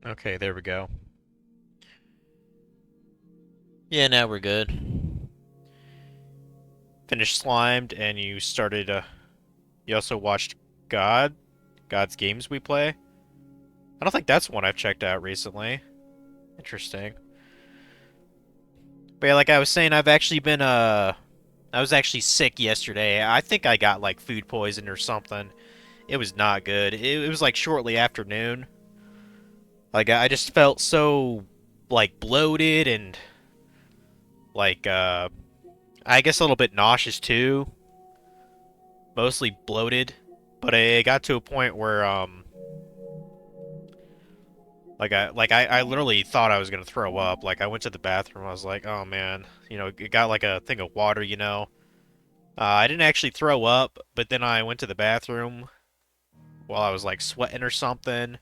Okay, there we go. Yeah, now we're good. Finished Slimed, and you started, you also watched God's Games We Play. I don't think that's one I've checked out recently. Interesting. But yeah, like I was saying, I was actually sick yesterday. I think I got, like, food poison or something. It was not good. It was, like, shortly after noon. Like, I just felt so, like, bloated and, like, I guess a little bit nauseous too. Mostly bloated. But it got to a point where I literally thought I was gonna throw up. Like I went to the bathroom, I was like, oh man, it got like a thing of water. I didn't actually throw up, but then I went to the bathroom while I was like sweating or something.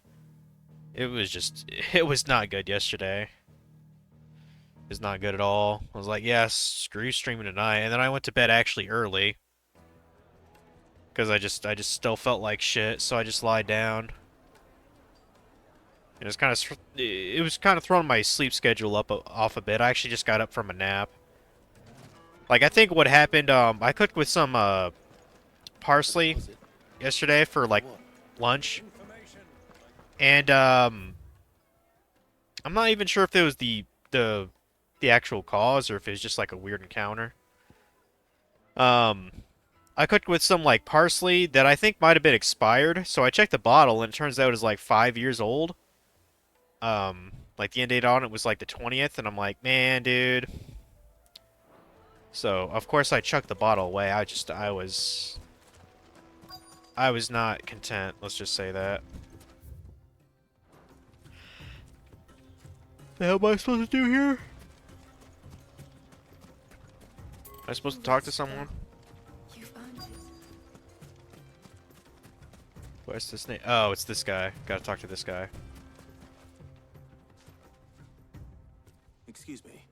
It was not good yesterday. It was not good at all. I was like, yes, screw streaming tonight. And then I went to bed actually early because I just still felt like shit, so I just lied down. And it was kind of throwing my sleep schedule up off a bit. I actually just got up from a nap. Like I think what happened, I cooked with some parsley yesterday for like lunch, and I'm not even sure if it was the actual cause or if it was just like a weird encounter. Um, I cooked with some like parsley that I think might have been expired, so I checked the bottle and it turns out it's like 5 years old. Like the end date on it was like the 20th, and I'm like, man, dude. So of course I chucked the bottle away. I was not content. Let's just say that. The hell am I supposed to do here? Am I supposed to talk to someone? You've earned it. What's this name? Oh, it's this guy. Gotta talk to this guy. Excuse me.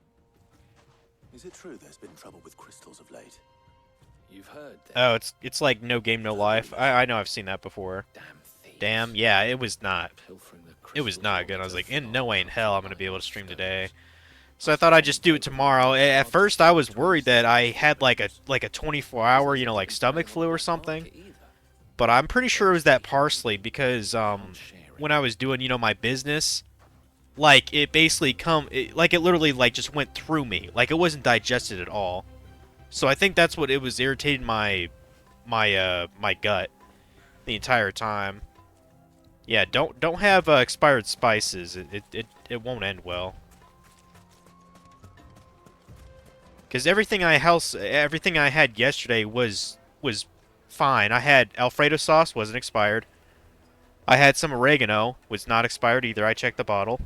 Is it true there's been trouble with crystals of late? You've heard that. Oh, it's like No Game No Life. I know I've seen that before. Damn thieves. Damn, yeah, it was not. Pilfering the It was crystals not all good. I was the like, time. in no way in hell I'm gonna be able to stream today. So I thought I'd just do it tomorrow. At first I was worried that I had like a 24-hour, like stomach flu or something. But I'm pretty sure it was that parsley because when I was doing, my business, like it basically like it literally like just went through me. Like it wasn't digested at all. So I think that's what it was irritating my gut the entire time. Yeah, don't have expired spices. It won't end well. Because everything I had yesterday was fine. I had Alfredo sauce, wasn't expired. I had some oregano, was not expired either. I checked the bottle.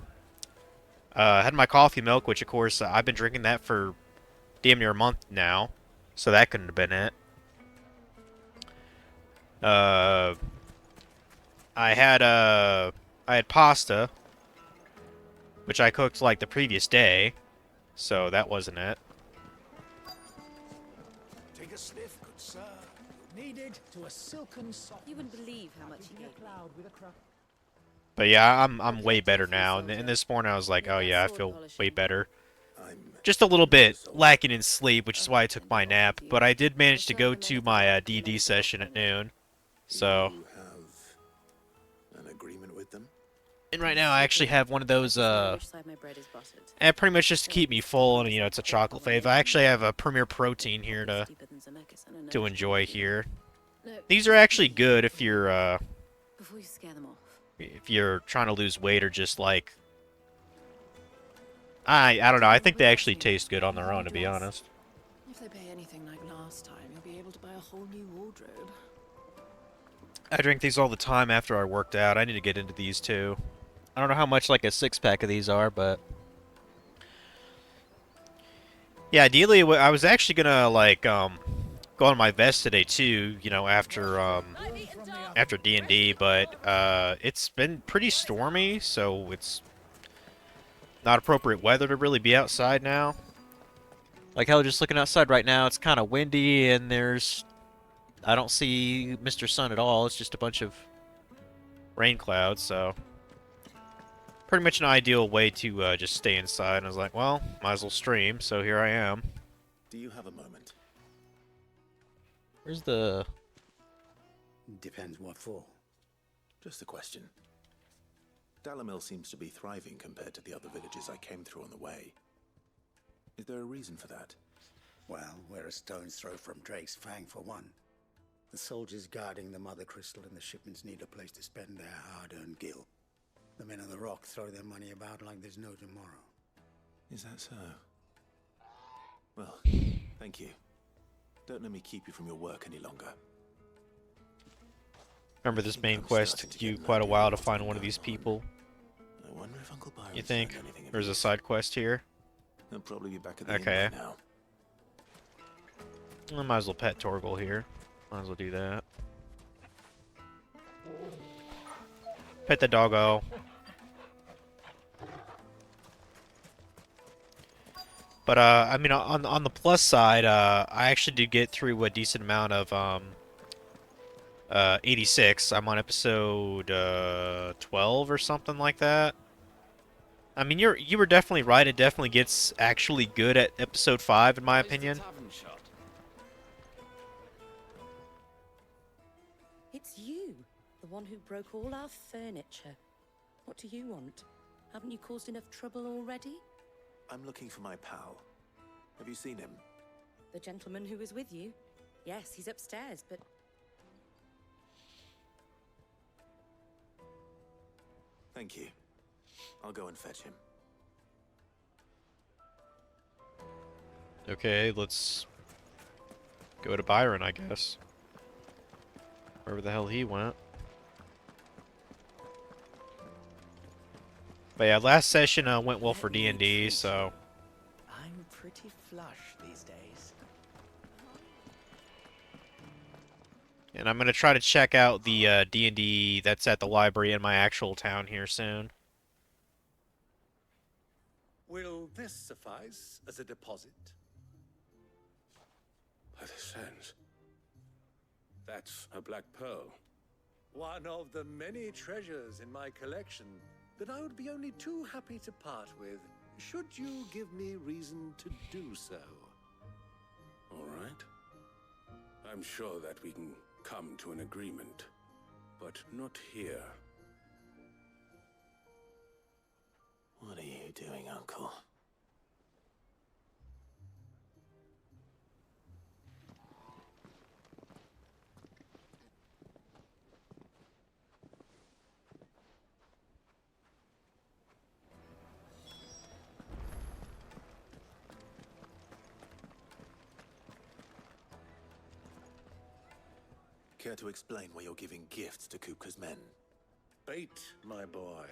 I had my coffee milk, which of course I've been drinking that for damn near a month now, so that couldn't have been it. Uh, I had I had pasta, which I cooked like the previous day, so that wasn't it. Take a sniff, good sir. Needed to a silken soft. You wouldn't believe how much he In a gave me. cloud with a crack. But yeah, I'm way better now. And this morning I was like, oh yeah, I feel way better. I'm Just a little bit so lacking in sleep, which is why I took my nap. But I did manage to go to my D&D session at noon. So, You have an agreement with them? and right now I actually have one of those Which side my bread is buttered. and pretty much just to keep me full, and it's a chocolate fave. I actually have a Premier Protein here Steeper than Zemeckis and a to nose enjoy job. here. No, These are actually good if you're before you scare them off. trying to lose weight or just like I don't know. I think they actually taste good on their own, to be honest. If they pay anything like last time, you'll be able to buy a whole new wardrobe. I drink these all the time after I worked out. I need to get into these too. I don't know how much like a 6-pack of these are, but yeah, ideally I was actually gonna like go on my vest today too, after D&D, but it's been pretty stormy, so it's not appropriate weather to really be outside now. Like hell, just looking outside right now, it's kind of windy and I don't see Mr. Sun at all. It's just a bunch of rain clouds, so pretty much an ideal way to just stay inside. And I was like, well, might as well stream, so here I am. Do you have a moment? Where's the... Depends what for. Just a question. Dalamil seems to be thriving compared to the other villages I came through on the way. Is there a reason for that? Well, we're a stone's throw from Drake's Fang for one. The soldiers guarding the Mother Crystal and the shipments need a place to spend their hard-earned gil. The men of the Rock throw their money about like there's no tomorrow. Is that so? Well, thank you. Don't let me keep you from your work any longer. Remember, this main quest took you quite a while to find one of these people. I wonder if Uncle Byron You think? found anything of There's a use. side quest here. He'll probably be back at the Okay. inn by now. I might as well pet Torgal here. Might as well do that. Pet the doggo. But I mean, on the plus side, I actually did get through a decent amount of 86. I'm on episode 12 or something like that. I mean, you were definitely right. It definitely gets actually good at episode 5, in my Where's the opinion. tavern shot? It's you, the one who broke all our furniture. What do you want? Haven't you caused enough trouble already? I'm looking for my pal. Have you seen him? The gentleman who was with you? Yes, he's upstairs, but Thank you. I'll go and fetch him. Okay, let's go to Byron, I guess. Wherever the hell he went. But yeah, last session went well for D&D, so... I'm pretty flush these days. And I'm going to try to check out the D&D that's at the library in my actual town here soon. Will this suffice as a deposit? By the sands. That's a black pearl. One of the many treasures in my collection that I would be only too happy to part with, should you give me reason to do so. All right. I'm sure that we can come to an agreement, but not here. What are you doing, Uncle? Care to explain why you're giving gifts to Kupka's men? Bait, my boy.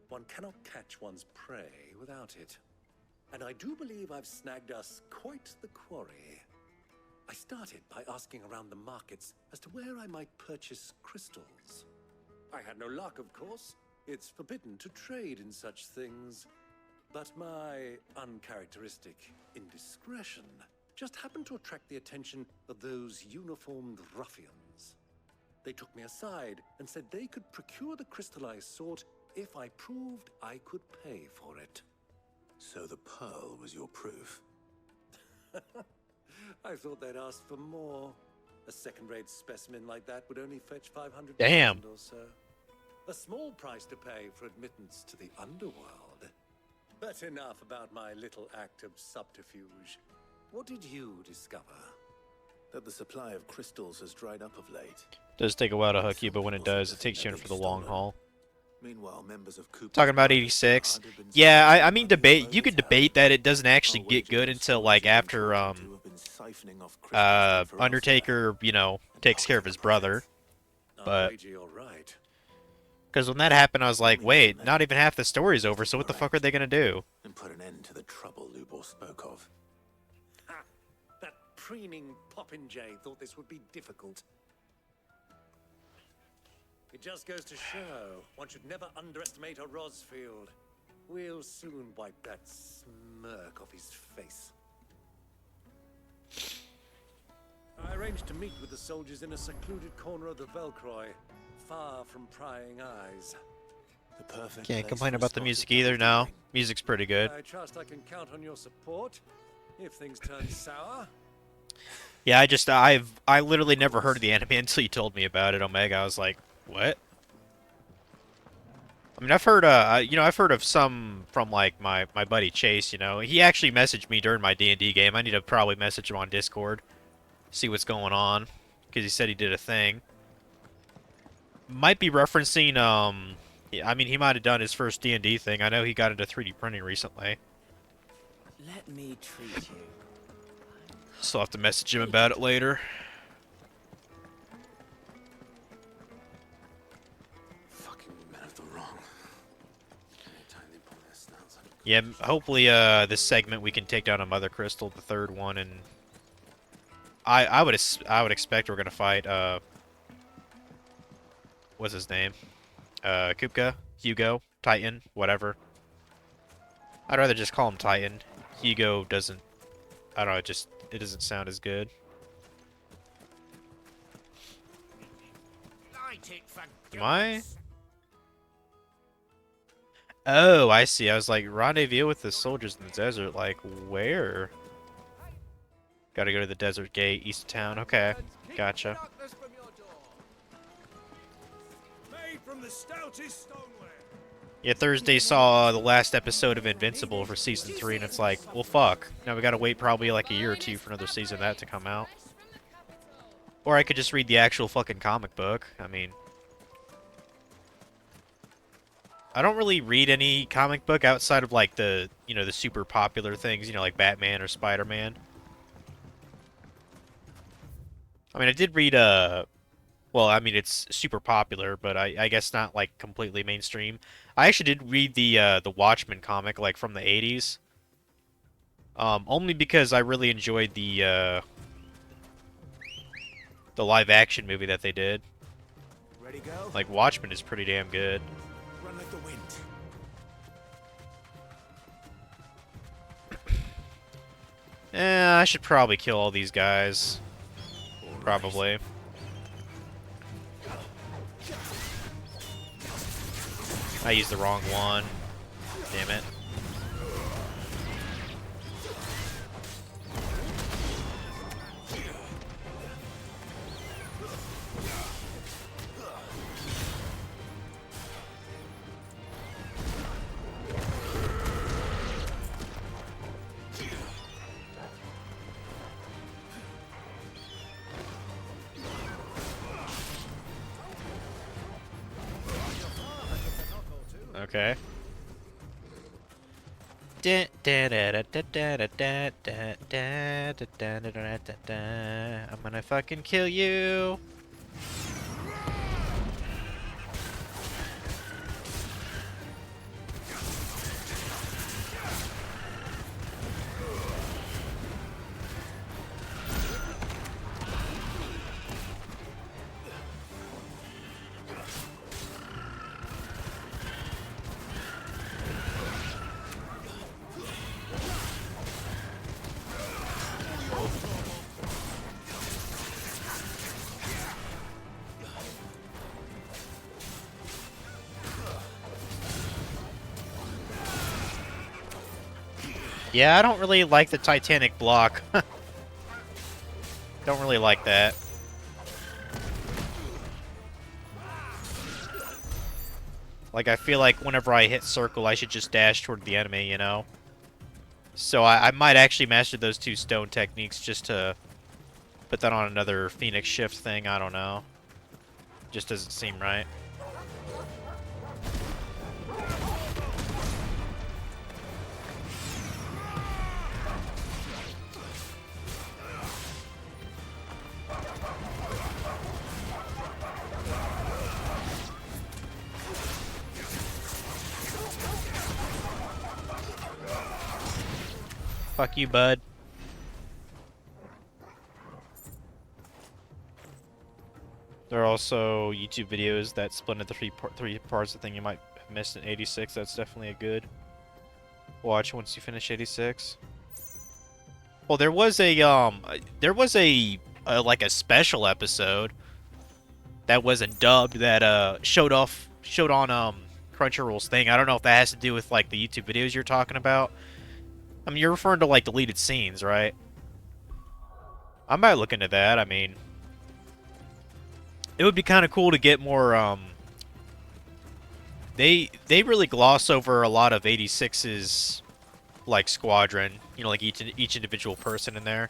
One cannot catch one's prey without it. And I do believe I've snagged us quite the quarry. I started by asking around the markets as to where I might purchase crystals. I had no luck, of course. It's forbidden to trade in such things. But my uncharacteristic indiscretion just happened to attract the attention of those uniformed ruffians. They took me aside and said they could procure the crystal I sought if I proved I could pay for it. So the pearl was your proof? I thought they'd ask for more. A second-rate specimen like that would only fetch 500 Damn. or so. A small price to pay for admittance to the underworld. But enough about my little act of subterfuge. What did you discover? That the supply of crystals has dried up of late. Does take a while to hook you, but when it does, it takes you in for the long haul. Meanwhile, members of Kupka's Talking about private 86. guard have been Yeah, I siphoning mean, money from you could Rosetown. debate that it doesn't actually I'll get wager good those until, soldiers like, you've been after, talking to have been siphoning off crystals from Undertaker, you know, takes care of his brother. I'll But- wager you're right. Because when that happened, I was like, wait, not even half the story's over, so what the fuck are they gonna do? and put an end to the trouble Lubor spoke of. Ha! That preening popinjay thought this would be difficult. It just goes to show one should never underestimate a Rosfield. We'll soon wipe that smirk off his face. I arranged to meet with the soldiers in a secluded corner of the Velcroy, far from prying eyes. The perfect Can't place complain for a about the spot music of either. No, gathering. music's pretty good. I trust I can count on your support if things turn sour. Yeah, I literally never heard of the anime until you told me about it, Omega. I was like, what? I mean, I've heard, I've heard of some from like my buddy Chase. You know, he actually messaged me during my D&D game. I need to probably message him on Discord, see what's going on, because he said he did a thing. Might be referencing, yeah, I mean, he might have done his first D&D thing. I know he got into 3D printing recently, Let me treat you. so I'll have to message him about it later. Fucking men of the wrong. Anytime they pull their snouts out of Yeah, hopefully, this segment we can take down a Mother Crystal, the third one, and I would expect we're gonna fight what's his name? Kupka, Hugo, Titan, whatever. I'd rather just call him Titan. Hugo doesn't, I don't know, it doesn't sound as good. Am I? Oh, I see. I was like, rendezvous with the soldiers in the desert. Like, where? Gotta go to the desert gate, east of town. Okay, gotcha. Yeah, Thursday saw the last episode of Invincible for season 3, and it's like, well, fuck. Now we gotta wait probably like a year or two for another season of that to come out. Or I could just read the actual fucking comic book. I mean, I don't really read any comic book outside of like the, the super popular things, like Batman or Spider-Man. I mean, I did read, well, I mean, it's super popular, but I guess not like completely mainstream. I actually did read the Watchmen comic, like from the 80s. Only because I really enjoyed the live action movie that they did. Ready, go? Like, Watchmen is pretty damn good. Run like the wind. I should probably kill all these guys. Probably. I used the wrong one. Damn it. Okay. I'm gonna fucking kill you. Yeah, I don't really like the Titanic block. Don't really like that. Like, I feel like whenever I hit circle, I should just dash toward the enemy, you know? So I might actually master those two stone techniques just to put that on another Phoenix Shift thing. I don't know. Just doesn't seem right. Fuck you, bud. There are also YouTube videos that split into three parts. The thing you might have missed in 86. That's definitely a good watch once you finish 86. Well, there was a like a special episode that wasn't dubbed that showed on Crunchyroll's thing. I don't know if that has to do with like the YouTube videos you're talking about. I mean, you're referring to like deleted scenes, right? I might look into that. I mean, it would be kind of cool to get more. They really gloss over a lot of 86's like squadron. You know, like each individual person in there.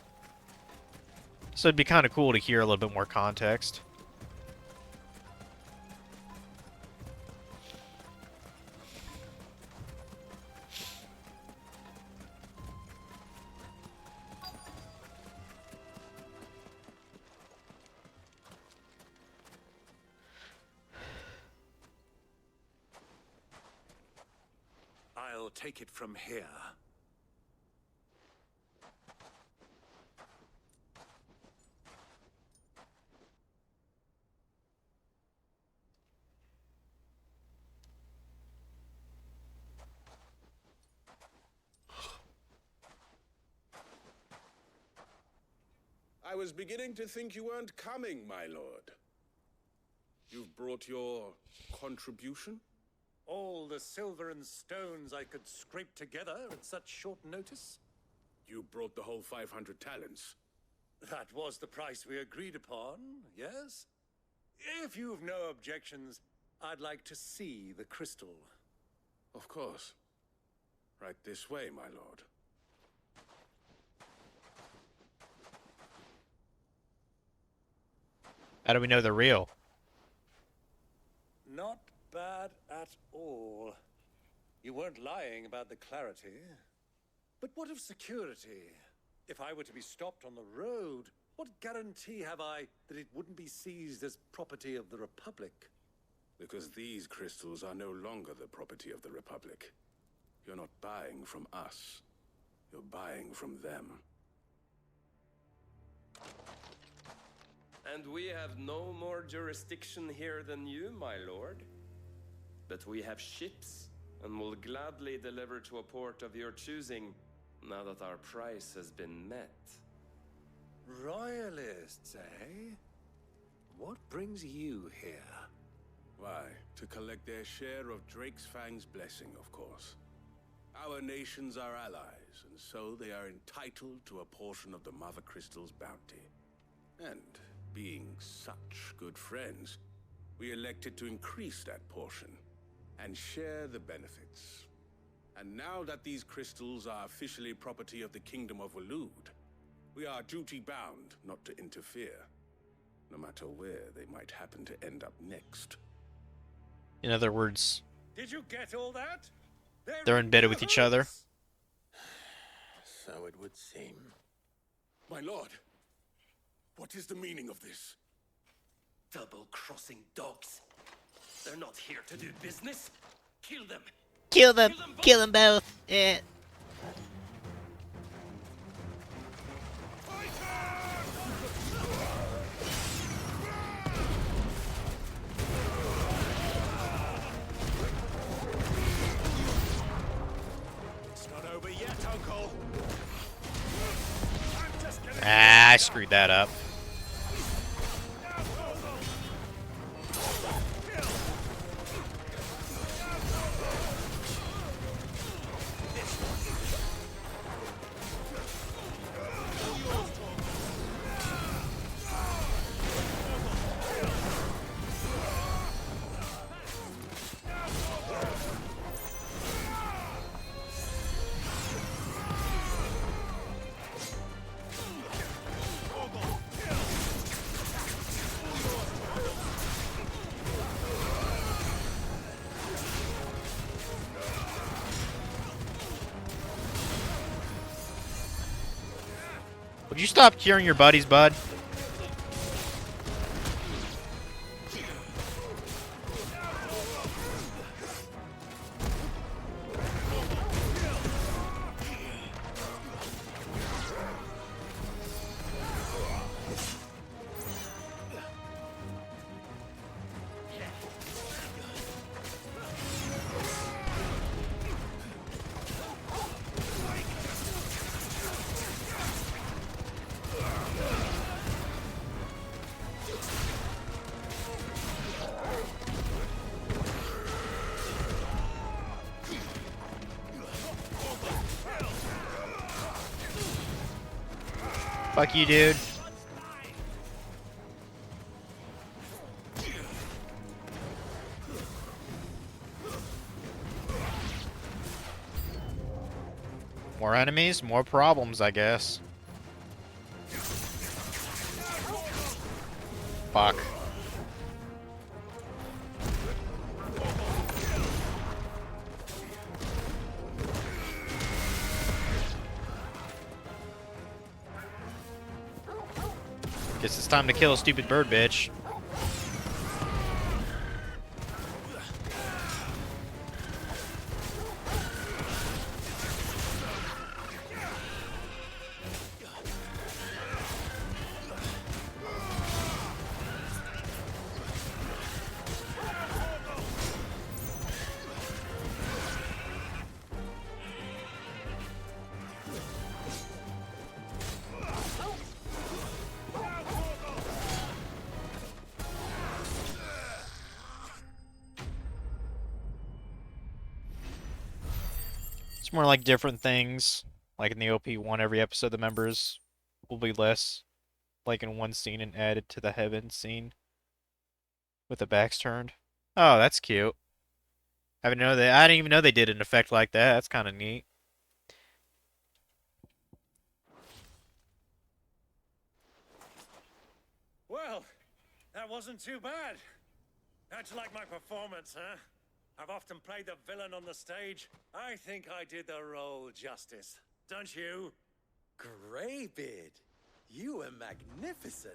So it'd be kind of cool to hear a little bit more context. I'll take it from here. I was beginning to think you weren't coming, my lord. You've brought your contribution? All the silver and stones I could scrape together at such short notice? You brought the whole 500 talents. That was the price we agreed upon, yes? If you've no objections, I'd like to see the crystal. Of course. Right this way, my lord. How do we know they're real? Not bad at all. You weren't lying about the clarity. But what of security? If I were to be stopped on the road, what guarantee have I that it wouldn't be seized as property of the Republic? Because these crystals are no longer the property of the Republic. You're not buying from us. You're buying from them. And we have no more jurisdiction here than you, my lord. But we have ships, and will gladly deliver to a port of your choosing, now that our price has been met. Royalists, eh? What brings you here? Why, to collect their share of Drake's Fang's blessing, of course. Our nations are allies, and so they are entitled to a portion of the Mother Crystal's bounty. And being such good friends, we elected to increase that portion and share the benefits. And now that these crystals are officially property of the Kingdom of Waloed, we are duty-bound not to interfere, no matter where they might happen to end up next. In other words, Did you get all that? they're embedded with each other. So it would seem. My lord, what is the meaning of this? Double-crossing dogs. They're not here to do business. Kill them. Kill them. Kill them both. Yeah. It's not over yet, Uncle. Ah, I screwed that up. Would you stop curing your buddies, bud? Fuck you, dude. More enemies, more problems, I guess. Fuck. Guess it's time to kill a stupid bird bitch. It's more like different things. Like in the OP1, every episode the members will be less like in one scene and added to the heaven scene with the backs turned. Oh, that's cute. I didn't even know they did an effect like that. That's kind of neat. Well, that wasn't too bad. How'd you like my performance, huh? I've often played the villain on the stage. I think I did the role justice. Don't you? Greybeard, you were magnificent.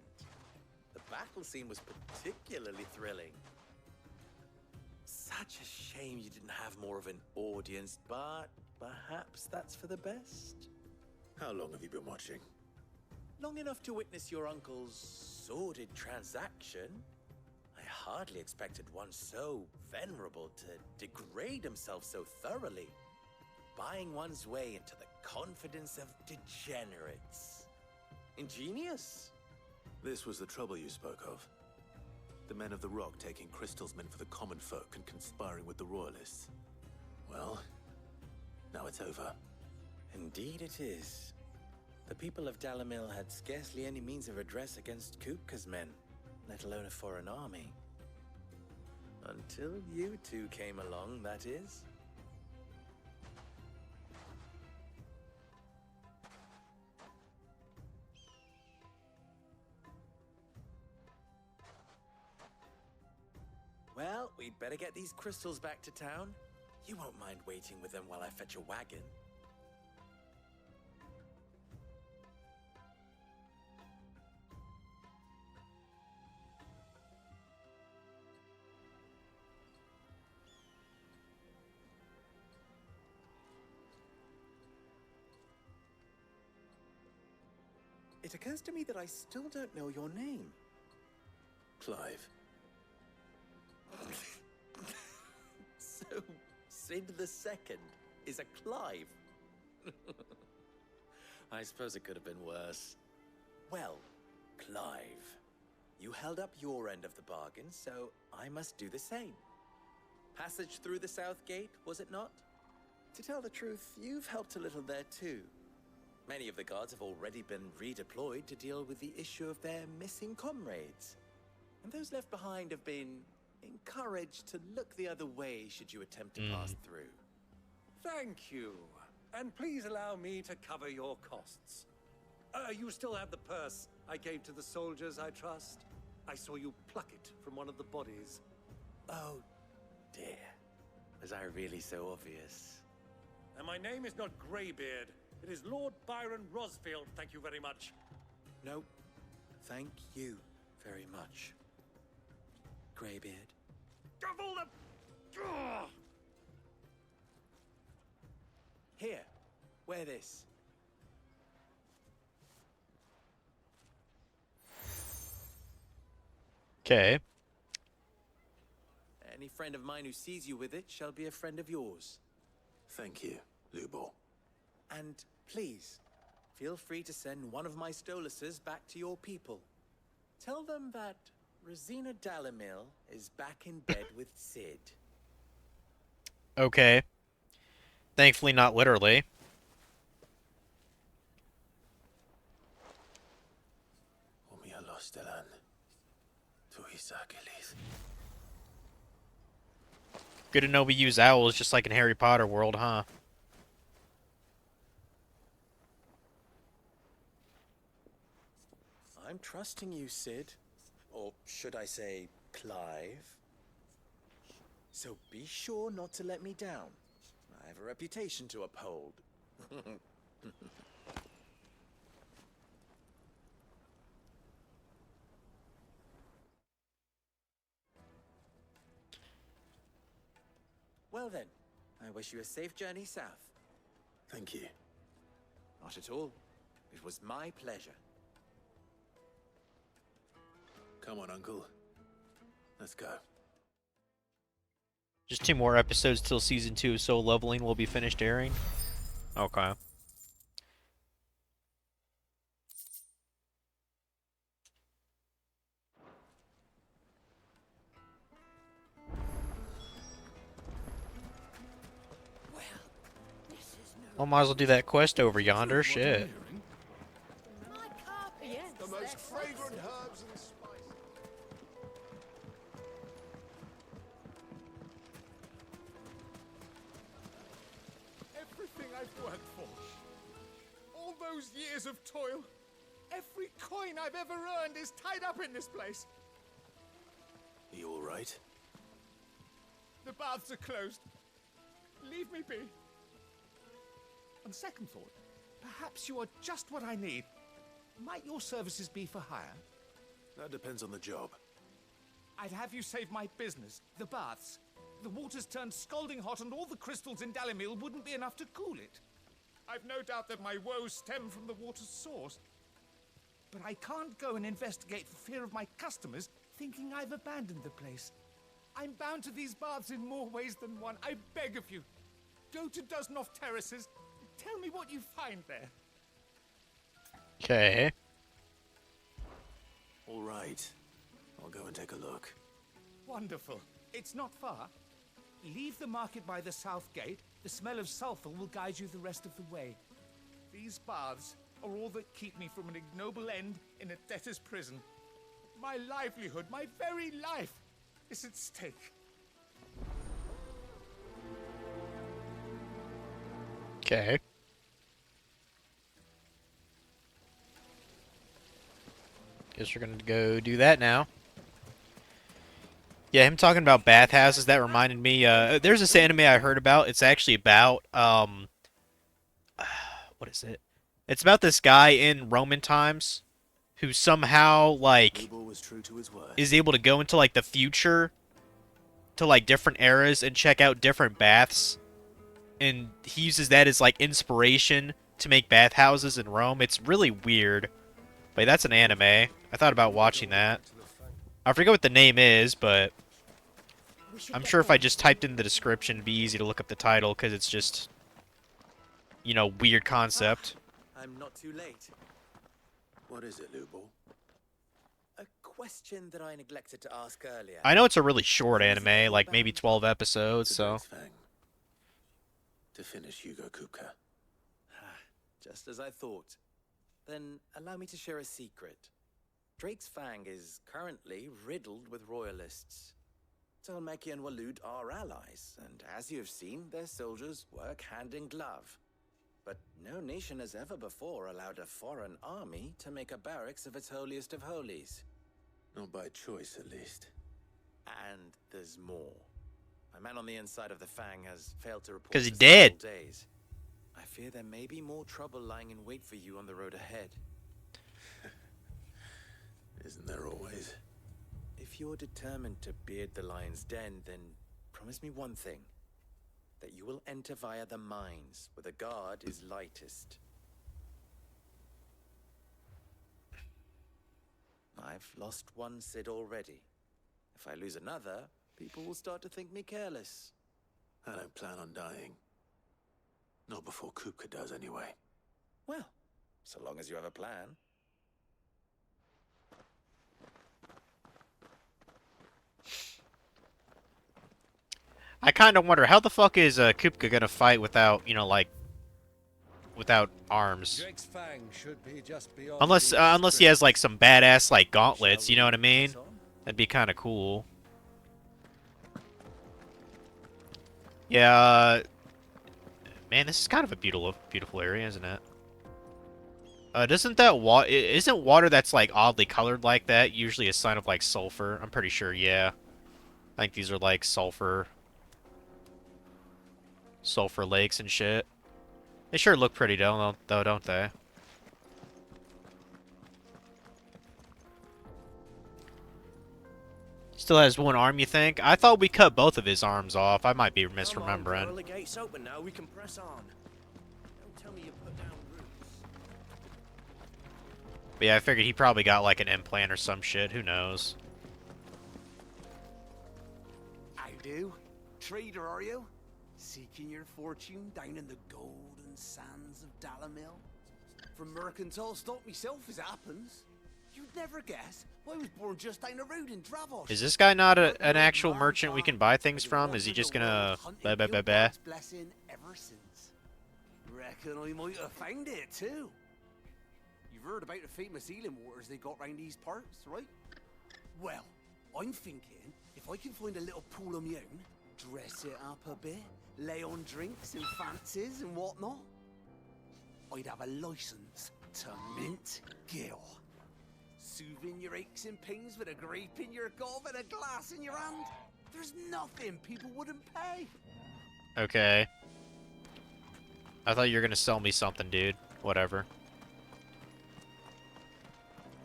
The battle scene was particularly thrilling. Such a shame you didn't have more of an audience, but perhaps that's for the best. How long have you been watching? Long enough to witness your uncle's sordid transaction. I hardly expected one so venerable to degrade himself so thoroughly. Buying one's way into the confidence of degenerates. Ingenious. This was the trouble you spoke of. The men of the Rock taking Crystal's men for the common folk and conspiring with the Royalists. Well, now it's over. Indeed it is. The people of Dalimil had scarcely any means of redress against Kupka's men, let alone a foreign army. Until you two came along, that is. Well, we'd better get these crystals back to town. You won't mind waiting with them while I fetch a wagon. It occurs to me that I still don't know your name. Clive. So, Sid the Second is a Clive. I suppose it could have been worse. Well, Clive, you held up your end of the bargain, so I must do the same. Passage through the South Gate, was it not? To tell the truth, you've helped a little there too. Many of the guards have already been redeployed to deal with the issue of their missing comrades. And those left behind have been encouraged to look the other way should you attempt to pass through. Thank you. And please allow me to cover your costs. You still have the purse I gave to the soldiers, I trust? I saw you pluck it from one of the bodies. Oh, dear. Was I really so obvious? And my name is not Greybeard. It is Lord Byron Rosfield, thank you very much. No, thank you very much, Greybeard. Of all the... Ugh! Here, wear this. Okay. Any friend of mine who sees you with it shall be a friend of yours. Thank you, Lubor. And please, feel free to send one of my Stoluses back to your people. Tell them that Rosina Dalimil is back in bed with Sid. Okay. Thankfully, not literally. Stellan. Tuisa Gilith. Good to know we use owls just like in Harry Potter world, huh? I'm trusting you, Cid. Or should I say, Clive? So be sure not to let me down. I have a reputation to uphold. Well then, I wish you a safe journey south. Thank you. Not at all. It was my pleasure. Come on, Uncle. Let's go. Just 2 more episodes till season 2 of Soul Leveling will be finished airing. Okay. Well, might as well do that quest over yonder. Shit. The most fragrant herbs and spices. Everything I've worked for. All those years of toil. Every coin I've ever earned is tied up in this place. Are you all right? The baths are closed. Leave me be. On second thought, perhaps you are just what I need. Might your services be for hire? That depends on the job. I'd have you save my business, the baths. The water's turned scalding hot and all the crystals in Dalimil wouldn't be enough to cool it. I've no doubt that my woes stem from the water's source. But I can't go and investigate for fear of my customers thinking I've abandoned the place. I'm bound to these baths in more ways than one. I beg of you. Go to Dusnov Terraces. Tell me what you find there. Okay. All right. I'll go and take a look. Wonderful. It's not far. Leave the market by the south gate. The smell of sulfur will guide you the rest of the way. These baths are all that keep me from an ignoble end in a debtor's prison. My livelihood, my very life, is at stake. Okay. Guess we're gonna go do that now. Yeah, him talking about bathhouses, that reminded me, there's this anime I heard about. It's actually about, what is it? It's about this guy in Roman times who somehow, like, Lubor was true to his word. is able to go into, like, the future to, like, different eras and check out different baths. And he uses that as, like, inspiration to make bathhouses in Rome. It's really weird. But that's an anime. I thought about watching that. I forget what the name is, but I'm sure if I just typed in the description, it'd be easy to look up the title, because it's just, you know, weird concept. I'm not too late. What is it, Lubor? A question that I neglected to ask earlier. I know it's a really short anime, like maybe 12 episodes, To so... Drake's Fang. To finish Hugo Kupka. Just as I thought. Then allow me to share a secret. Drake's Fang is currently riddled with royalists. Talmeki and Waloed are allies, and as you have seen, their soldiers work hand in glove. But no nation has ever before allowed a foreign army to make a barracks of its holiest of holies. Not by choice, at least. And there's more. My man on the inside of the Fang has failed to report 'Cause he for dead. several days. I fear there may be more trouble lying in wait for you on the road ahead. Isn't there always? If you're determined to beard the lion's den, then promise me one thing. That you will enter via the mines, where the guard is lightest. I've lost one Cid already. If I lose another, people will start to think me careless. I don't plan on dying. Not before Kupka does, anyway. Well, so long as you have a plan. I kind of wonder, how the fuck is Kupka gonna fight without, you know, like, without arms. Drake's Fang should be just beyond Unless he has like some badass like gauntlets, you know what I mean? That'd be kind of cool. Yeah, man, this is kind of a beautiful area, isn't it? Doesn't that isn't water that's like oddly colored like that usually a sign of like sulfur? I'm pretty sure, yeah. I think these are like sulfur lakes and shit. They sure look pretty though, don't they? Still has one arm, you think? I thought we cut both of his arms off. I might be misremembering. The gate's open now. We can press on. Don't tell me you put down roots. But yeah, I figured he probably got like an implant or some shit. Who knows? I do. Trader, are you? Seeking your fortune down in the golden sands of Dalamil? From mercantile stock myself, as it happens. You'd never guess. I was born just down the road in Dravos. Is this guy not an actual merchant we can buy things from? Is he just gonna Blessing ever since. Reckon I might have found it too. You've heard about the famous healing waters they got round these parts, right? Well, I'm thinking if I can find a little pool of my own, dress it up a bit, lay on drinks and fancies and whatnot, I'd have a license to mint Gil. Soothing your aches and pains with a grape in your gob and a glass in your hand. There's nothing people wouldn't pay. Okay. I thought you were gonna sell me something, dude. Whatever.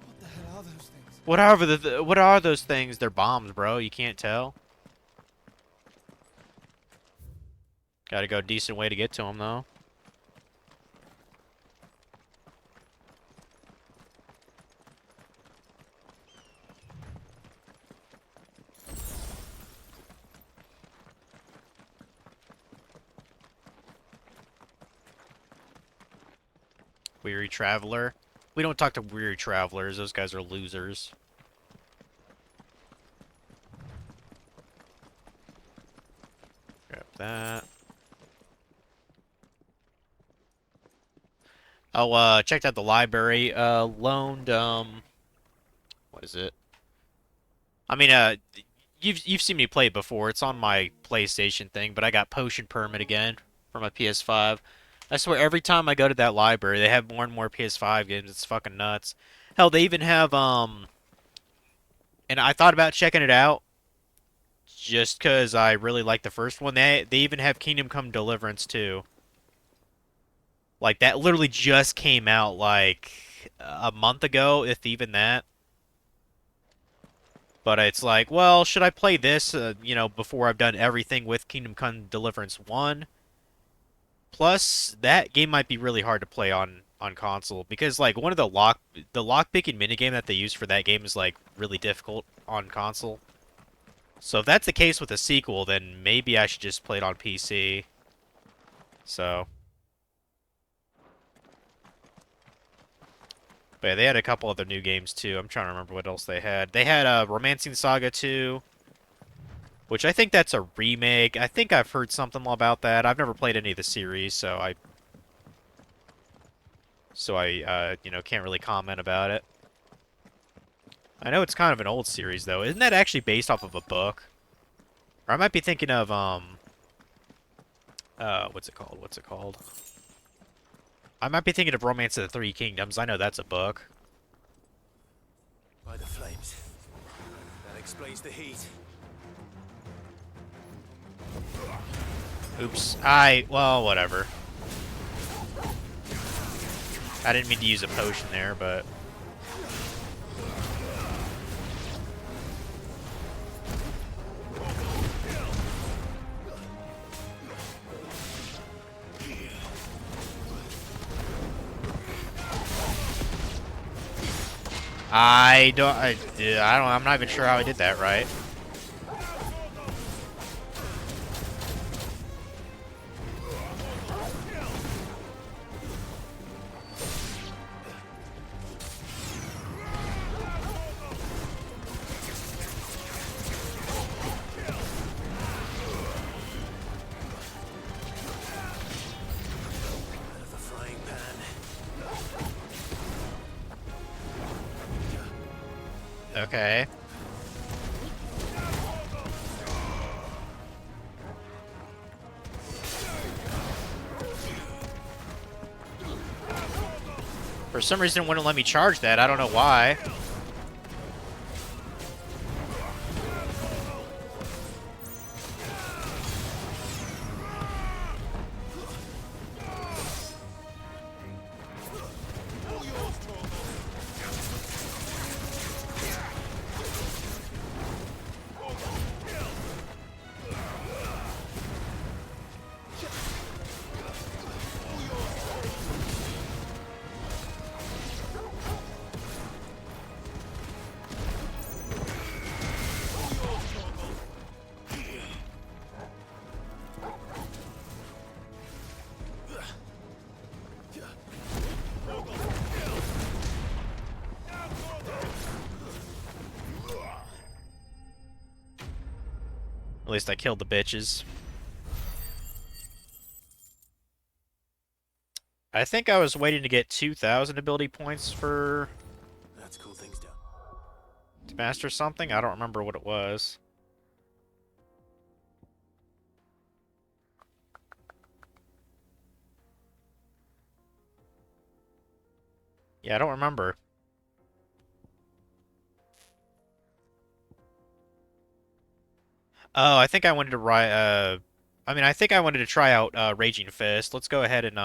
What the hell are those things? What are those things? They're bombs, bro. You can't tell. Gotta go a decent way to get to them, though. Weary Traveler. We don't talk to Weary Travelers. Those guys are losers. Grab that. Oh, checked out the library. Loaned, what is it? I mean, you've seen me play it before. It's on my PlayStation thing, but I got Potion Permit again for my PS5. I swear, every time I go to that library, they have more and more PS5 games. It's fucking nuts. Hell, they even have, and I thought about checking it out, just because I really like the first one. They even have Kingdom Come Deliverance too. Like, that literally just came out, like, a month ago, if even that. But it's like, well, should I play this, you know, before I've done everything with Kingdom Come Deliverance 1? Plus, that game might be really hard to play on console, because, like, one of the lockpicking minigame that they use for that game is, like, really difficult on console. So if that's the case with a sequel, then maybe I should just play it on PC. So... But yeah, they had a couple other new games too. I'm trying to remember what else they had. They had Romancing Saga 2, which I think that's a remake. I think I've heard something about that. I've never played any of the series, so I you know, can't really comment about it. I know it's kind of an old series though. Isn't that actually based off of a book? Or I might be thinking of what's it called? What's it called? I might be thinking of Romance of the Three Kingdoms. I know that's a book. By the flames. That explains the heat. Oops. Well, whatever. I didn't mean to use a potion there, but... I'm not even sure how I did that right. The frying Okay. For some reason, it wouldn't let me charge that. I don't know why. At least I killed the bitches. I think I was waiting to get 2,000 ability points for... Let's cool things down. To master something? I don't remember what it was. Yeah, I don't remember. Oh, I think I wanted to I think I wanted to try out Raging Fist. Let's go ahead and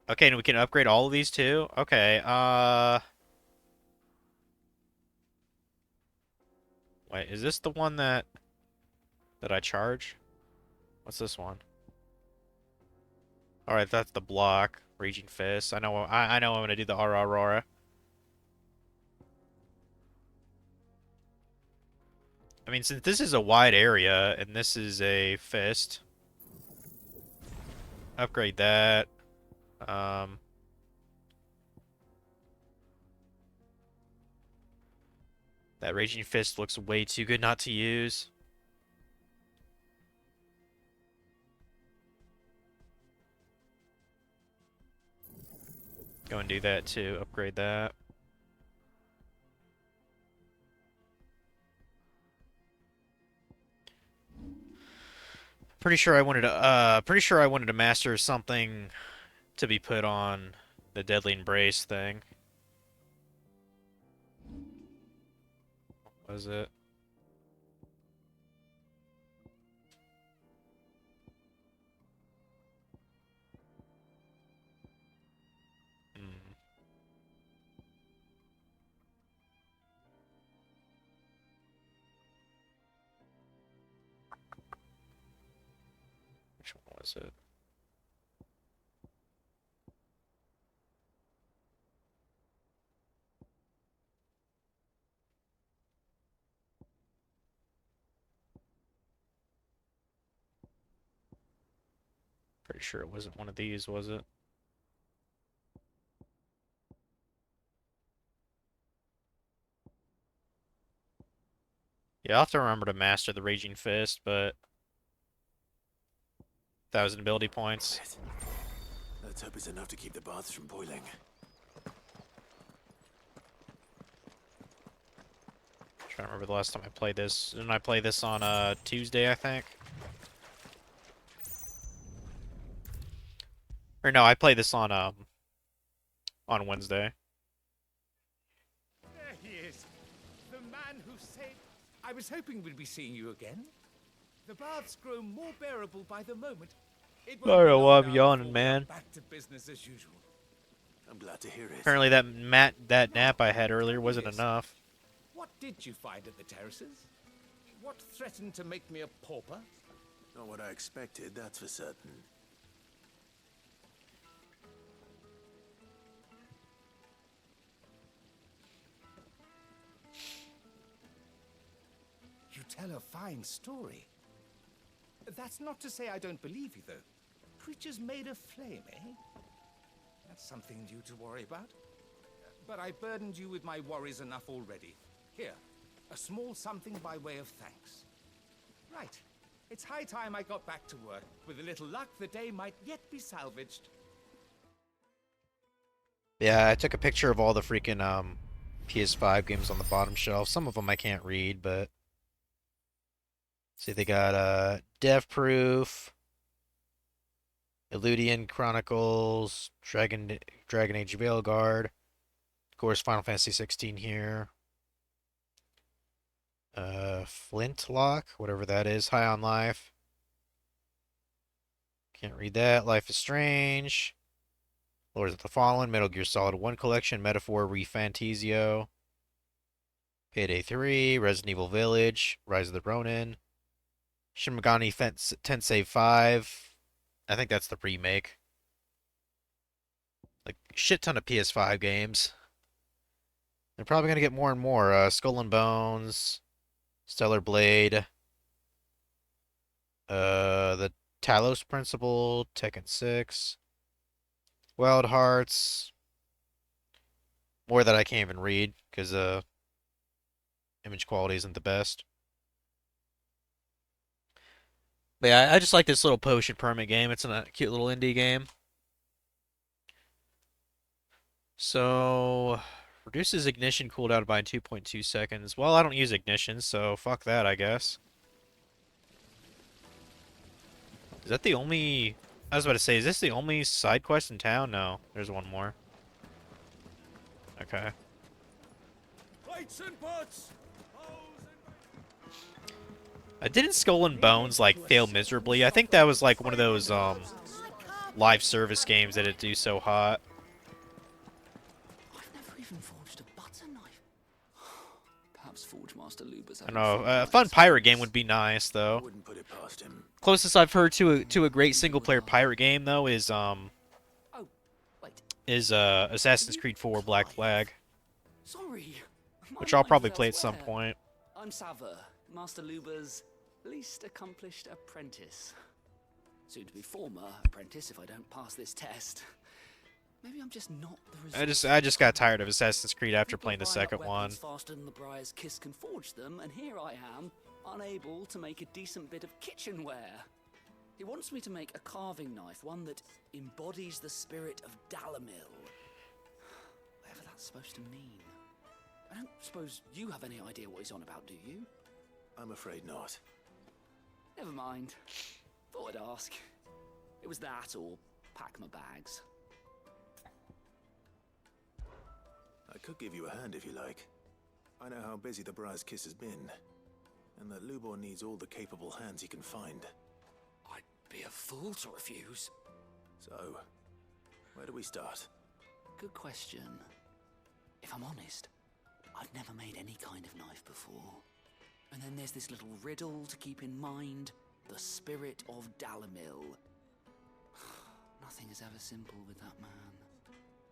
okay, and we can upgrade all of these too? Okay, wait, is this the one that I charge? What's this one? Alright, that's the block. Raging Fist. I know I'm gonna do the Aurora. I mean, since this is a wide area, and this is a fist, upgrade that. That Raging Fist looks way too good not to use. Go and do that too, upgrade that. Pretty sure I wanted to master something to be put on the Deadly Embrace thing. What was it? Which one was it? Pretty sure it wasn't one of these, was it? Yeah, I'll have to remember to master the Raging Fist, but 1,000 ability points. Let's hope it's enough to keep the baths from boiling. Trying to remember the last time I played this. Didn't I play this on Tuesday, I think? Or no, I played this on Wednesday. There he is. The man who saved... I was hoping we'd be seeing you again. The baths grow more bearable by the moment. It I don't know why I'm yawning, man. Back to business as usual. I'm glad to hear it. Apparently that nap I had earlier wasn't enough. What did you find at the terraces? What threatened to make me a pauper? Not what I expected, that's for certain. You tell a fine story. That's not to say I don't believe you, though. Creatures made of flame, eh? That's something new to worry about. But I burdened you with my worries enough already. Here, a small something by way of thanks. Right. It's high time I got back to work. With a little luck, the day might yet be salvaged. Yeah, I took a picture of all the freaking PS5 games on the bottom shelf. Some of them I can't read, but see, they got Death Proof, Eludian Chronicles, Dragon Age Veilguard, of course, Final Fantasy 16 here. Flintlock, whatever that is, High on Life. Can't read that. Life is Strange. Lords of the Fallen, Metal Gear Solid 1 Collection, Metaphor ReFantazio, Payday 3, Resident Evil Village, Rise of the Ronin, Shin Megami Tensei 5. I think that's the remake. Like, shit ton of PS5 games. They're probably going to get more and more. Skull and Bones, Stellar Blade, the Talos Principle, Tekken 6, Wild Hearts, more that I can't even read because image quality isn't the best. But yeah, I just like this little potion permit game. It's a cute little indie game. So, reduces ignition cooldown by 2.2 seconds. Well, I don't use ignition, so fuck that, I guess. Is that the only... I was about to say, is this the only side quest in town? No, there's one more. Okay. Plates and pots. Didn't Skull and Bones, like, fail miserably? I think that was, like, one of those, live service games that it do so hot. I've never even forged a butter knife. Perhaps Forge Master Lubers. I don't know. A fun pirate game would be nice, though. Wouldn't put it past him. Closest I've heard to a great single-player pirate game, though, is Assassin's Creed 4 Black Flag. Sorry. Which I'll probably play at some point. I'm Sava, Master Luber's least accomplished apprentice. Soon to be former apprentice if I don't pass this test. Maybe I'm just not the result. I just got tired of Assassin's Creed after playing the second one. Faster than the Briar's Kiss can forge them, and here I am, unable to make a decent bit of kitchenware. He wants me to make a carving knife, one that embodies the spirit of Dalamil. Whatever that's supposed to mean. I don't suppose you have any idea what he's on about, do you? I'm afraid not. Never mind. Thought I'd ask. It was that or pack my bags. I could give you a hand if you like. I know how busy the Briar's Kiss has been, and that Lubor needs all the capable hands he can find. I'd be a fool to refuse. So, where do we start? Good question. If I'm honest, I've never made any kind of knife before. And then there's this little riddle to keep in mind. The spirit of Dalamil. Nothing is ever simple with that man.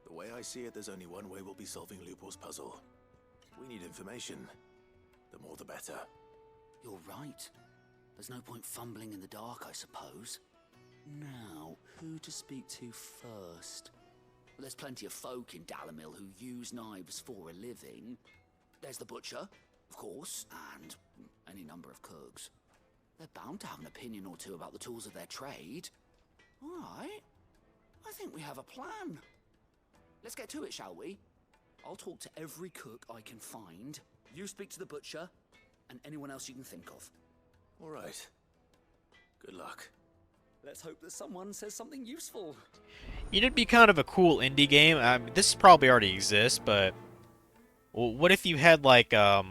The way I see it, there's only one way we'll be solving Lubor's puzzle. We need information. The more the better. You're right. There's no point fumbling in the dark, I suppose. Now, who to speak to first? Well, there's plenty of folk in Dalamil who use knives for a living. There's the butcher, of course, and any number of cooks. They're bound to have an opinion or two about the tools of their trade. All right. I think we have a plan. Let's get to it, shall we? I'll talk to every cook I can find. You speak to the butcher, and anyone else you can think of. All right. Good luck. Let's hope that someone says something useful. It'd be kind of a cool indie game. I mean, this probably already exists, but what if you had like a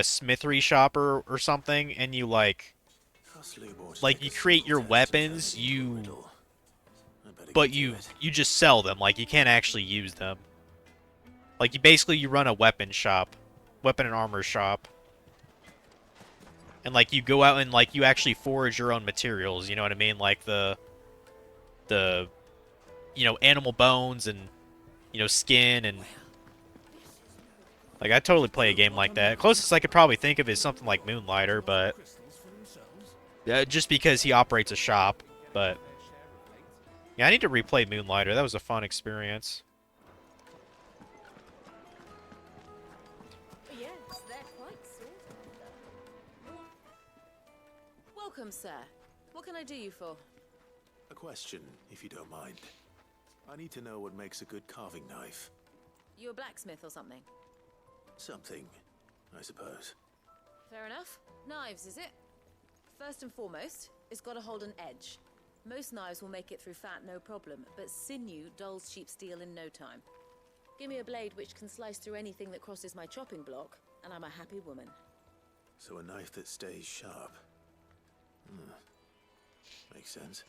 smithery shop or something, and you like you create your weapons, but you just sell them. Like, you can't actually use them. Like, you run a weapon and armor shop. And like, you go out and like, you actually forge your own materials, you know what I mean? Like the animal bones and, skin and... Like, I'd totally play a game like that. Closest I could probably think of is something like Moonlighter, but... just because he operates a shop, but... Yeah, I need to replay Moonlighter. That was a fun experience. Yes, they're quite sorted. Welcome, sir. What can I do you for? A question, if you don't mind. I need to know what makes a good carving knife. You a blacksmith or something? Something, I suppose. Fair enough. Knives, is it? First and foremost, it's got to hold an edge. Most knives will make it through fat, no problem, but sinew dulls cheap steel in no time. Give me a blade which can slice through anything that crosses my chopping block, and I'm a happy woman. So a knife that stays sharp. Makes sense.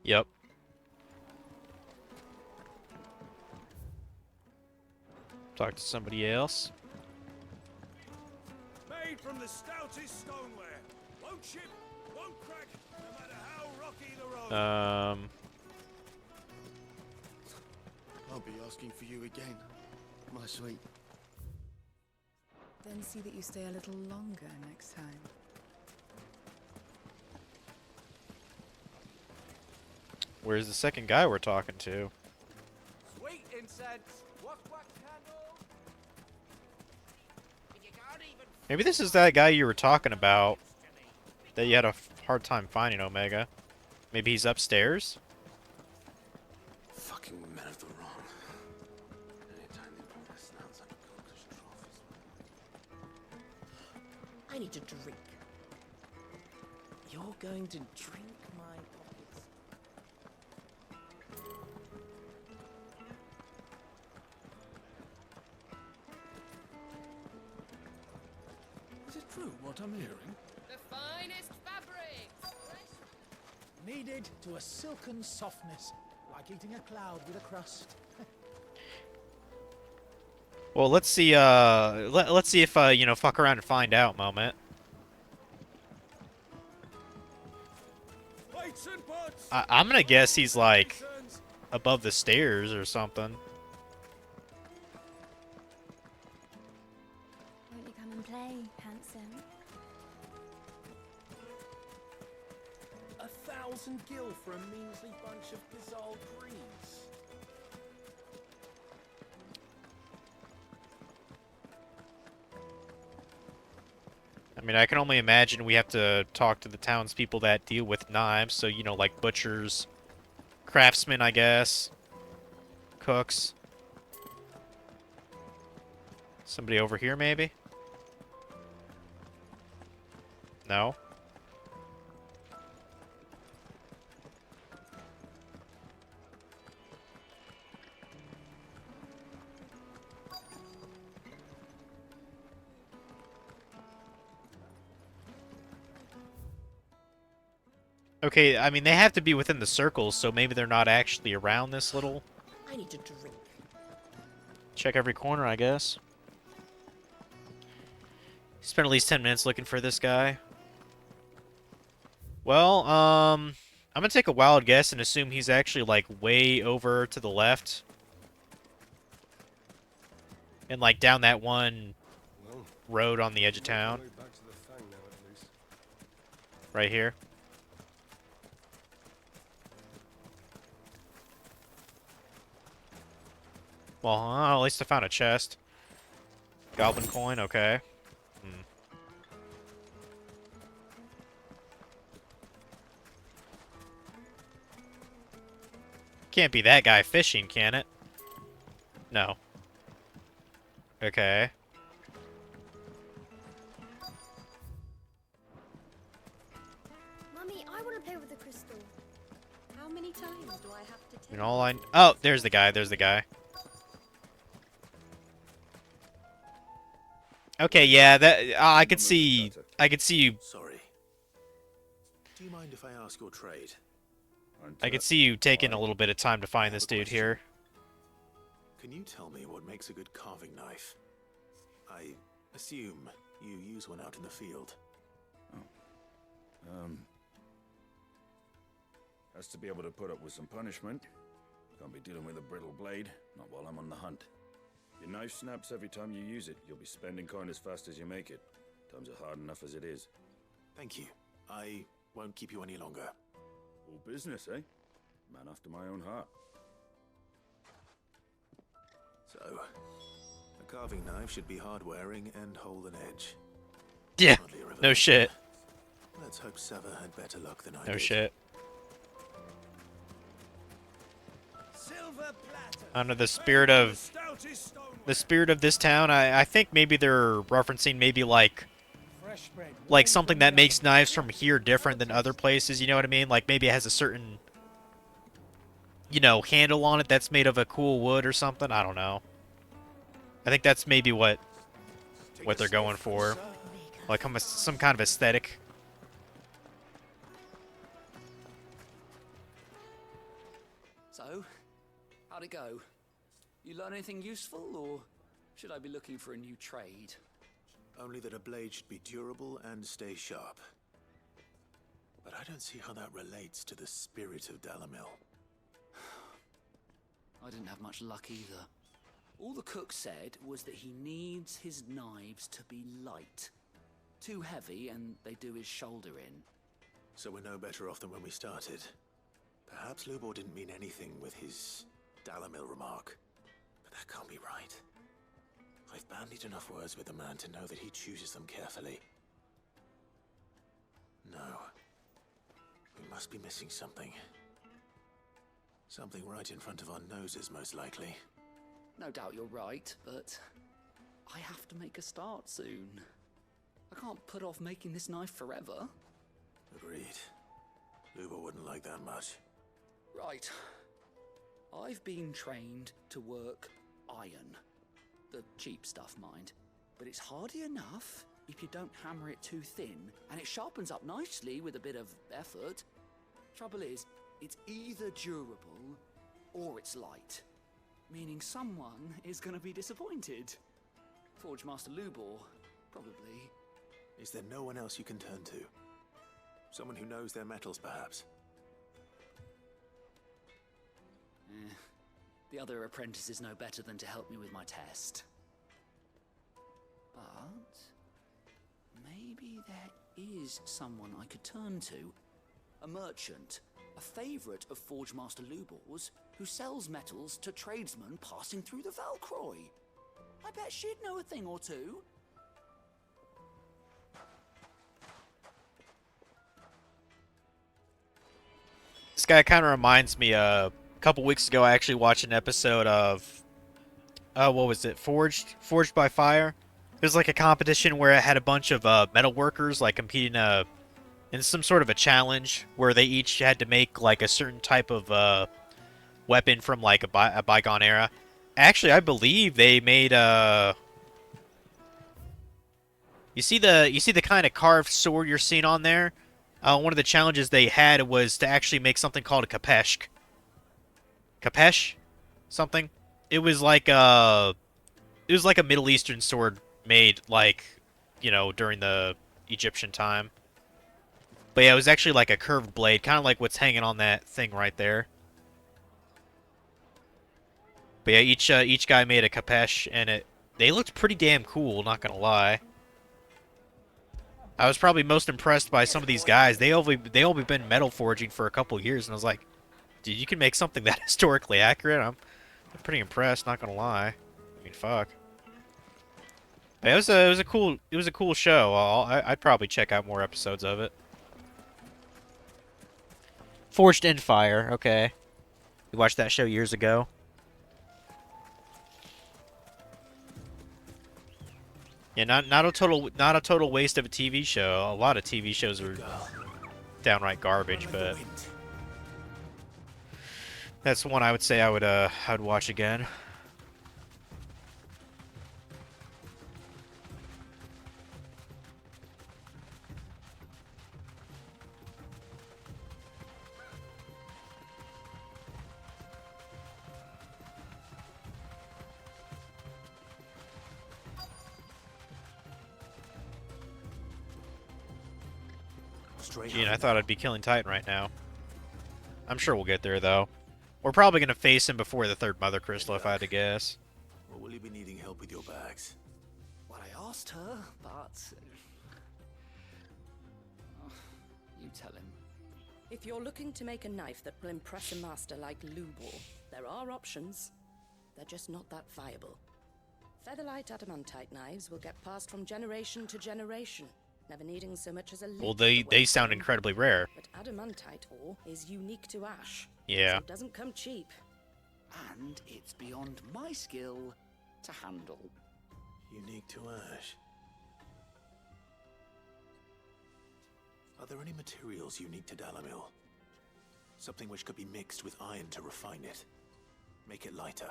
Yep. Talk to somebody else. Made from the stoutest stoneware. Won't chip, won't crack, no matter how rocky the road. I'll be asking for you again, my sweet. Then see that you stay a little longer next time. Where's the second guy we're talking to? Sweet incense. What candle? Maybe this is that guy you were talking about that you had a hard time finding, Omega. Maybe he's upstairs? Fucking men of the wrong. Anytime they put their snouts under goldfish trophies. I need to drink. You're going to drink my pockets. Is it true what I'm hearing? The finest fabrics! Kneaded to a silken softness, like eating a cloud with a crust. Well, let's see. Let's see if you know, fuck around and find out. Moment. I'm gonna guess he's like above the stairs or something. Won't you come and play, handsome? 1,000 gil for a measly bunch of Gazal greens. I mean, I can only imagine we have to talk to the townspeople that deal with knives. So, you know, like butchers, craftsmen, I guess, cooks. Somebody over here, maybe? No? Okay, I mean, they have to be within the circles, so maybe they're not actually around this little... I need to drink. Check every corner, I guess. Spent at least 10 minutes looking for this guy. Well, I'm gonna take a wild guess and assume he's actually, like, way over to the left. And, like, down that one road on the edge of town. Right here. Well, at least I found a chest. Goblin coin, okay. Can't be that guy fishing, can it? No. Okay. Mummy, I want to play with the crystal. How many times do I have to And all I... Oh, there's the guy, there's the guy. Okay, yeah, that I could see you. Sorry. Do you mind if I ask your trade? I could see you taking a little bit of time to find this dude here. Can you tell me what makes a good carving knife? I assume you use one out in the field. Has to be able to put up with some punishment. Can't be dealing with a brittle blade, not while I'm on the hunt. Your knife snaps every time you use it. You'll be spending coin as fast as you make it. Times are hard enough as it is. Thank you. I won't keep you any longer. All business, eh? Man after my own heart. So, a carving knife should be hard-wearing and hold an edge. Yeah, Hardly a no shit. Let's hope Sever had better luck than I No did. shit. Silver Under the spirit of this town, I think maybe they're referencing maybe like something that makes knives from here different than other places, you know what I mean? Like maybe it has a certain, you know, handle on it that's made of a cool wood or something. I don't know. I think that's maybe what they're going for, like some kind of aesthetic. So, how'd it go? You learn anything useful, or should I be looking for a new trade? Only that a blade should be durable and stay sharp. But I don't see how that relates to the spirit of Dalamil. I didn't have much luck either. All the cook said was that he needs his knives to be light. Too heavy, and they do his shoulder in. So we're no better off than when we started. Perhaps Lubor didn't mean anything with his Dalamil remark. But that can't be right. I've bandied enough words with the man to know that he chooses them carefully. No. We must be missing something. Something right in front of our noses, most likely. No doubt you're right, but I have to make a start soon. I can't put off making this knife forever. Agreed. Lubor wouldn't like that much. Right. I've been trained to work iron. The cheap stuff, mind. But it's hardy enough if you don't hammer it too thin, and it sharpens up nicely with a bit of effort. Trouble is, it's either durable or it's light. Meaning someone is going to be disappointed. Forge Master Lubor, probably. Is there no one else you can turn to? Someone who knows their metals, perhaps? The other apprentices know better than to help me with my test. But maybe there is someone I could turn to. A merchant, a favourite of Forge Master Lubor's, who sells metals to tradesmen passing through the Valcroy. I bet she'd know a thing or two. This guy kind of reminds me, a couple weeks ago I actually watched an episode of, what was it, Forged by Fire? It was like a competition where it had a bunch of metal workers like competing in some sort of a challenge where they each had to make like a certain type of weapon from like a bygone era. Actually, I believe they made you see the kind of carved sword you're seeing on there? One of the challenges they had was to actually make something called a kapeshk. Kapesh? Something? It was like a Middle Eastern sword made like, you know, during the Egyptian time. But yeah, it was actually like a curved blade, kind of like what's hanging on that thing right there. But yeah, each guy made a kapesh, and they looked pretty damn cool, not gonna lie. I was probably most impressed by some of these guys. They only been metal forging for a couple years, and I was like, dude, you can make something that historically accurate. I'm pretty impressed, not gonna lie. I mean, fuck. But it was a cool show. I'd probably check out more episodes of it. Forged in Fire, okay. We watched that show years ago. Yeah, not a total waste of a TV show. A lot of TV shows are downright garbage, but that's one I would say I would watch again. Gee, I thought I'd be killing Titan right now. I'm sure we'll get there, though. We're probably going to face him before the third Mother Crystal, if I had to guess. Or will you be needing help with your bags? Well, I asked her, but... you tell him. If you're looking to make a knife that will impress a master like Lubor, there are options. They're just not that viable. Featherlight adamantite knives will get passed from generation to generation, never needing so much as a well, they sound incredibly rare. But adamantite ore is unique to ash. Yeah. So it doesn't come cheap. and it's beyond my skill to handle. Unique to Ash. Are there any materials unique to Dalamil? Something which could be mixed with iron to refine it. Make it lighter.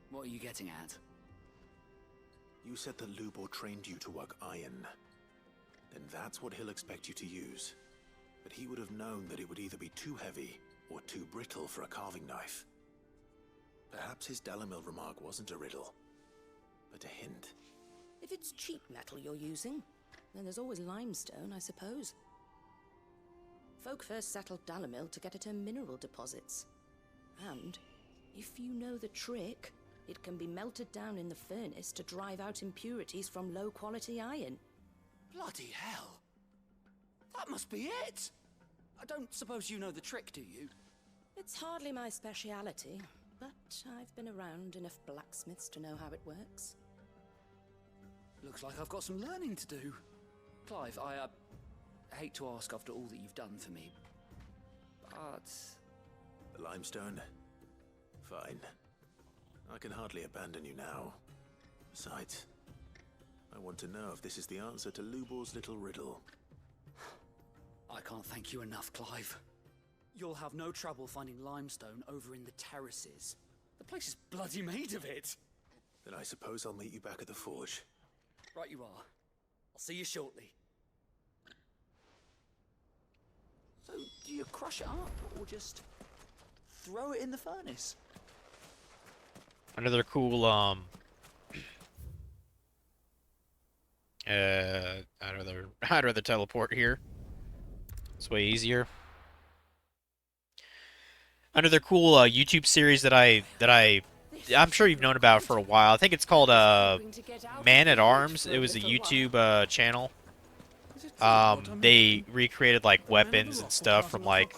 What are you getting at? You said that Lubor trained you to work iron. Then that's what he'll expect you to use. But he would have known that it would either be too heavy or too brittle for a carving knife. Perhaps his Dalamil remark wasn't a riddle, but a hint. If it's cheap metal you're using, then there's always limestone, I suppose. Folk first settled Dalamil to get at her mineral deposits. And, if you know the trick, it can be melted down in the furnace to drive out impurities from low-quality iron. Bloody hell! That must be it! I don't suppose you know the trick, do you? It's hardly my speciality, but I've been around enough blacksmiths to know how it works. Looks like I've got some learning to do. Clive, I hate to ask after all that you've done for me, but... The limestone? Fine. I can hardly abandon you now. Besides, I want to know if this is the answer to Lubor's little riddle. I can't thank you enough, Clive. You'll have no trouble finding limestone over in the terraces. The place is bloody made of it. Then I suppose I'll meet you back at the forge. Right you are. I'll see you shortly. So, do you crush it up, or just throw it in the furnace? Another cool, I'd rather teleport here. It's way easier. Another cool YouTube series that I'm sure you've known about for a while. I think it's called Man at Arms. It was a YouTube channel. They recreated like weapons and stuff from like,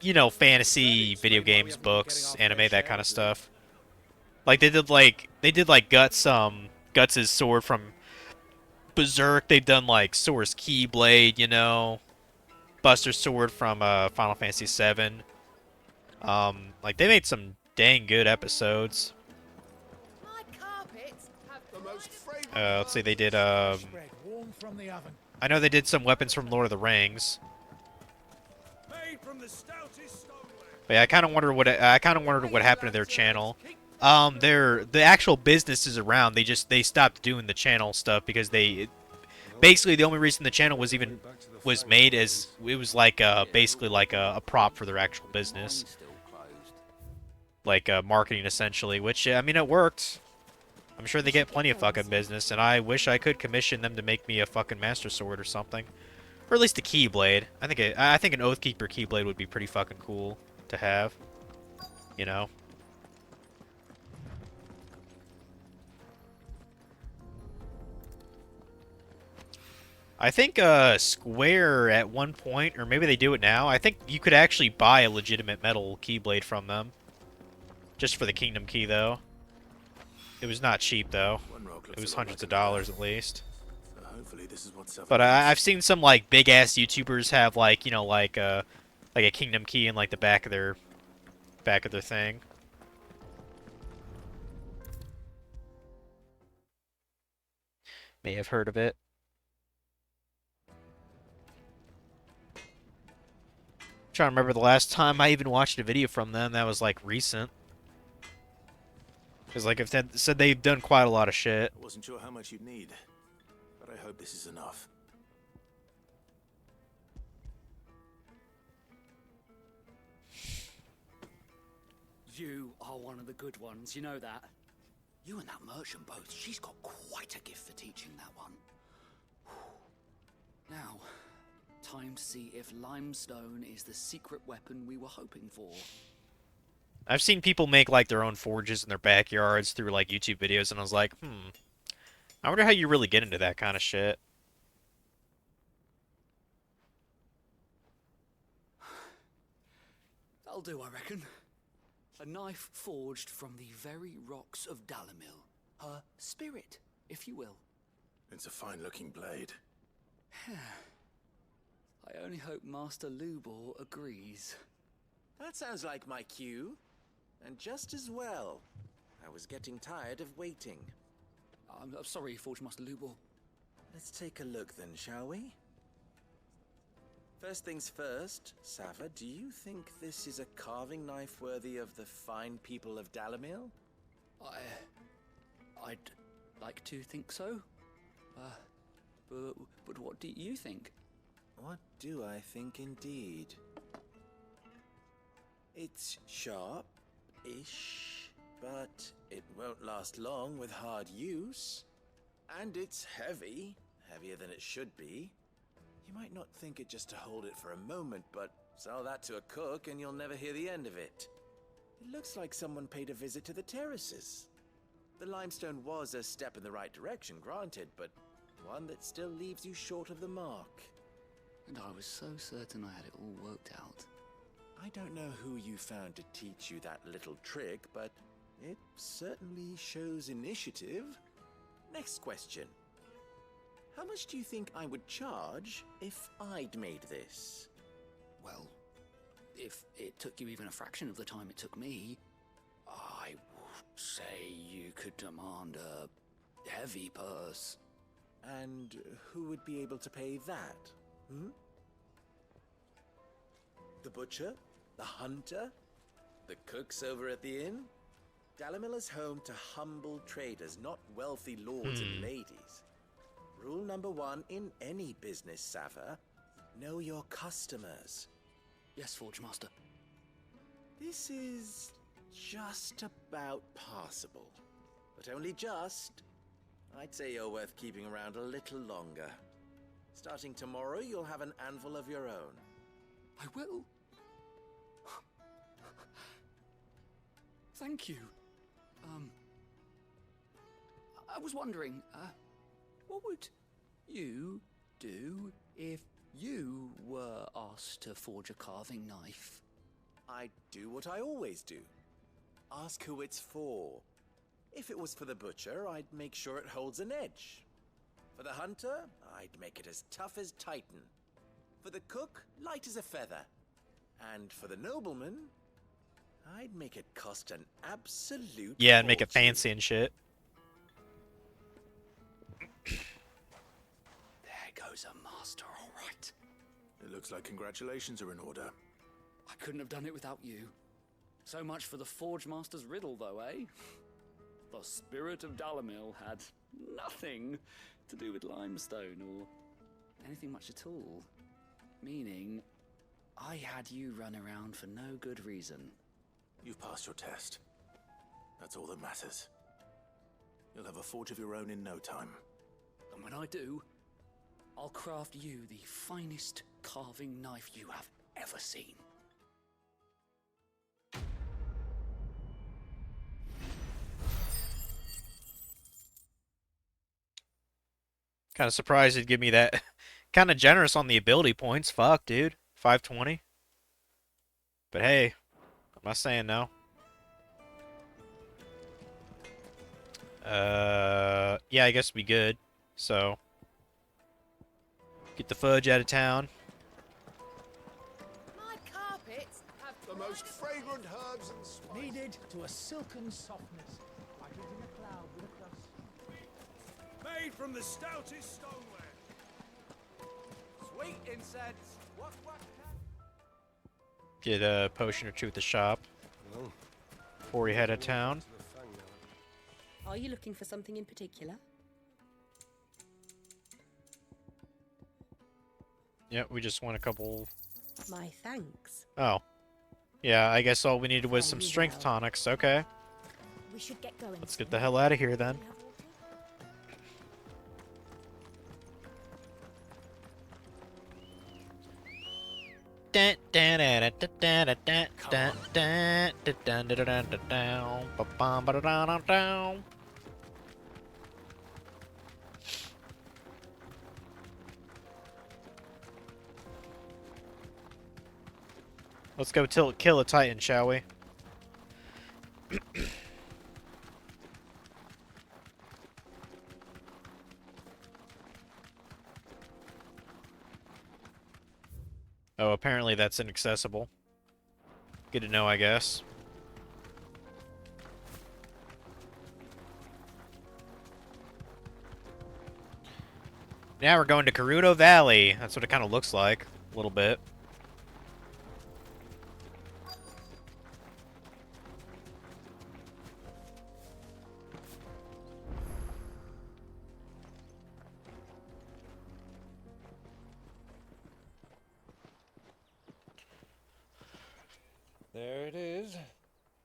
you know, fantasy video games, books, anime, that kind of stuff. Like they did like Guts' sword from Berserk. They've done like Sora's Keyblade, you know, Buster's sword from Final Fantasy VII. Like they made some dang good episodes. Let's see, they did I know they did some weapons from Lord of the Rings. But yeah, I kind of wondered what happened to their channel. The actual business is around. They stopped doing the channel stuff because basically the only reason the channel was made is it was like basically like a prop for their actual business, like marketing essentially. Which I mean, it worked. I'm sure they get plenty of fucking business, and I wish I could commission them to make me a fucking Master Sword or something, or at least a Keyblade. I think an Oathkeeper Keyblade would be pretty fucking cool to have, you know. I think Square at one point, or maybe they do it now, I think you could actually buy a legitimate metal Keyblade from them. Just for the Kingdom Key, though. It was not cheap, though. It was hundreds of dollars at least. But I've seen some, like, big-ass YouTubers have, like, you know, like a Kingdom Key in, like, the back of their thing. May have heard of it. Trying to remember the last time I even watched a video from them that was like recent. Because like if they said they've done quite a lot of shit. I wasn't sure how much you'd need, but I hope this is enough. You are one of the good ones, you know that? You and that merchant both, she's got quite a gift for teaching that one. Now, time to see if limestone is the secret weapon we were hoping for. I've seen people make like their own forges in their backyards through like YouTube videos, and I was like, I wonder how you really get into that kind of shit. That'll do, I reckon. A knife forged from the very rocks of Dalamil. Her spirit, if you will. It's a fine-looking blade. I only hope Master Lubor agrees. That sounds like my cue. And just as well. I was getting tired of waiting. I'm sorry, Forge Master Lubor. Let's take a look then, shall we? First things first, Sava, do you think this is a carving knife worthy of the fine people of Dalimil? I'd like to think so. But what do you think? What do I think indeed? It's sharp-ish, but it won't last long with hard use. And it's heavy, heavier than it should be. You might not think it just to hold it for a moment, but sell that to a cook and you'll never hear the end of it. It looks like someone paid a visit to the terraces. The limestone was a step in the right direction, granted, but one that still leaves you short of the mark. And I was so certain I had it all worked out. I don't know who you found to teach you that little trick, but it certainly shows initiative. Next question. How much do you think I would charge if I'd made this? Well, if it took you even a fraction of the time it took me, I would say you could demand a heavy purse. And who would be able to pay that? The butcher? The hunter? The cooks over at the inn? Dalimil is home to humble traders, not wealthy lords and ladies. Rule number 1 in any business, Sava: know your customers. Yes, Forge Master. This is just about passable. But only just. I'd say you're worth keeping around a little longer. Starting tomorrow, you'll have an anvil of your own. I will. Thank you. I was wondering, what would you do if you were asked to forge a carving knife? I'd do what I always do. Ask who it's for. If it was for the butcher, I'd make sure it holds an edge. For the hunter, I'd make it as tough as Titan. For the cook, light as a feather. And for the nobleman, I'd make it cost an absolute Yeah, and make it fortune. fancy and shit. There goes a master, all right. It looks like congratulations are in order. I couldn't have done it without you. So much for the Forge Master's riddle, though, eh? The spirit of Dalimil had nothing to do with limestone or anything much at all. Meaning, I had you run around for no good reason. You've passed your test. That's all that matters. You'll have a forge of your own in no time. And when I do, I'll craft you the finest carving knife you have ever seen. Kind of surprised he'd give me that. Kind of generous on the ability points. Fuck, dude. 520. But hey, I'm not saying no. Yeah, I guess we good. So, get the fudge out of town. My carpets have The most fragrant herbs and spices needed to a silken softness, like eating a cloud with a crust. Made from the stoutest stoneware. Sweet incense. What? Get a potion or two at the shop before we head out of town. Are you looking for something in particular? Yep, we just want a couple. My thanks. Oh. Yeah, I guess all we needed was some strength tonics. Okay. We should get going. Let's get the hell out of here then. Let's go kill a Titan, shall we? Oh, apparently that's inaccessible. Good to know, I guess. Now we're going to Karuno Valley. That's what it kind of looks like, a little bit. There it is.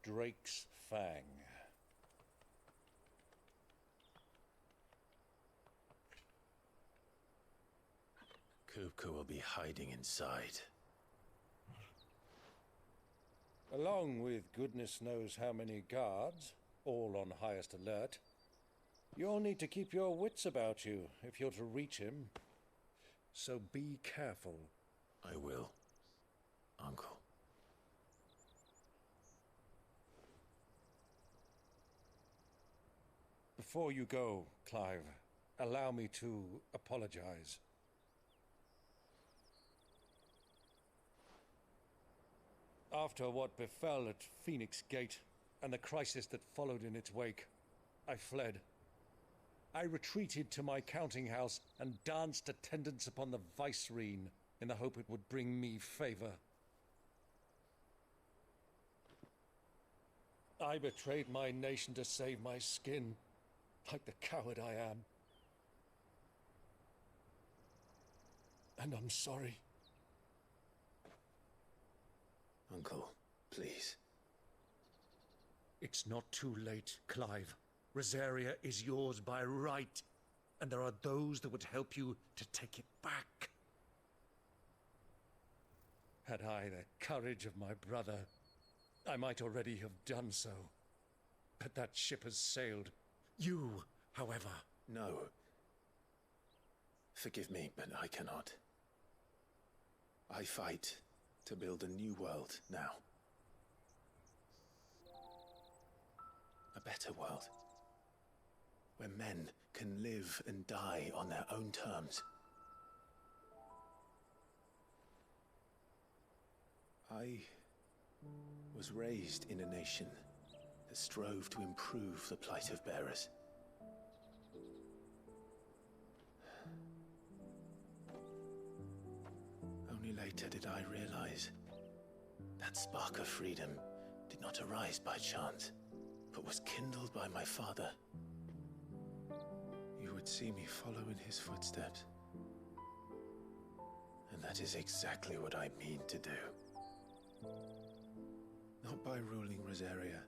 Drake's Fang. Kupka will be hiding inside. Along with goodness knows how many guards, all on highest alert. You'll need to keep your wits about you if you're to reach him. So be careful. I will, Uncle. Before you go, Clive, allow me to apologize. After what befell at Phoenix Gate and the crisis that followed in its wake, I fled. I retreated to my counting house and danced attendance upon the Vicereine in the hope it would bring me favor. I betrayed my nation to save my skin, like the coward I am. And I'm sorry. Uncle, please. It's not too late, Clive. Rosaria is yours by right, and there are those that would help you to take it back. Had I the courage of my brother, I might already have done so. But that ship has sailed. You, however... No. Forgive me, but I cannot. I fight to build a new world now. A better world. Where men can live and die on their own terms. I was raised in a nation that strove to improve the plight of bearers. Only later did I realize that spark of freedom did not arise by chance, but was kindled by my father. You would see me follow in his footsteps. And that is exactly what I mean to do. Not by ruling Rosaria,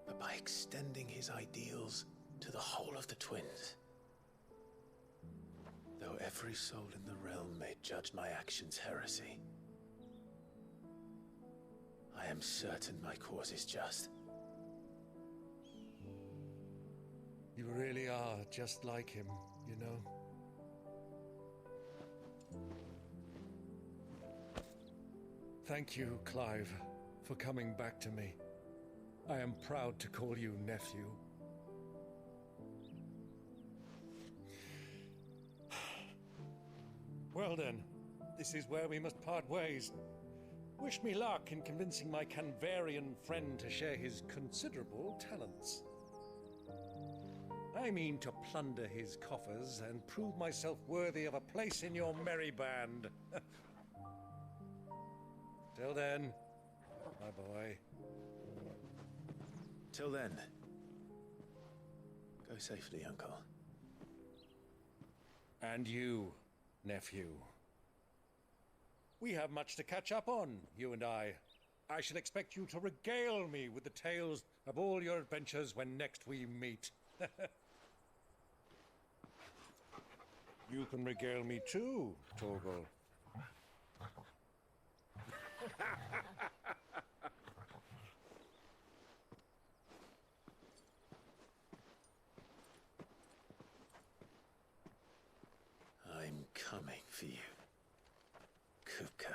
but by extending his ideals to the whole of the twins. Though every soul in the realm may judge my actions heresy, I am certain my cause is just. You really are just like him, you know? Thank you, Clive, for coming back to me. I am proud to call you nephew. Well then, this is where we must part ways. Wish me luck in convincing my Canvarian friend to share his considerable talents. I mean to plunder his coffers and prove myself worthy of a place in your merry band. Till then, my boy. Till then, go safely, Uncle. And you, nephew. We have much to catch up on, you and I. I shall expect you to regale me with the tales of all your adventures when next we meet. You can regale me too, Torgal. I'm coming for you, Kupka.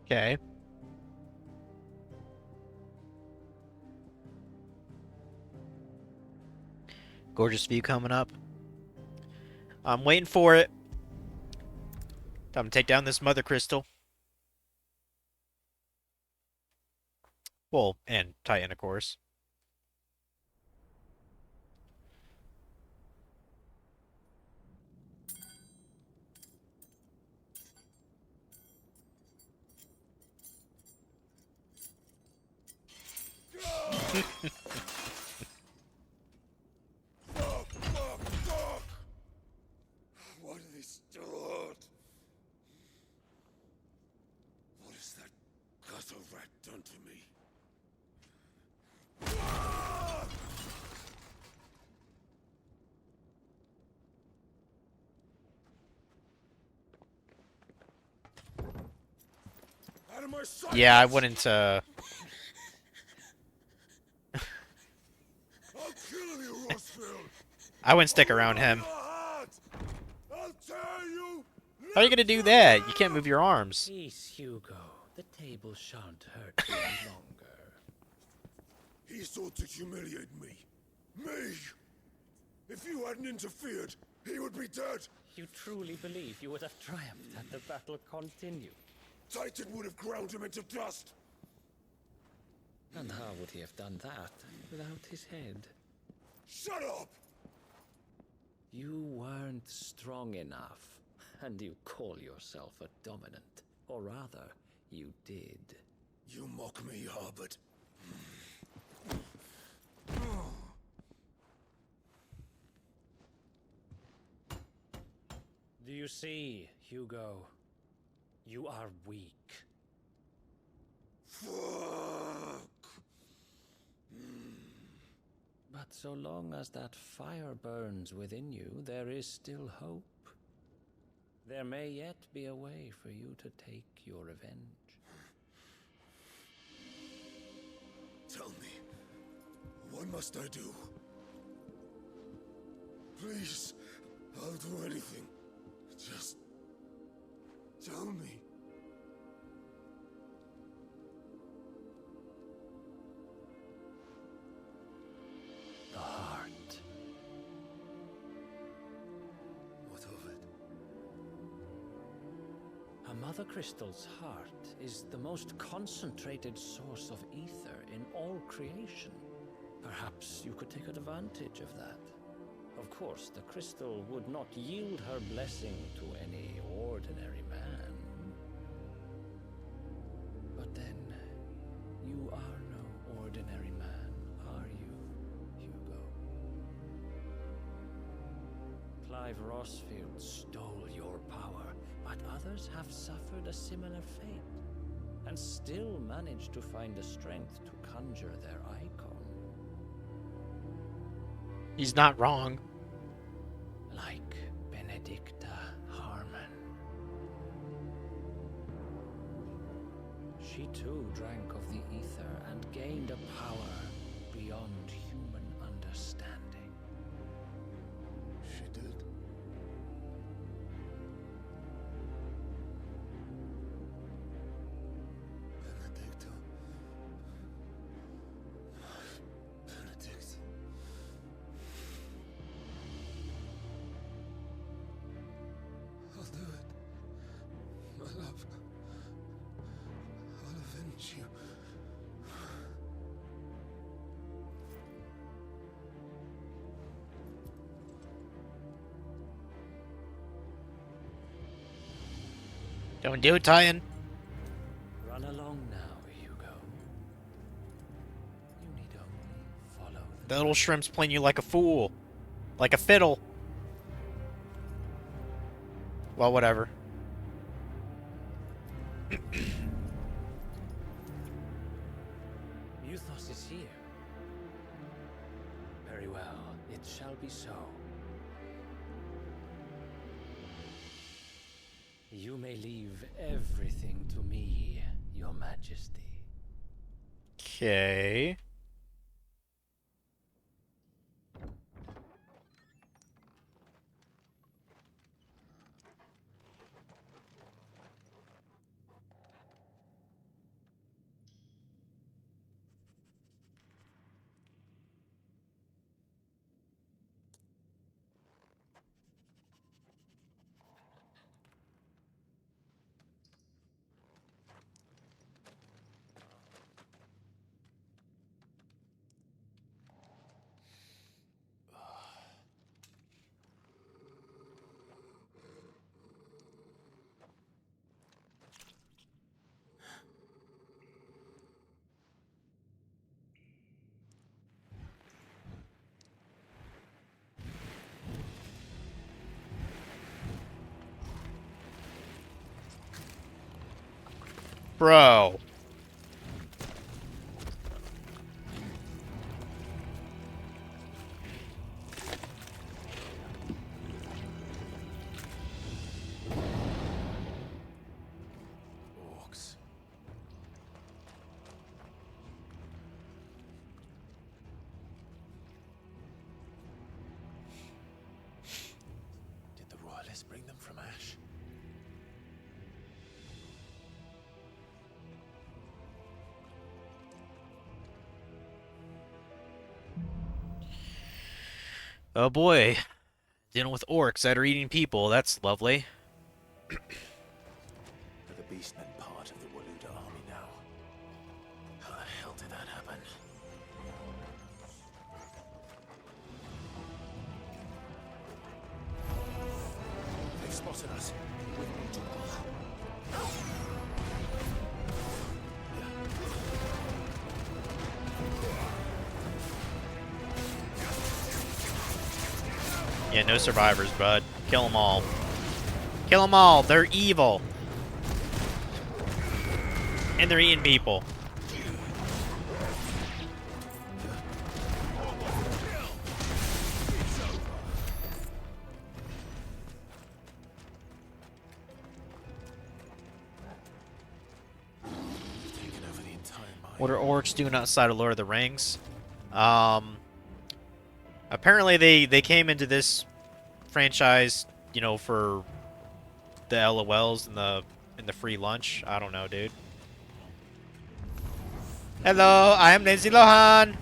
Okay. Gorgeous view coming up. I'm waiting for it. Time to take down this mother crystal. Well, and Titan, of course. Why do they still hurt? What has that gutter rat done to me? Out of my sight! Yeah, I wouldn't, I'll kill you, Rosfield! I wouldn't stick around him. I'll tear you! How are you gonna do that? You can't move your arms. Peace, Hugo. The table shan't hurt you any longer. He sought to humiliate me. Me! If you hadn't interfered, he would be dead. You truly believe you would have triumphed had the battle continued? Titan would have ground him into dust. And how would he have done that without his head? Shut up! You weren't strong enough, and you call yourself a dominant. Or rather, you did. You mock me, Harbert. Do you see, Hugo? You are weak. Fuck! But so long as that fire burns within you, there is still hope. There may yet be a way for you to take your revenge. Tell me, what must I do? Please, I'll do anything. Just tell me. The heart. What of it? A Mother Crystal's heart is the most concentrated source of ether in all creation. Perhaps you could take advantage of that. Of course, the crystal would not yield her blessing to any ordinary man. But then, you are no ordinary man, are you, Hugo? Clive Rosfield stole your power, but others have suffered a similar fate, and still managed to find the strength to conjure their icon. He's not wrong. Like Benedicta Harmon. She too drank of the ether and gained a power beyond human understanding. She did. Benedicta. Benedict. I'll do it. My love. I'll avenge you. Don't do it, Titan. Run along now, Hugo. You need only follow The little shrimp's playing you like a fool. Like a fiddle. Well, whatever. Muthos is here. Very well, it shall be so. You may leave everything to me, Your Majesty. Okay. Bro. Orcs. Did the royalists bring them from Ash? Oh boy. Dealing with orcs that are eating people. That's lovely. Are the beastmen part of the Waluda army now? How the hell did that happen? They've spotted us. We've been too Yeah, no survivors, bud. Kill them all. Kill them all. They're evil. And they're eating people. What are orcs doing outside of Lord of the Rings? Apparently they came into this franchise, you know, for the LOLs and the free lunch. I don't know, dude. Hello, I am Lindsay Lohan.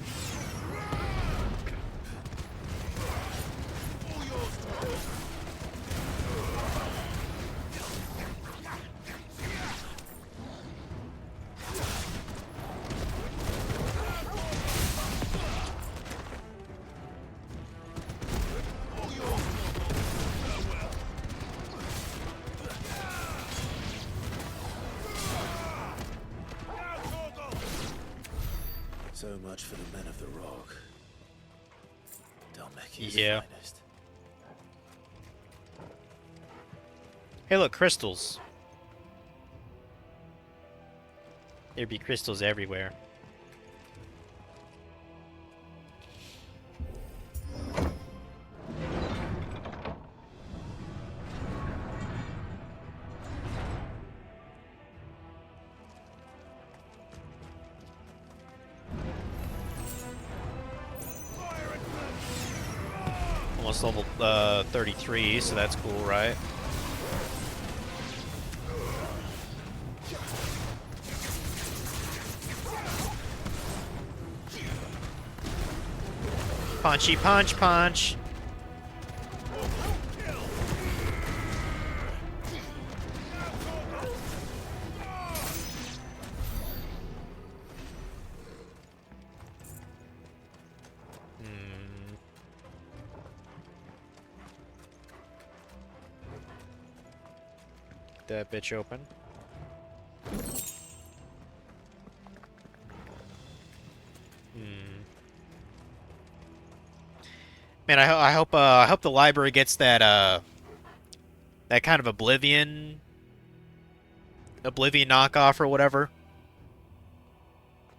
So much for the men of the rock. Dhalmekia's Yeah. finest. Hey, look, crystals. There'd be crystals everywhere. Almost level 33, so that's cool, right? Punchy punch punch. That bitch open. Man, I hope the library gets that that kind of Oblivion knockoff or whatever.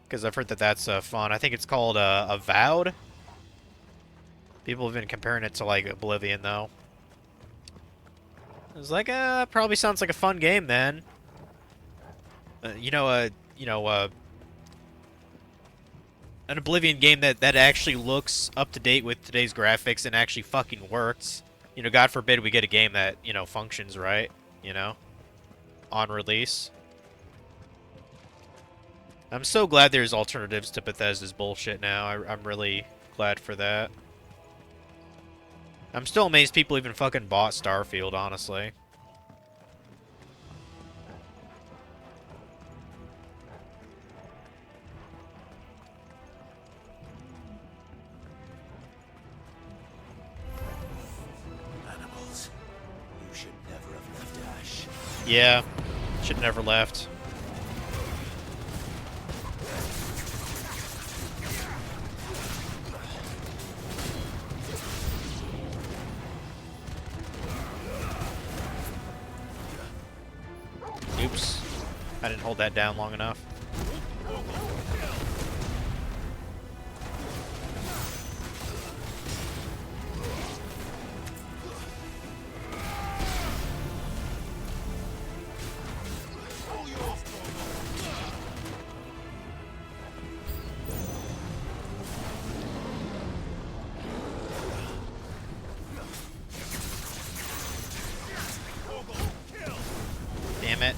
Because I've heard that that's fun. I think it's called Avowed. People have been comparing it to like Oblivion though. I was like, probably sounds like a fun game then. An Oblivion game that actually looks up to date with today's graphics and actually fucking works. You know, God forbid we get a game that, you know, functions right, you know, on release. I'm so glad there's alternatives to Bethesda's bullshit now. I'm really glad for that. I'm still amazed people even fucking bought Starfield, honestly. Animals. You should never have left Ash. Yeah, should never left. Oops. I didn't hold that down long enough. Damn it.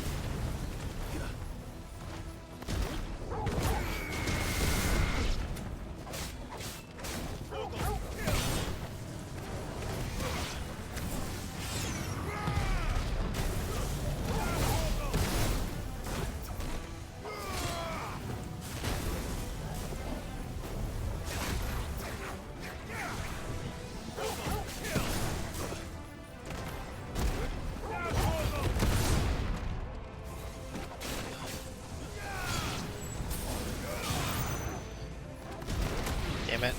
Damn it.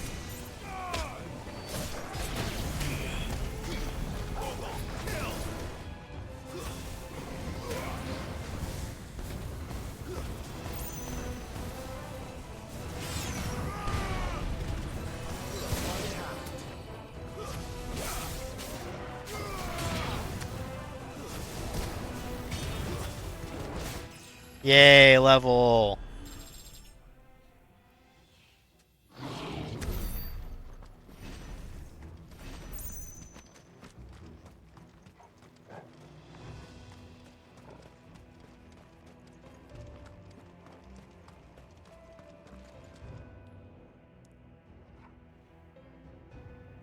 Yay, level.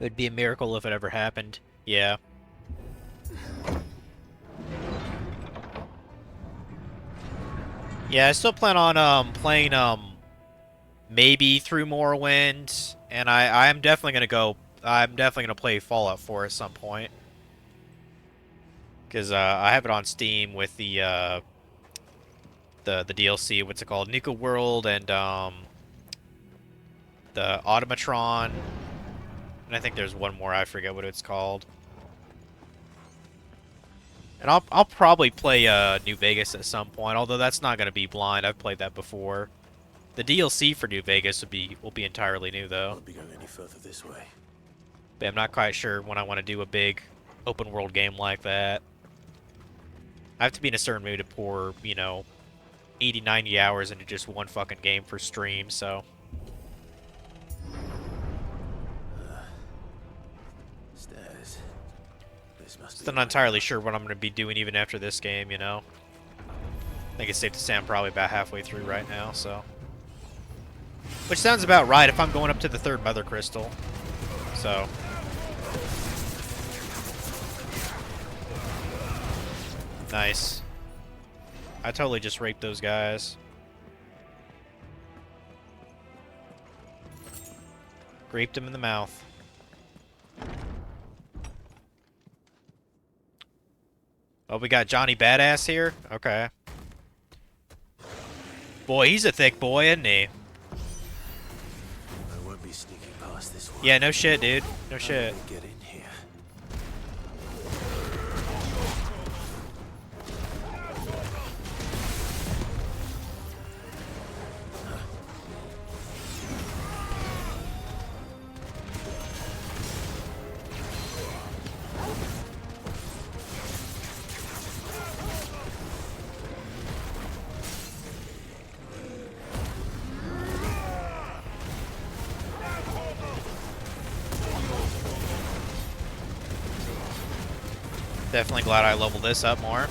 It would be a miracle if it ever happened. Yeah. Yeah, I still plan on playing maybe through Morrowind, and I'm definitely gonna play Fallout 4 at some point. Cause I have it on Steam with the DLC, what's it called? Nika World and the Automatron. And I think there's one more, I forget what it's called. And I'll probably play New Vegas at some point, although that's not gonna be blind. I've played that before. The DLC for New Vegas will be entirely new though. Won't be going any further this way. But I'm not quite sure when I want to do a big open world game like that. I have to be in a certain mood to pour, you know, 80, 90 hours into just one fucking game for stream, so. Stairs. This must Still not entirely sure what I'm going to be doing even after this game, you know. I think it's safe to say I'm probably about halfway through right now, so. Which sounds about right if I'm going up to the 3rd Mother Crystal. So. Nice. I totally just raped those guys. Raped him in the mouth. Oh, we got Johnny Badass here? Okay. Boy, he's a thick boy, isn't he? I won't be sneaking past this one. Yeah, no shit, dude. No shit. Get in here. Definitely glad I leveled this up more.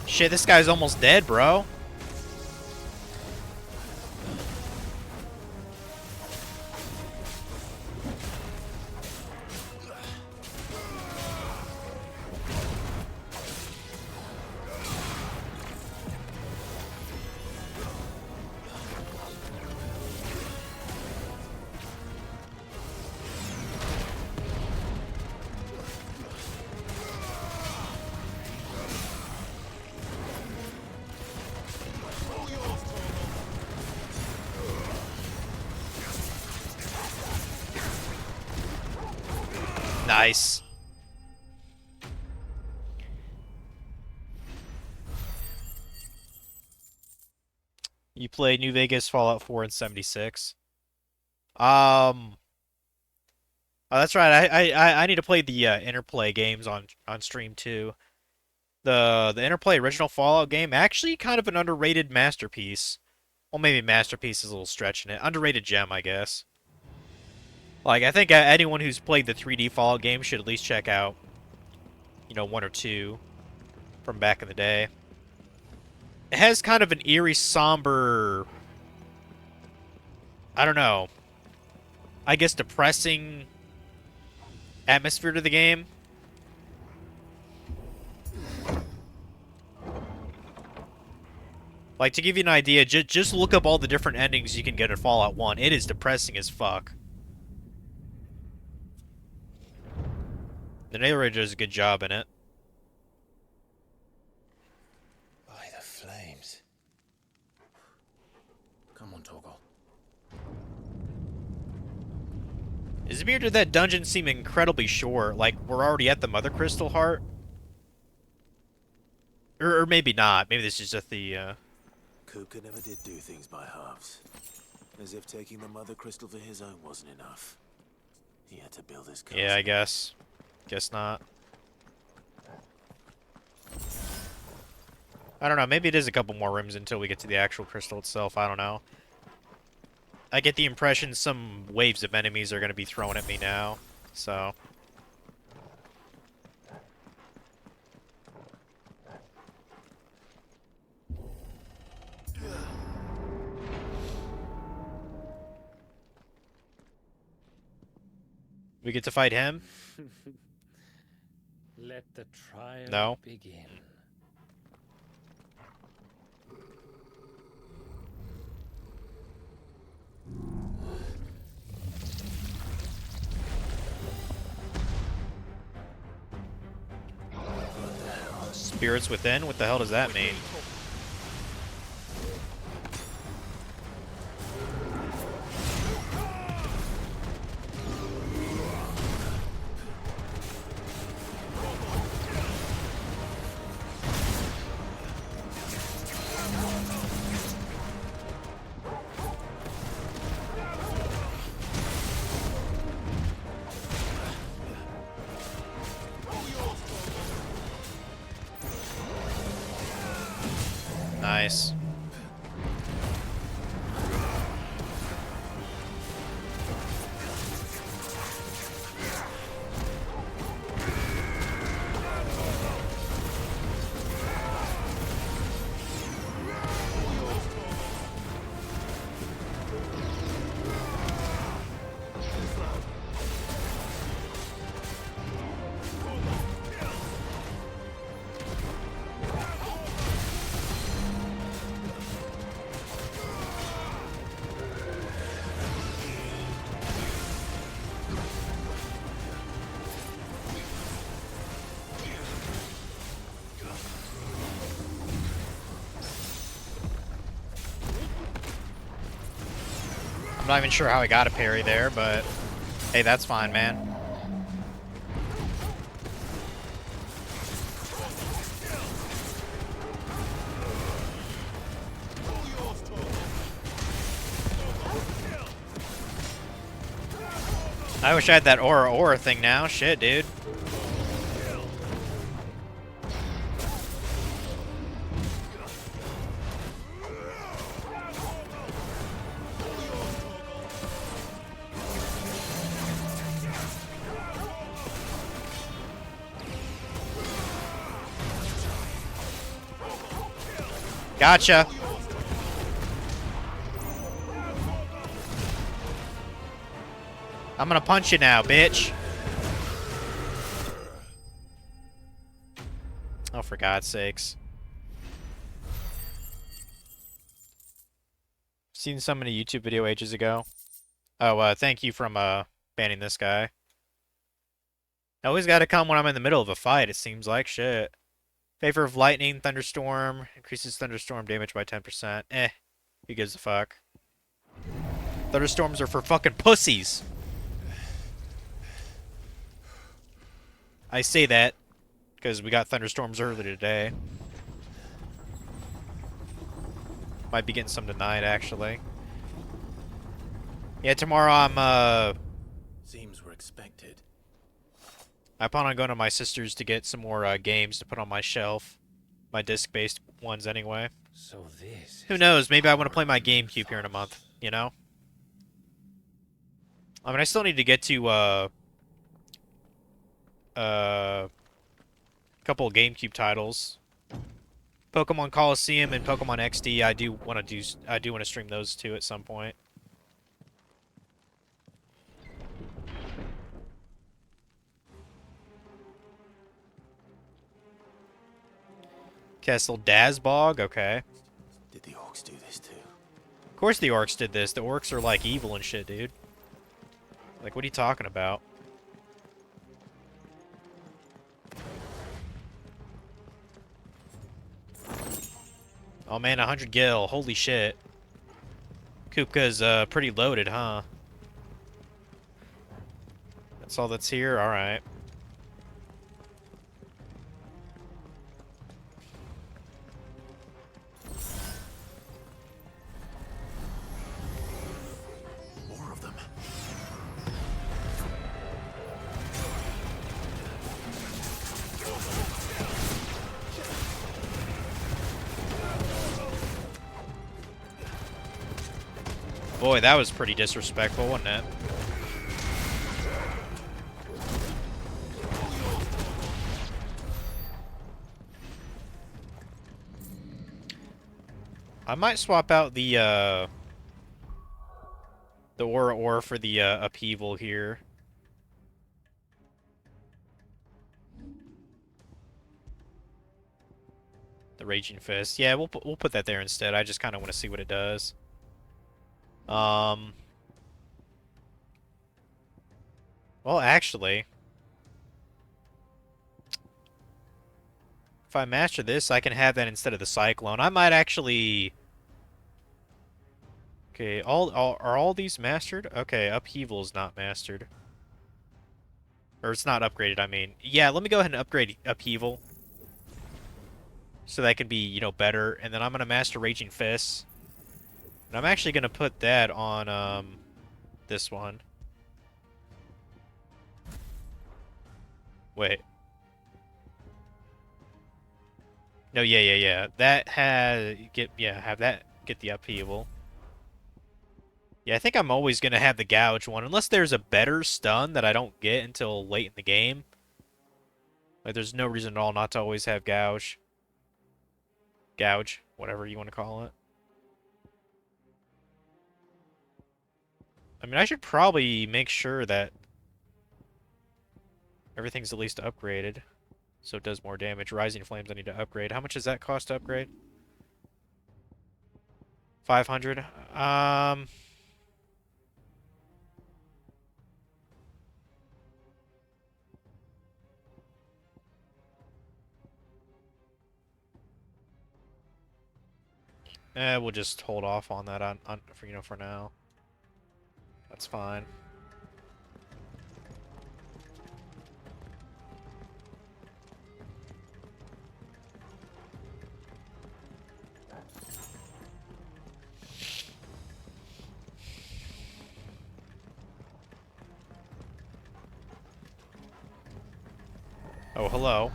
Shit, this guy's almost dead, bro. Nice. You played New Vegas, Fallout 4, and 76. Oh, that's right. I need to play the Interplay games on stream too. The Interplay original Fallout game, actually kind of an underrated masterpiece. Well, maybe masterpiece is a little stretching it. Underrated gem, I guess. Like, I think anyone who's played the 3D Fallout game should at least check out, you know, 1 or 2 from back in the day. It has kind of an eerie, somber, I don't know, I guess depressing atmosphere to the game. Like, to give you an idea, just look up all the different endings you can get in Fallout 1. It is depressing as fuck. The narrator does a good job in it. By the flames. Come on, Torgal. Izmir, did that dungeon seem incredibly short? Like, we're already at the Mother Crystal Heart? Or maybe not. Maybe this is just the, Kupka never did do things by halves. As if taking the Mother Crystal for his own wasn't enough. He had to build his castle. Yeah, I guess. Guess not. I don't know. Maybe it is a couple more rooms until we get to the actual crystal itself. I don't know. I get the impression some waves of enemies are going to be thrown at me now. So... we get to fight him? Let the trial No. begin. Spirits within? What the hell does that mean? Nice. I'm not even sure how I got a parry there, but hey, that's fine, man. I wish I had that aura thing now. Shit, dude. Gotcha. I'm gonna punch you now, bitch. Oh, for God's sakes. Seen some in a YouTube video ages ago. Oh, thank you from banning this guy. I always gotta come when I'm in the middle of a fight, it seems like. Shit. Favor of lightning, thunderstorm. Increases thunderstorm damage by 10%. Eh. Who gives a fuck? Thunderstorms are for fucking pussies. I say that because we got thunderstorms earlier today. Might be getting some tonight, actually. Yeah, tomorrow I'm, Seems we're expected. I plan on going to my sister's to get some more games to put on my shelf. My disc-based ones, anyway. So this. Who knows? Maybe I want to play my GameCube here in a month, you know? I mean, I still need to get to, a couple of GameCube titles. Pokemon Coliseum and Pokemon XD, I do want to stream those two at some point. Castle Dazbog, okay. Did the orcs do this too? Of course the orcs did this. The orcs are like evil and shit, dude. Like, what are you talking about? Oh man, 100 gil. Holy shit. Kupka's pretty loaded, huh? That's all that's here? Alright. More of them. Boy, that was pretty disrespectful, wasn't it? I might swap out the Aura Ore for the upheaval here. The Raging Fist. Yeah, we'll put that there instead. I just kind of want to see what it does. Well, actually, if I master this, I can have that instead of the Cyclone. I might actually... Okay, are all these mastered? Okay, Upheaval is not mastered. Or it's not upgraded, I mean. Yeah, let me go ahead and upgrade Upheaval. So that can be, you know, better. And then I'm going to master Raging Fists. And I'm actually going to put that on this one. Wait. No, yeah. That has have that get the upheaval. Yeah, I think I'm always going to have the gouge one unless there's a better stun that I don't get until late in the game. Like there's no reason at all not to always have gouge. Gouge, whatever you want to call it. I mean, I should probably make sure that everything's at least upgraded, so it does more damage. Rising Flames I need to upgrade. How much does that cost to upgrade? 500? We'll just hold off on that for now. That's fine. Oh, hello.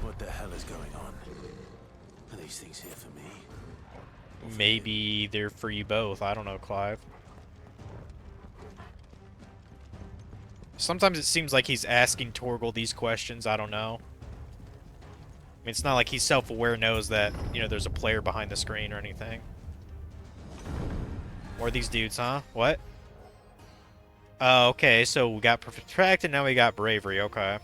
What the hell is going on? Are these things here for me? Maybe they're for you both. I don't know, Clive. Sometimes it seems like he's asking Torgal these questions. I don't know. I mean, it's not like he's self-aware, knows that, you know, there's a player behind the screen or anything. More of these dudes, huh? What? Oh, okay, so we got Protect, and now we got Bravery, okay.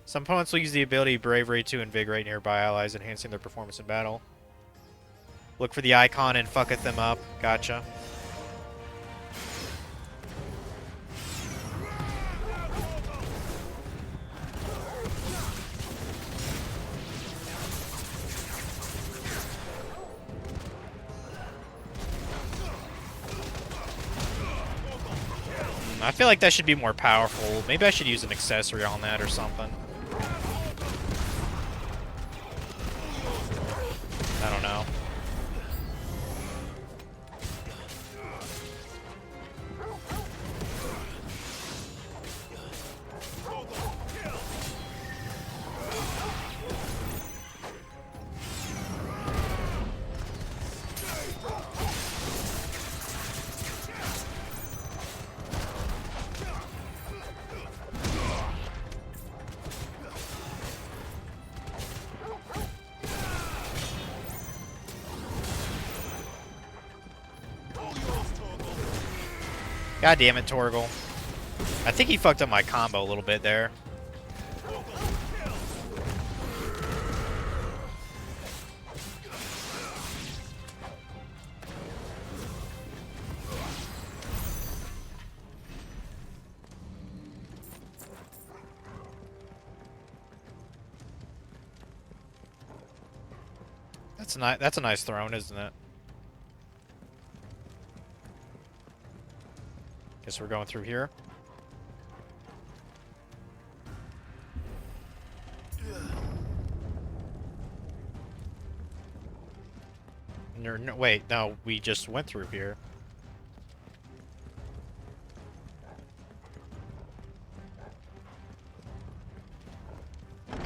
Some opponents will use the ability Bravery to invigorate nearby allies, enhancing their performance in battle. Look for the icon and fucketh them up. Gotcha. I feel like that should be more powerful. Maybe I should use an accessory on that or something. I don't know. God damn it, Torgal. I think he fucked up my combo a little bit there. That's a nice throne, isn't it? Guess we're going through here. No, wait, no, we just went through here.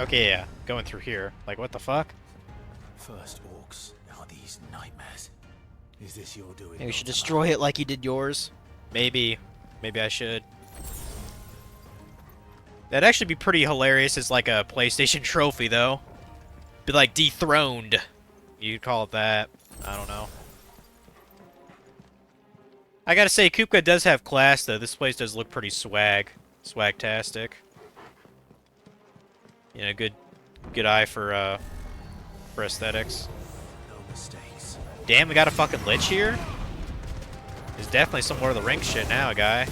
Okay, yeah, going through here. Like, what the fuck? First orcs, now these nightmares. Is this your doing? Maybe we should destroy it like you did yours. Maybe. Maybe I should. That'd actually be pretty hilarious as like a PlayStation trophy, though. Be like dethroned. You'd call it that. I don't know. I gotta say, Kupka does have class, though. This place does look pretty swagtastic. You know, good eye for aesthetics. No mistakes. Damn, we got a fucking lich here? There's definitely some Lord of the Rings shit now, guy.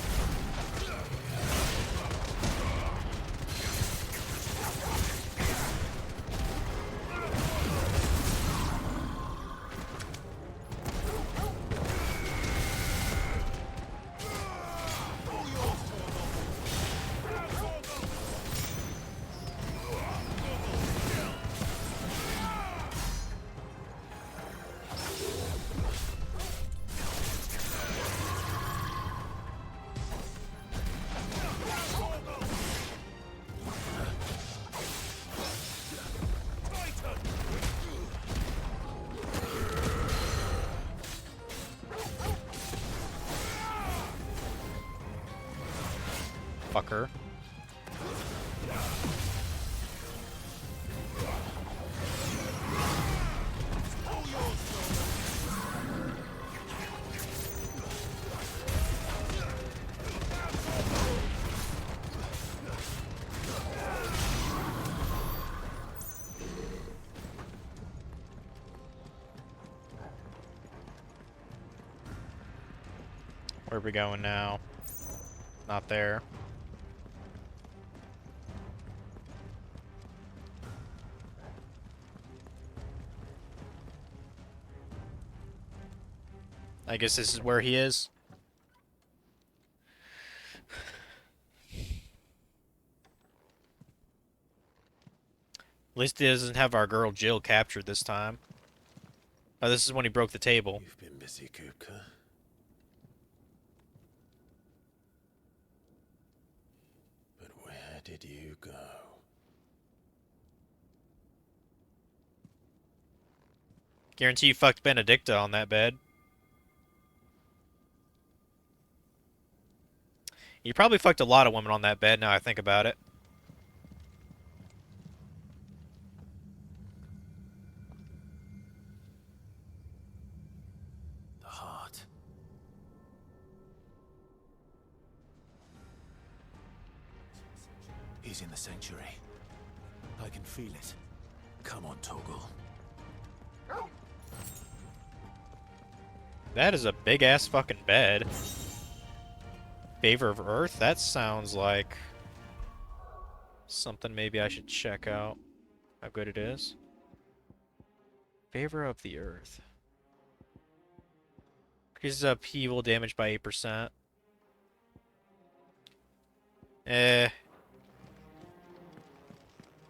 Fucker. Where are we going now? Not there. I guess this is where he is. At least he doesn't have our girl Jill captured this time. Oh, this is when he broke the table. You've been busy, Kupka. But where did you go? Guarantee you fucked Benedicta on that bed. You probably fucked a lot of women on that bed, now I think about it. The heart. He's in the sanctuary. I can feel it. Come on, Torgal. That is a big-ass fucking bed. Favor of Earth? That sounds like something maybe I should check out. How good it is. Favor of the Earth. Increases upheaval damage by 8%.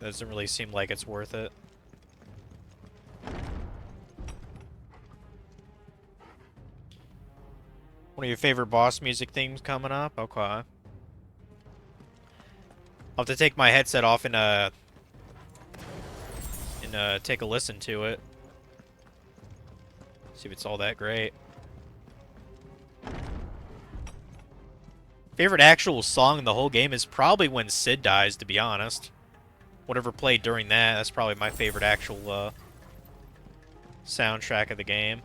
Doesn't really seem like it's worth it. One of your favorite boss music themes coming up? Okay. I'll have to take my headset off and take a listen to it. See if it's all that great. Favorite actual song in the whole game is probably when Sid dies, to be honest. Whatever played during that, that's probably my favorite actual soundtrack of the game.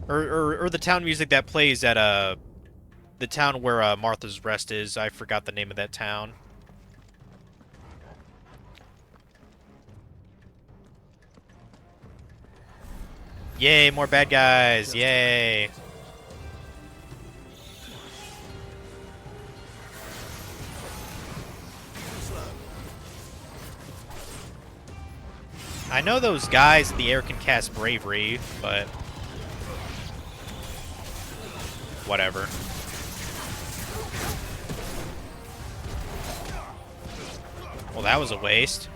Or the town music that plays at the town where Martha's Rest is. I forgot the name of that town. Yay, more bad guys. Yay. I know those guys in the air can cast Bravery, but whatever. Well, that was a waste.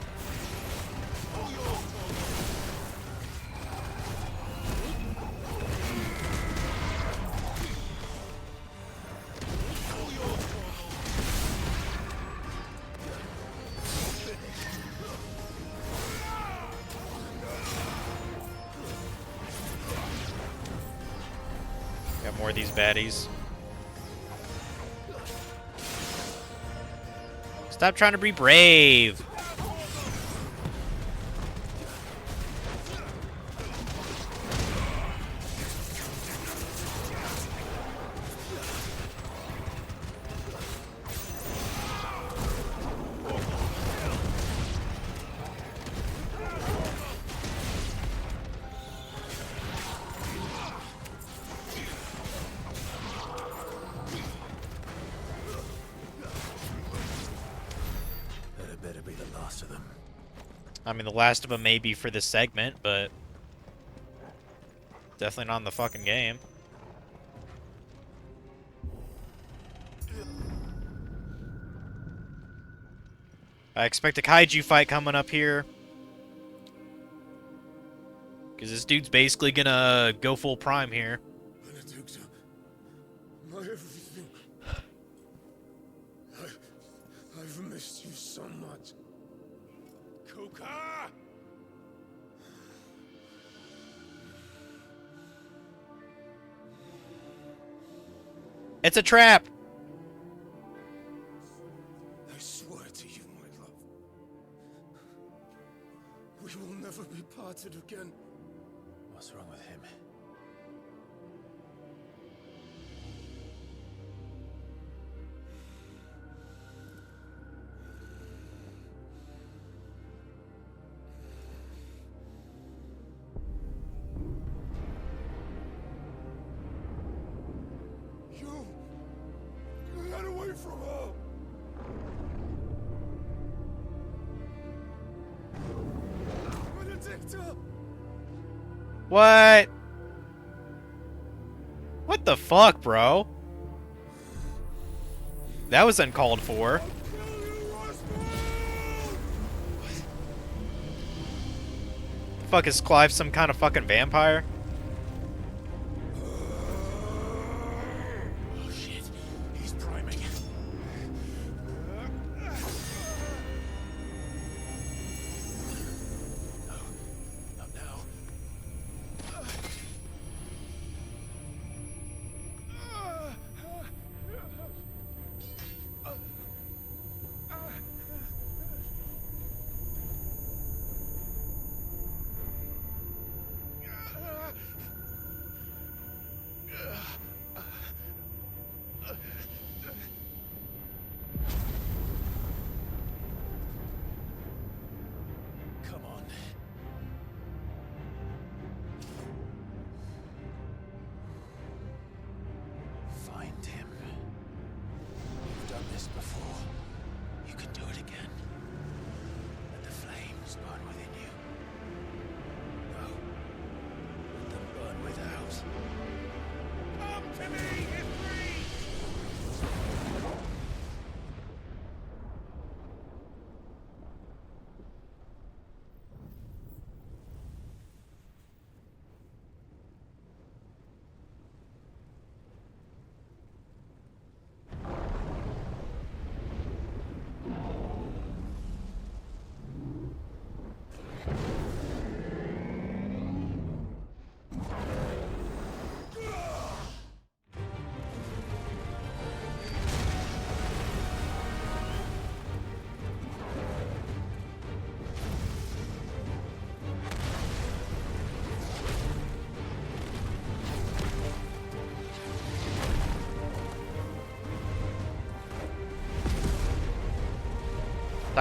Got more of these baddies. Stop trying to be brave. I mean, the last of them may be for this segment, but definitely not in the fucking game. I expect a kaiju fight coming up here. Because this dude's basically gonna go full prime here. Benedicta, my everything. I've missed you so much. Kuka! It's a trap! I swear to you, my love. We will never be parted again. What's wrong with him? Get away from her! Benedicta! What? What the fuck, bro? That was uncalled for. The fuck, is Clive some kind of fucking vampire?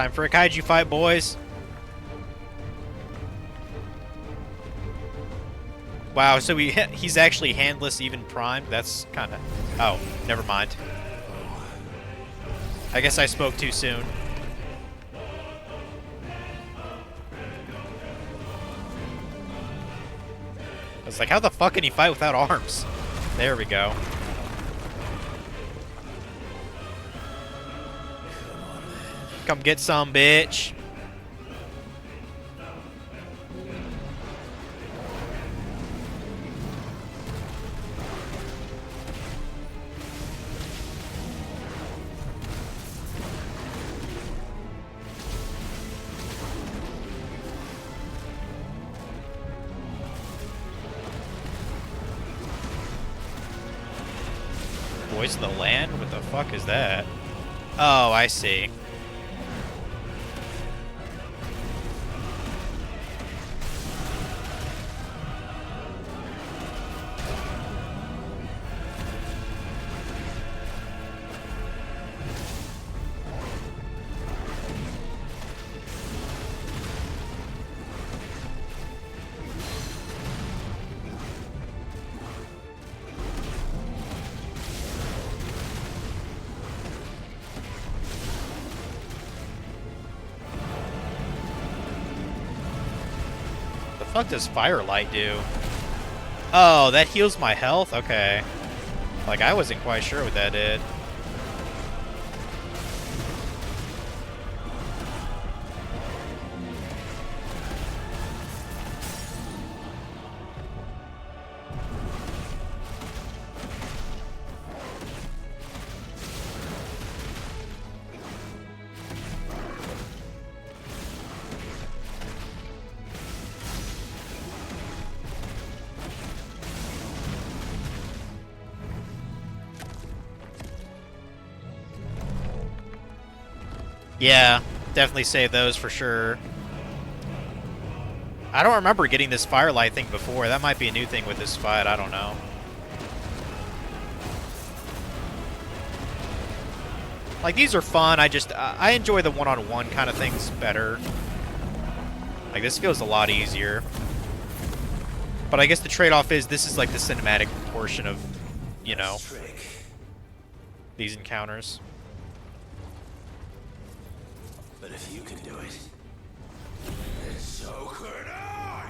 Time for a kaiju fight, boys. Wow, so he's actually handless even primed? That's kind of... Oh, never mind. I guess I spoke too soon. I was like, how the fuck can he fight without arms? There we go. Come get some, bitch. Voice of the Land? What the fuck is that? Oh, I see. What does Firelight do? Oh, that heals my health? Okay. Like, I wasn't quite sure what that did. Yeah, definitely save those for sure. I don't remember getting this Firelight thing before. That might be a new thing with this fight. I don't know. Like, these are fun. I enjoy the one-on-one kind of things better. Like, this feels a lot easier. But I guess the trade-off is this is like the cinematic portion of, you know, these encounters. But if you can do it, then so could I!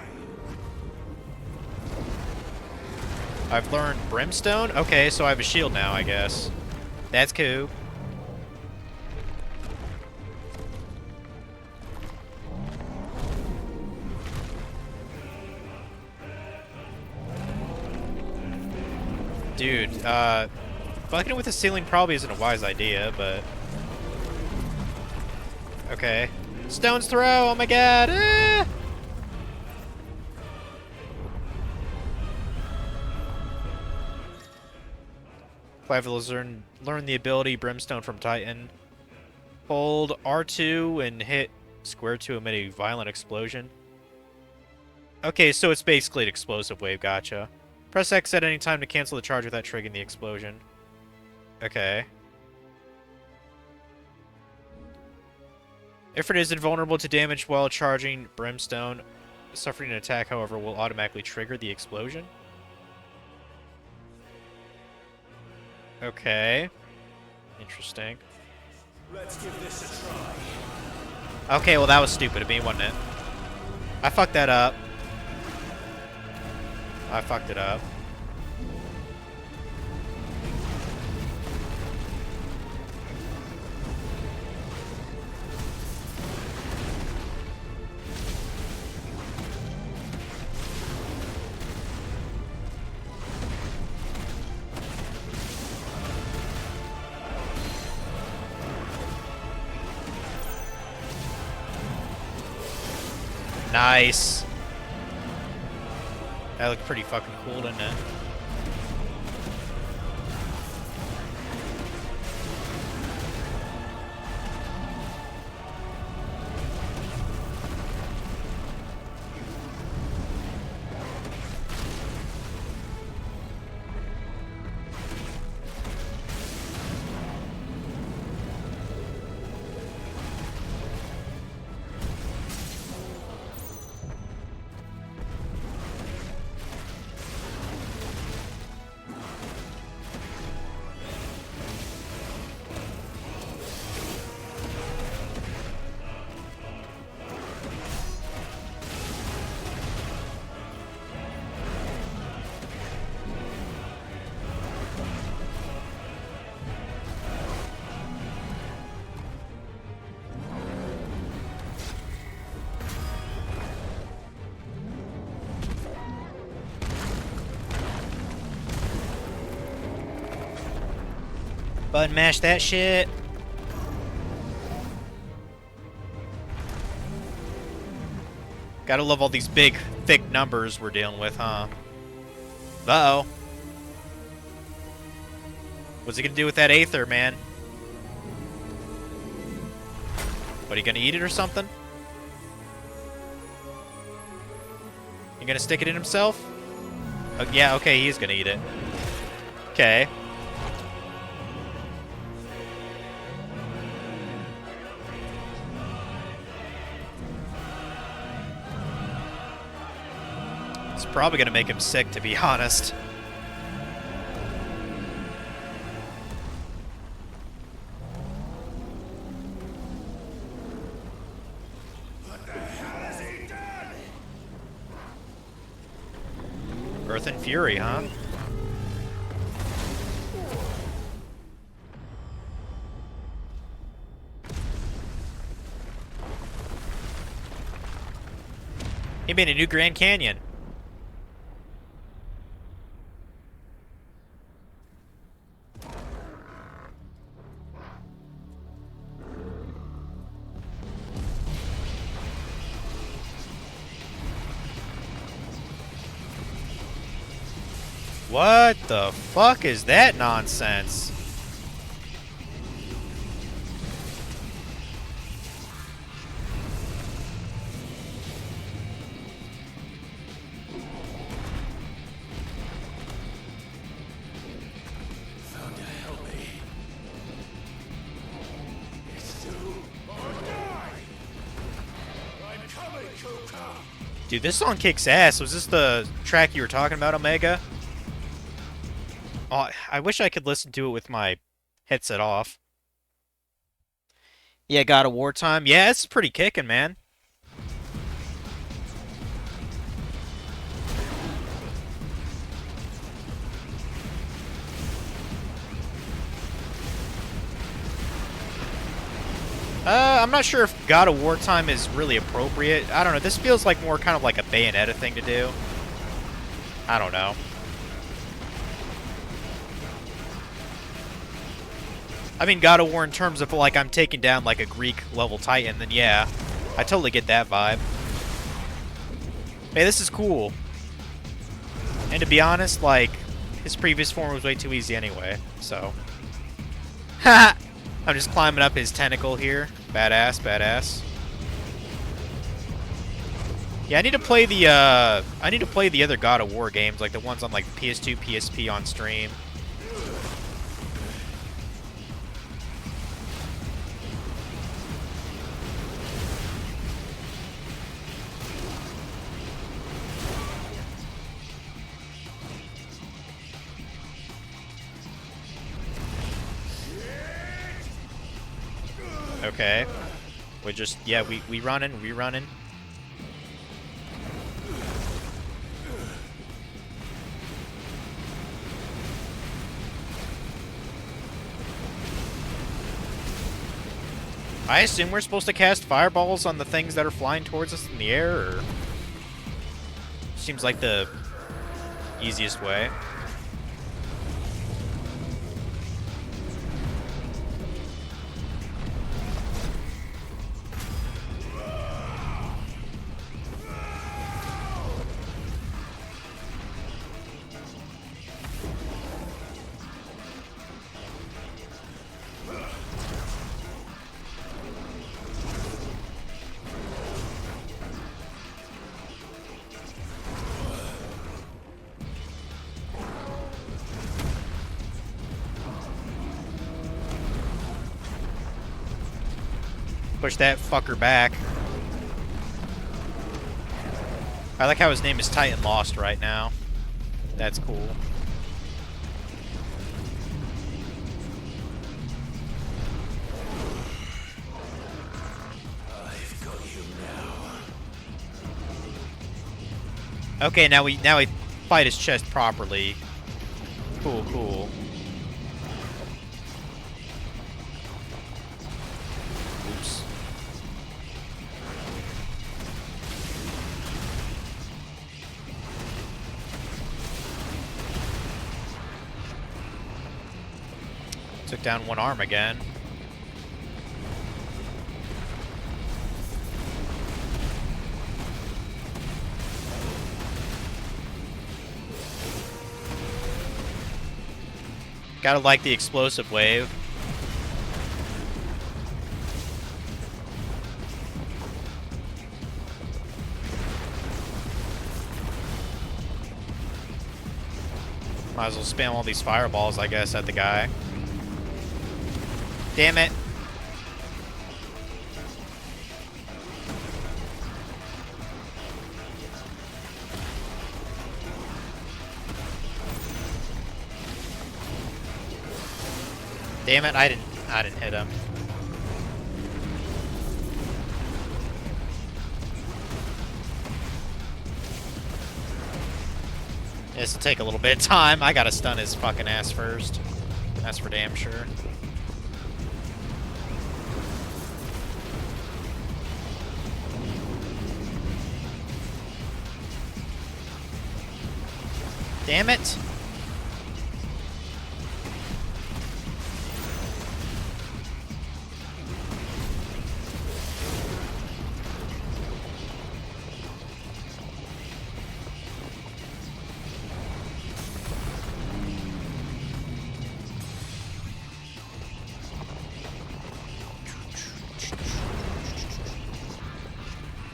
I've learned Brimstone? Okay, so I have a shield now, I guess. That's cool. Dude, fucking with the ceiling probably isn't a wise idea, but... Okay. Stone's Throw! Oh my god! Ah! Clive will learn the ability Brimstone from Titan. Hold R2 and hit square to emit a violent explosion. Okay, so it's basically an explosive wave, gotcha. Press X at any time to cancel the charge without triggering the explosion. Okay. Ifrit is invulnerable to damage while charging Brimstone. Suffering an attack, however, will automatically trigger the explosion. Okay. Interesting. Let's give this a try. Okay, well that was stupid of me, wasn't it? I fucked that up. I fucked it up. Nice. That looked pretty fucking cool, didn't it? Button mash that shit. Gotta love all these big, thick numbers we're dealing with, huh? Uh-oh. What's he gonna do with that Aether, man? What, he gonna eat it or something? You gonna stick it in himself? Oh, yeah, okay, he's gonna eat it. Okay. It's probably gonna make him sick, to be honest. Earth and Fury, huh? He made a new Grand Canyon. What the fuck is that nonsense? Dude, this song kicks ass. Was this the track you were talking about, Omega? Oh, I wish I could listen to it with my headset off. Yeah, God of War time. Yeah, it's pretty kicking, man. I'm not sure if God of War time is really appropriate. I don't know. This feels like more kind of like a Bayonetta thing to do. I don't know. I mean, God of War in terms of, like, I'm taking down, like, a Greek-level Titan, then yeah. I totally get that vibe. Hey, this is cool. And to be honest, like, his previous form was way too easy anyway, so. Haha! I'm just climbing up his tentacle here. Badass, badass. Yeah, I need to play the other God of War games, like the ones on, like, PS2, PSP on stream. Okay. We just, yeah, we running. I assume we're supposed to cast fireballs on the things that are flying towards us in the air, or... Seems like the easiest way. Push that fucker back. I like how his name is Titan Lost right now. That's cool. I've got you now. Okay, now we fight his chest properly. Cool, cool. Oops. Took down one arm again. Gotta like the explosive wave. Might as well spam all these fireballs, I guess, at the guy. Damn it. Damn it, I didn't hit him. This will take a little bit of time. I gotta stun his fucking ass first. That's for damn sure. Damn it.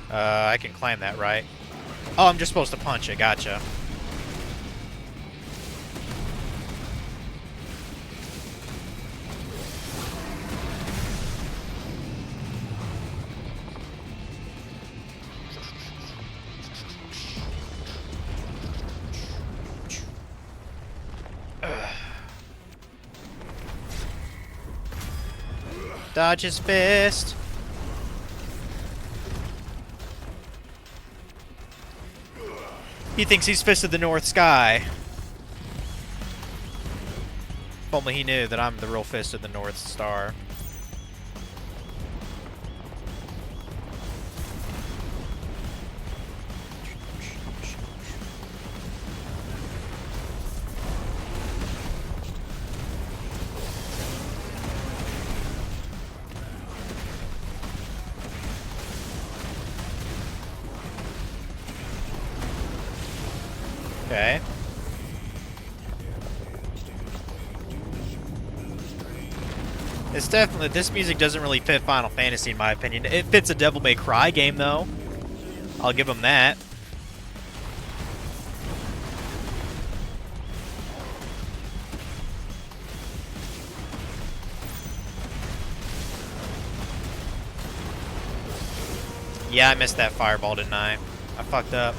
I can climb that, right? Oh, I'm just supposed to punch it. Gotcha. Dodge his fist. He thinks he's Fist of the North Sky. If only he knew that I'm the real Fist of the North Star. Okay. It's definitely, this music doesn't really fit Final Fantasy in my opinion. It fits a Devil May Cry game though. I'll give them that. Yeah, I missed that fireball, didn't I? I fucked up.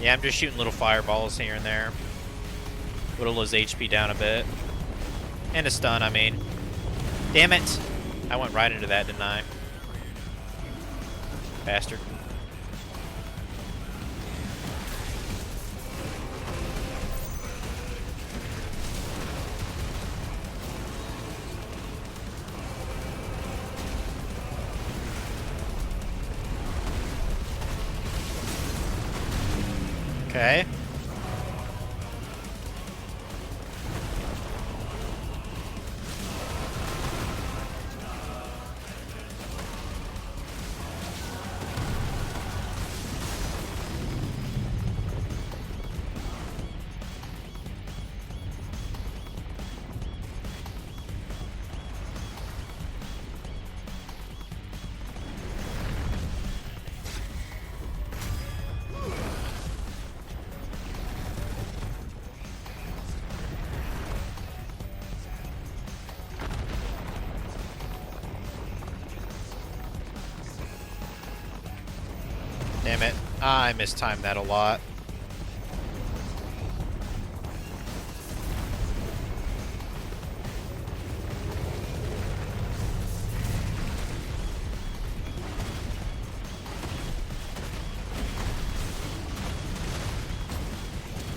Yeah, I'm just shooting little fireballs here and there. Whittle his HP down a bit. And a stun, I mean. Damn it! I went right into that, didn't I? Bastard. Okay. Damn it. I mistimed that a lot.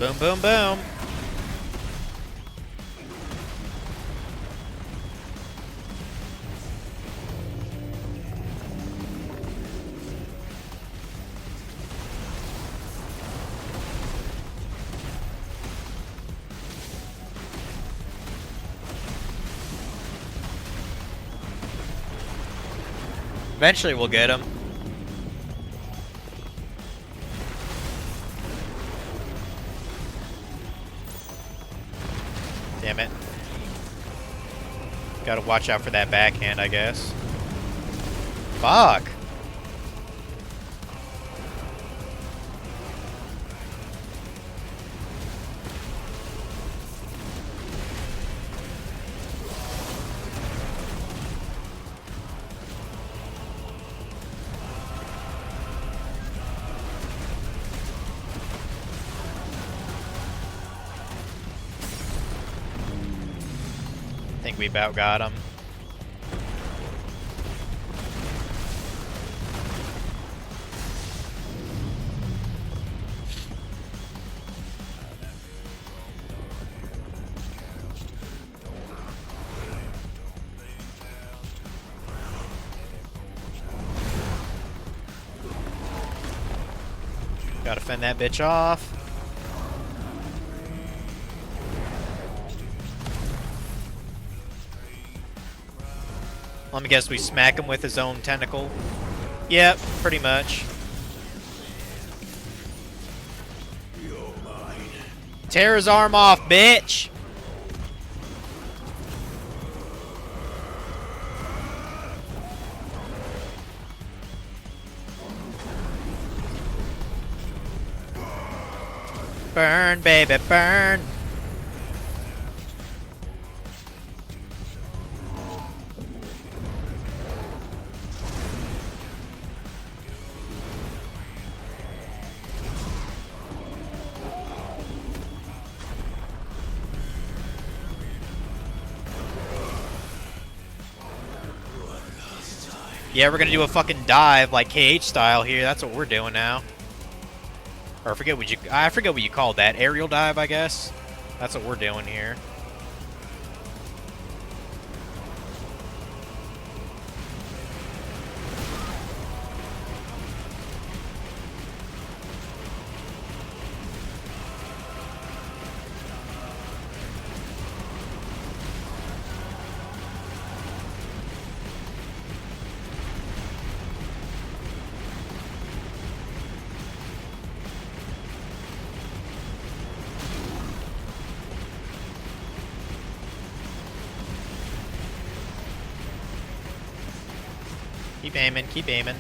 Boom, boom, boom. Eventually we'll get him. Damn it. Gotta watch out for that backhand, I guess. Fuck! I think we about got him. Gotta fend that bitch off. Let me guess, we smack him with his own tentacle? Yep, pretty much. Tear his arm off, bitch! Burn, baby, burn! Yeah, we're gonna do a fucking dive like KH style here. That's what we're doing now. Or I forget what you called that. Aerial dive, I guess. That's what we're doing here. Keep aiming, keep aiming.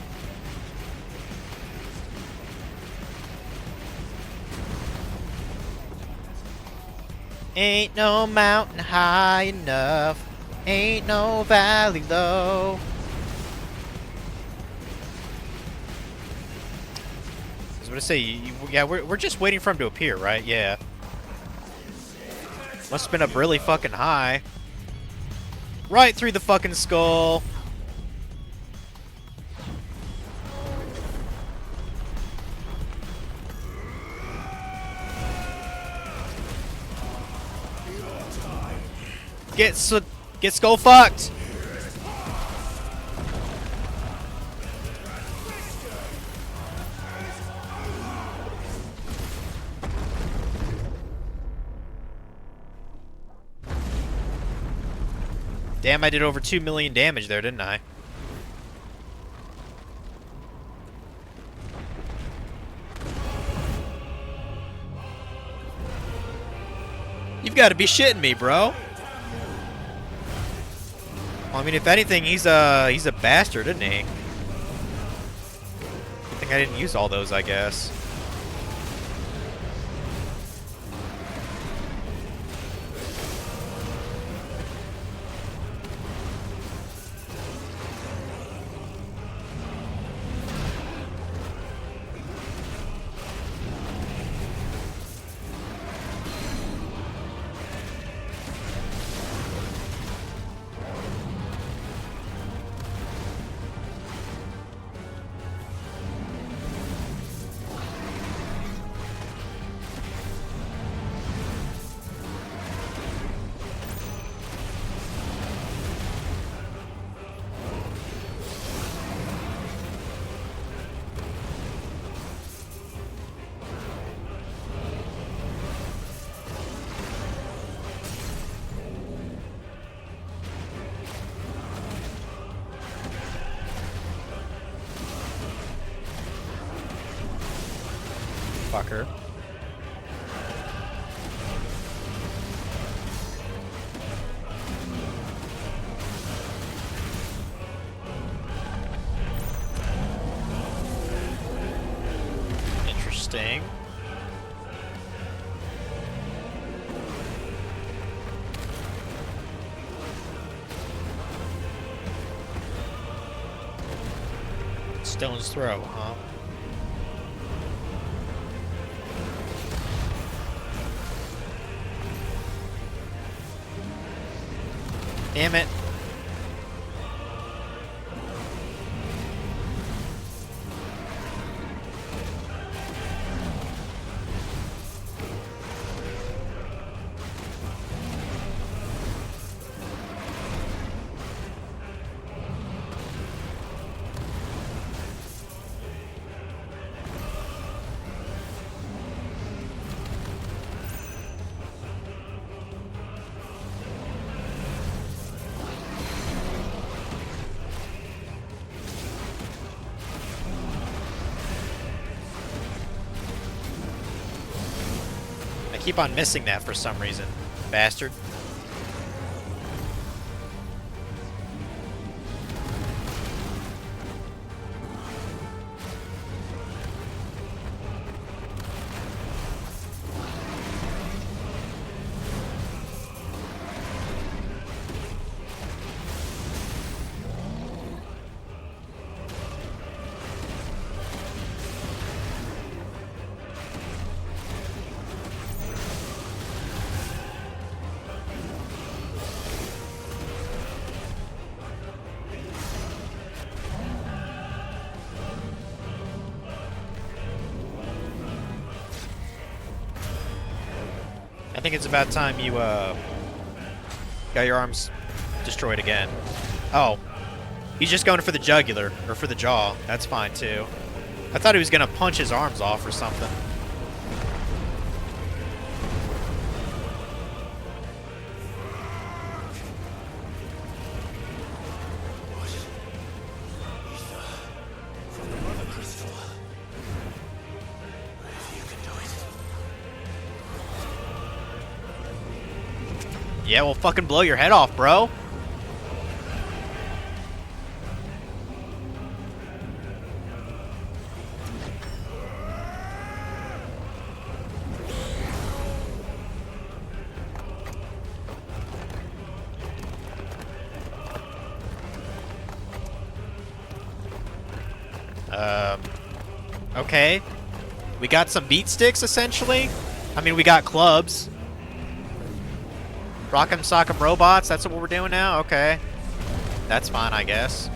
Ain't no mountain high enough, ain't no valley low. I was gonna say, yeah, we're just waiting for him to appear, right? Yeah. Must have been up really fucking high. Right through the fucking skull. Get skull fucked. Damn, I did over 2 million damage there, didn't I? You've got to be shitting me, bro. Well, I mean, if anything, he's a bastard, isn't he? Good thing I didn't use all those, I guess. motherfucker. Interesting. Stone's Throw, huh? Damn it. I keep on missing that for some reason. Bastard. I think it's about time you, got your arms destroyed again. Oh. He's just going for the jugular, or for the jaw. That's fine, too. I thought he was gonna punch his arms off or something. From the Mother Crystal. If you can do it. Yeah, well, fucking blow your head off, bro. Okay. We got some beat sticks, essentially. I mean, we got clubs. Rock'em sock'em robots, that's what we're doing now? Okay. That's fine, I guess.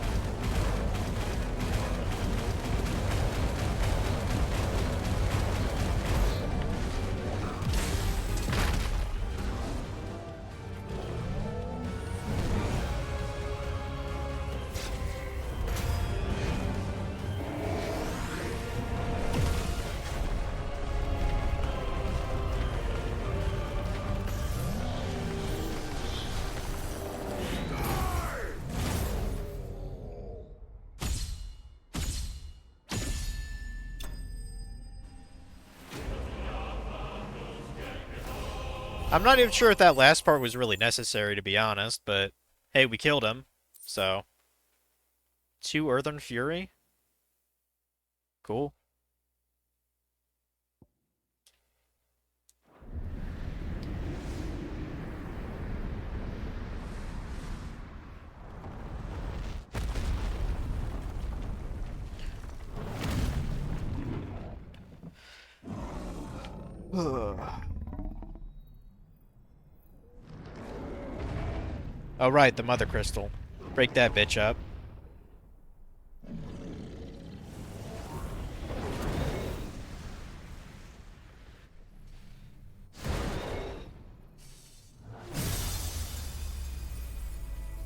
I'm not even sure if that last part was really necessary, to be honest, but hey, we killed him, so. 2 Earthen Fury? Cool. Oh, right, the Mother Crystal. Break that bitch up.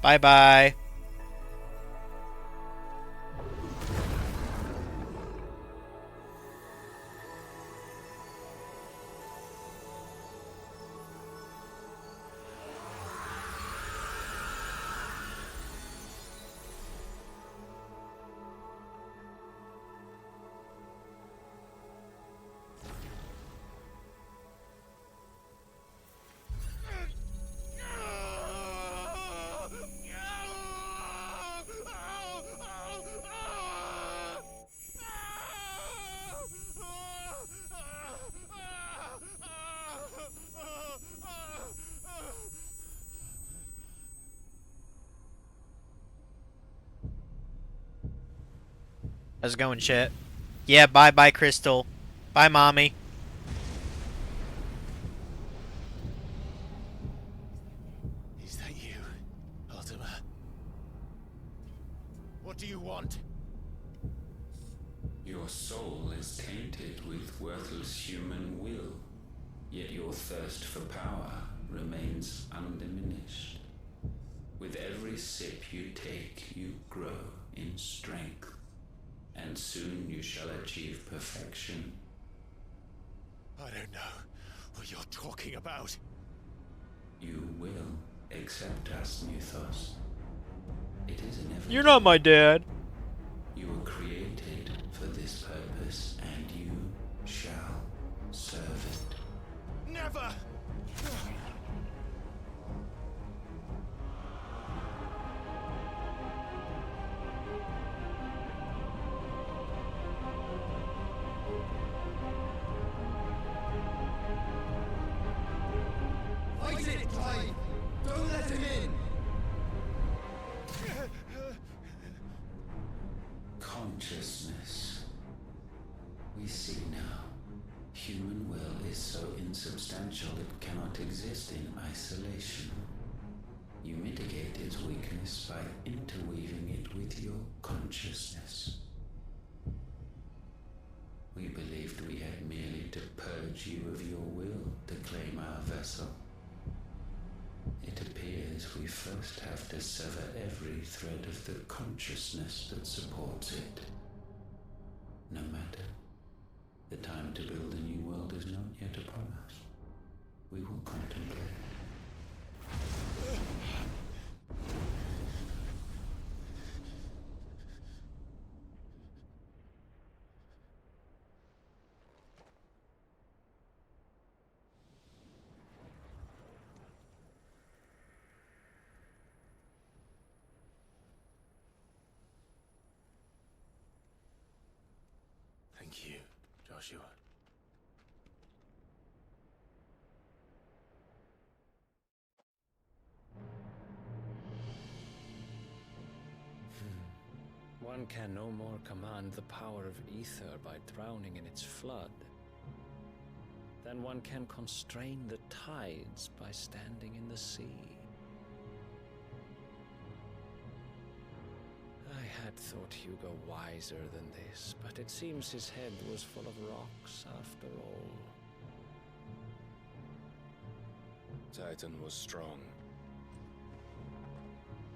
Bye-bye. How's it going, chat? Yeah, bye, Crystal. Bye, mommy. Is that you, Ultima? What do you want? Your soul is tainted with worthless human will, yet your thirst for power remains undiminished. With every sip you take, you grow in strength, and soon you shall achieve perfection. I don't know what you're talking about. You will accept us, Mythos. It is inevitable. You're not my dad. You were created for this purpose, and you shall serve it. Never! Fight it, Clive! Don't let him in! Consciousness. We see now. Human will is so insubstantial it cannot exist in isolation. You mitigate its weakness by interweaving it with your consciousness. We believed we had merely to purge you of your will to claim our vessel. It appears we first have to sever every thread of the consciousness that supports it. No matter. The time to build a new world is not yet upon us. We will contemplate. Thank you, Joshua. One can no more command the power of ether by drowning in its flood than one can constrain the tides by standing in the sea. I had thought Hugo wiser than this, but it seems his head was full of rocks after all. Titan was strong.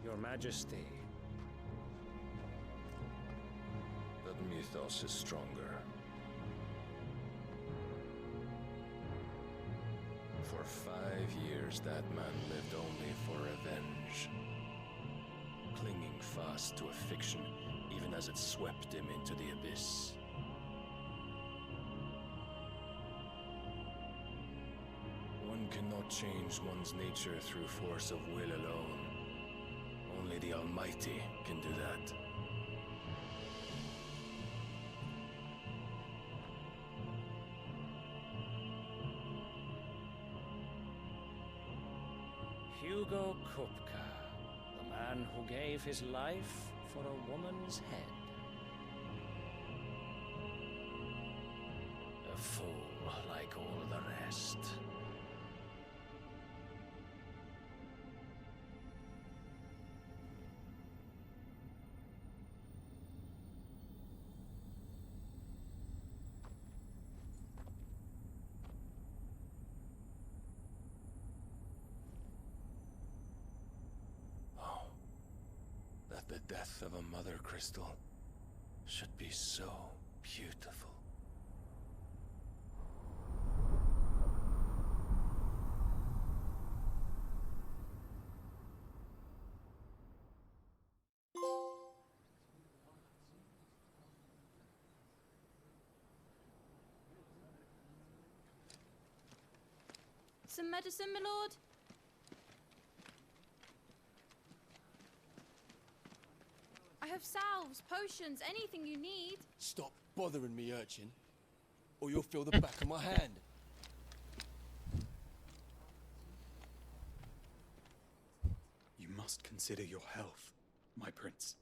Your Majesty. But Mythos is stronger. For 5 years, that man lived only for revenge. Clinging fast to a fiction, even as it swept him into the abyss. One cannot change one's nature through force of will alone. Only the Almighty can do that. Hugo Kupka, the man who gave his life for a woman's head. A fool like all the rest. The death of a mother crystal should be so beautiful. Some medicine, my lord? I have salves, potions, anything you need. Stop bothering me, urchin, or you'll feel the back of my hand. You must consider your health, my prince.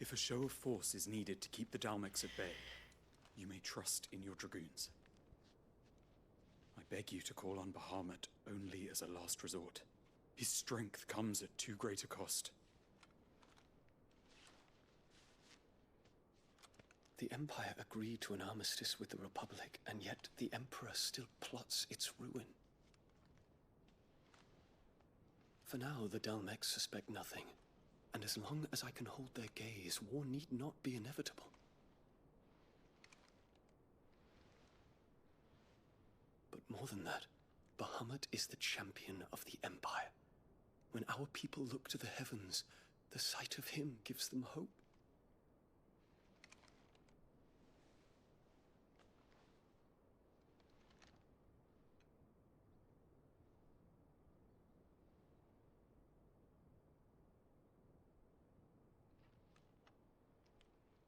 If a show of force is needed to keep the Dalmex at bay, you may trust in your dragoons. I beg you to call on Bahamut only as a last resort. His strength comes at too great a cost. The Empire agreed to an armistice with the Republic, and yet the Emperor still plots its ruin. For now, the Dalmex suspect nothing, and as long as I can hold their gaze, war need not be inevitable. But more than that, Bahamut is the champion of the Empire. When our people look to the heavens, the sight of him gives them hope.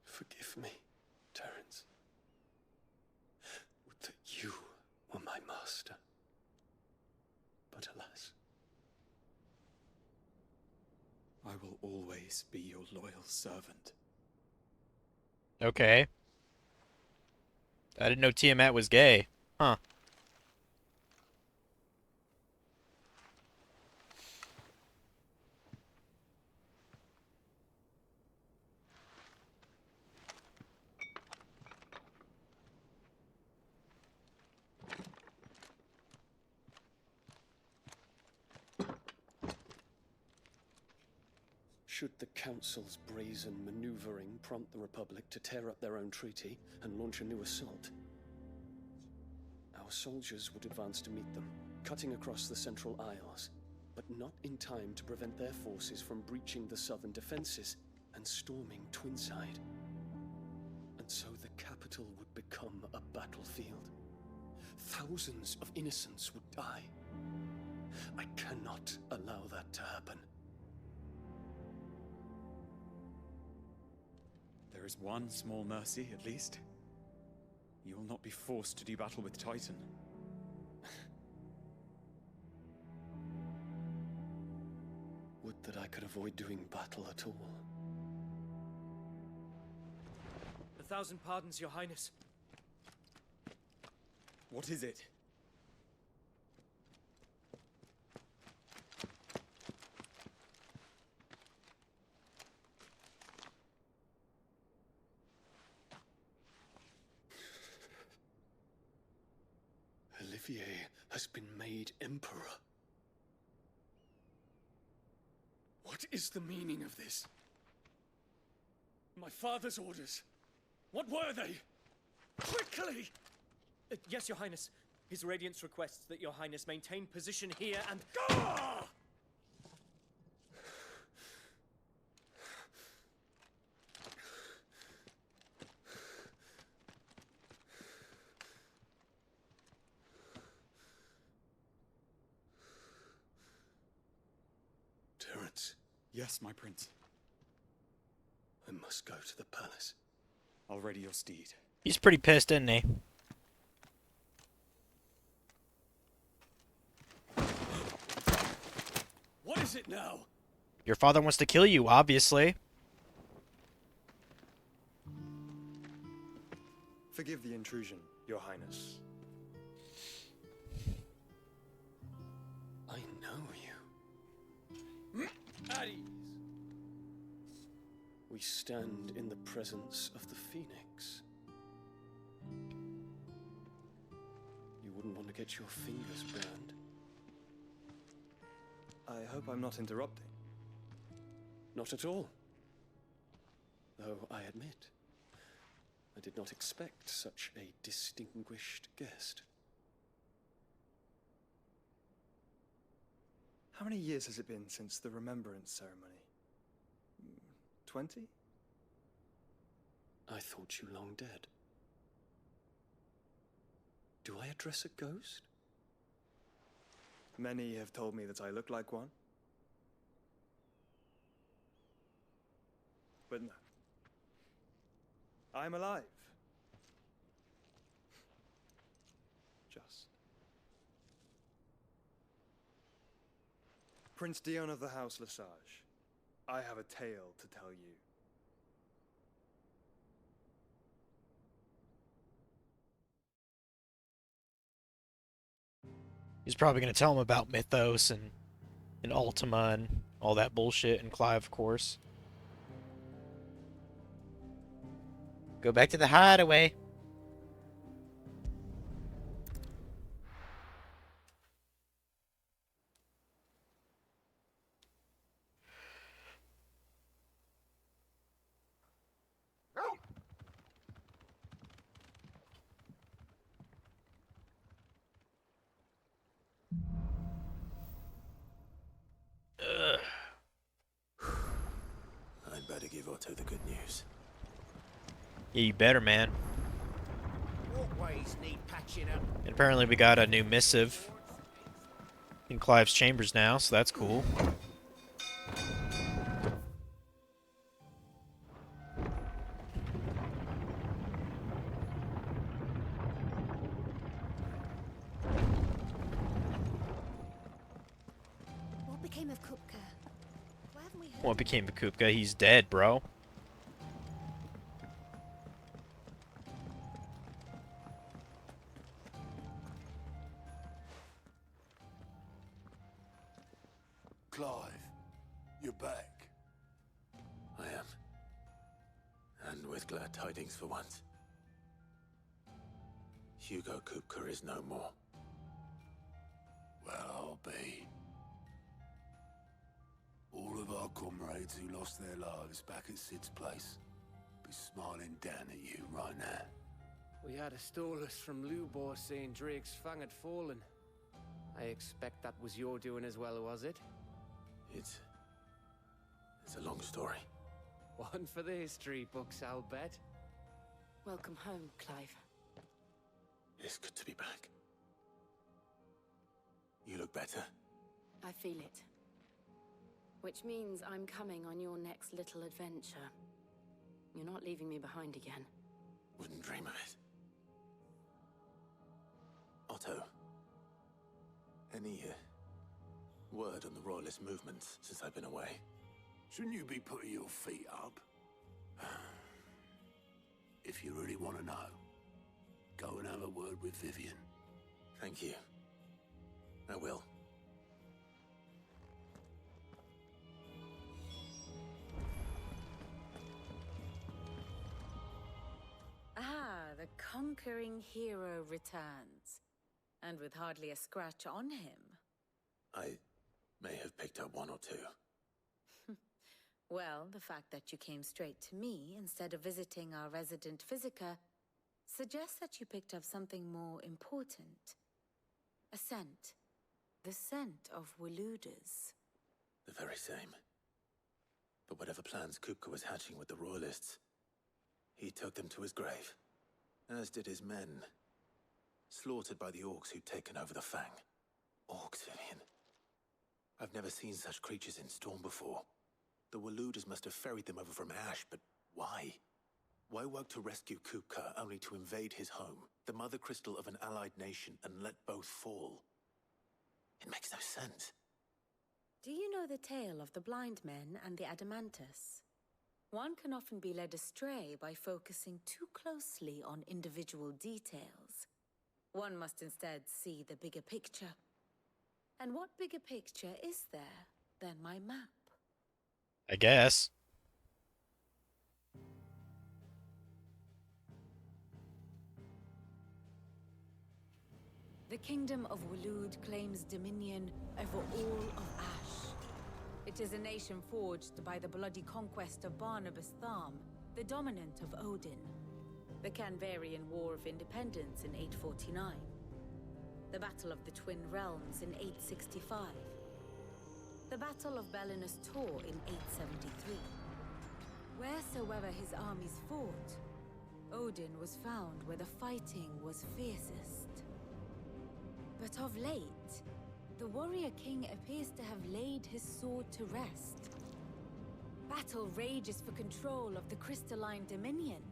Forgive me, Terence. Would that you were my master. But alas. I will always be your loyal servant. Okay. I didn't know Tiamat was gay. Huh. Should the Council's brazen maneuvering prompt the Republic to tear up their own treaty and launch a new assault, our soldiers would advance to meet them, cutting across the Central Isles, but not in time to prevent their forces from breaching the southern defenses and storming Twinside. And so the capital would become a battlefield. Thousands of innocents would die. I cannot allow that to happen. There is one small mercy, at least. You will not be forced to do battle with Titan. Would that I could avoid doing battle at all. 1,000 pardons, Your Highness. What is it? Olivier has been made Emperor. What is the meaning of this? My father's orders. What were they? Quickly! Yes, Your Highness. His Radiance requests that Your Highness maintain position here and... Ah! Terence. Yes, my prince. I must go to the palace. I'll ready your steed. He's pretty pissed, isn't he? What is it now? Your father wants to kill you, obviously. Forgive the intrusion, Your Highness. I know you. At ease. We stand in the presence of the Phoenix. You wouldn't want to get your fingers burned. I hope I'm not interrupting. Not at all. Though I admit, I did not expect such a distinguished guest. How many years has it been since the Remembrance ceremony? 20? I thought you long dead. Do I address a ghost? Many have told me that I look like one. But no. I'm alive. Just. Prince Dion of the House Lesage, I have a tale to tell you. He's probably gonna tell him about Mythos and Ultima and all that bullshit, and Clive, of course. Go back to the hideaway. I'd better give Otto the good news. Yeah, you better, man. Walkways need patching up. And apparently we got a new missive in Clive's chambers now, so that's cool. What became of Kupka? Why haven't we heard? What became of Kupka? He's dead, bro. Clive, you're back. I am. And with glad tidings for once. Hugo Kupka is no more. Well, I'll be. All of our comrades who lost their lives back at Sid's place be smiling down at you right now. We had a stolus from Lubor saying Drake's Fang had fallen. I expect that was your doing as well, was it? It's a long story. One for the history books, I'll bet. Welcome home, Clive. It's good to be back. You look better. I feel it. Which means I'm coming on your next little adventure. You're not leaving me behind again. Wouldn't dream of it. Otto, any word on the Royalist movement since I've been away? Shouldn't you be putting your feet up? If you really want to know, go and have a word with Vivian. Thank you. I will. Ah, the conquering hero returns. And with hardly a scratch on him. I may have picked up one or two. Well, the fact that you came straight to me instead of visiting our resident physiker suggests that you picked up something more important. A scent. The scent of Waludas. The very same. But whatever plans Kupka was hatching with the Royalists, he took them to his grave. As did his men. Slaughtered by the orcs who'd taken over the Fang. Orcs, Vivian. I've never seen such creatures in Storm before. The Waludas must have ferried them over from Ash, but why? Why work to rescue Kupka only to invade his home, the mother crystal of an allied nation, and let both fall? It makes no sense. Do you know the tale of the blind men and the Adamantus? One can often be led astray by focusing too closely on individual details. One must instead see the bigger picture. And what bigger picture is there than my map? I guess. The kingdom of Waloed claims dominion over all of Ash. It is a nation forged by the bloody conquest of Barnabas Tharm, the dominant of Odin. The Canvarian War of Independence in 849. The Battle of the Twin Realms in 865. The Battle of Belinus Tor in 873. Wheresoever his armies fought, Odin was found where the fighting was fiercest. But of late, the warrior king appears to have laid his sword to rest. Battle rages for control of the crystalline dominion.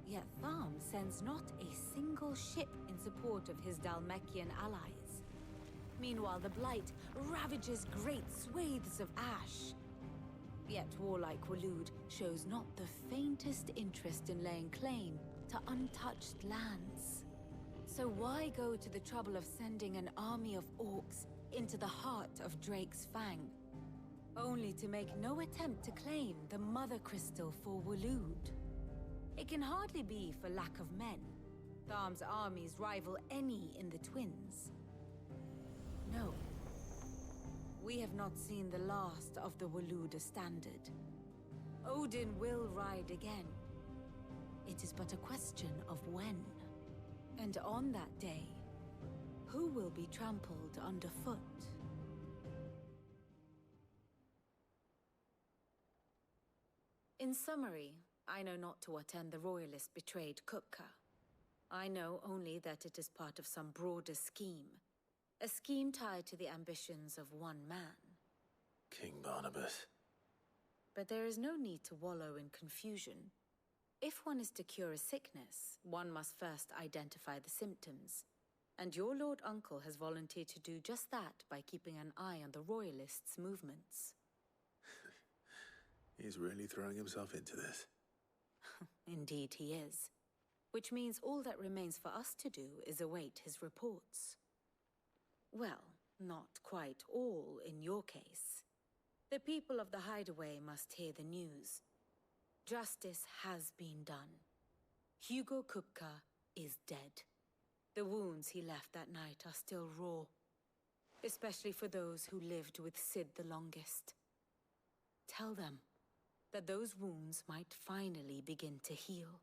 Yet Tharm sends not a single ship in support of his Dhalmekian allies. Meanwhile, the Blight ravages great swathes of Ash. Yet warlike Waloed shows not the faintest interest in laying claim to untouched lands. So why go to the trouble of sending an army of orcs into the heart of Drake's Fang, only to make no attempt to claim the Mother Crystal for Waloed? It can hardly be for lack of men. Tharm's armies rival any in the Twins. No. We have not seen the last of the Waloed Standard. Odin will ride again. It is but a question of when. And on that day, who will be trampled underfoot? In summary, I know not to what end the Royalists betrayed Kupka. I know only that it is part of some broader scheme. A scheme tied to the ambitions of one man. King Barnabas. But there is no need to wallow in confusion. If one is to cure a sickness, one must first identify the symptoms. And your Lord Uncle has volunteered to do just that by keeping an eye on the Royalists' movements. He's really throwing himself into this. Indeed he is. Which means all that remains for us to do is await his reports. Well, not quite all in your case. The people of the Hideaway must hear the news. Justice has been done. Hugo Kupka is dead. The wounds he left that night are still raw, especially for those who lived with Sid the longest. Tell them that those wounds might finally begin to heal.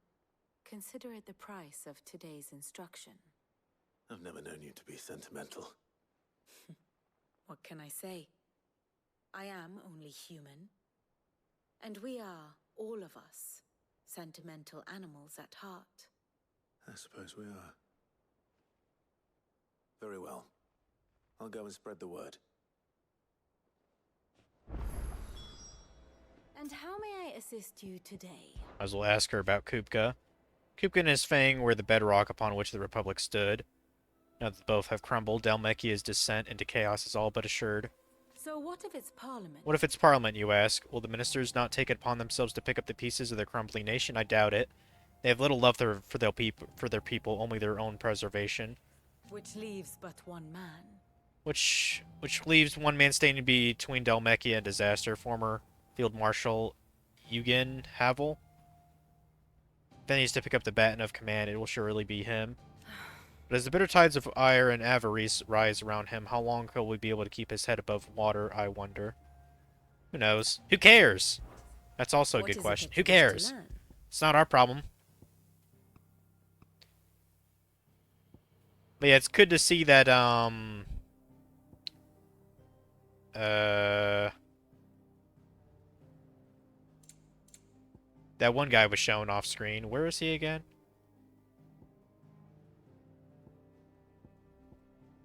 Consider it the price of today's instruction. I've never known you to be sentimental. What can I say? I am only human. And we are, all of us, sentimental animals at heart. I suppose we are. Very well. I'll go and spread the word. And how may I assist you today? Might as well ask her about Kupka. Kupka and his Fang were the bedrock upon which the Republic stood. Now that both have crumbled, Dhalmekia's descent into chaos is all but assured. So what of its parliament? What if its parliament, you ask? Will the ministers not take it upon themselves to pick up the pieces of their crumbling nation? I doubt it. They have little love for their people, only their own preservation. Which leaves but one man. Which leaves one man standing between Dhalmekia and disaster, former Field Marshal Eugen Havel. Then he needs to pick up the baton of command. It will surely be him. But as the bitter tides of ire and avarice rise around him, how long will we be able to keep his head above water, I wonder? Who knows? Who cares? That's also a good question. Who cares? It's not our problem. But yeah, it's good to see that, that one guy was shown off screen. Where is he again?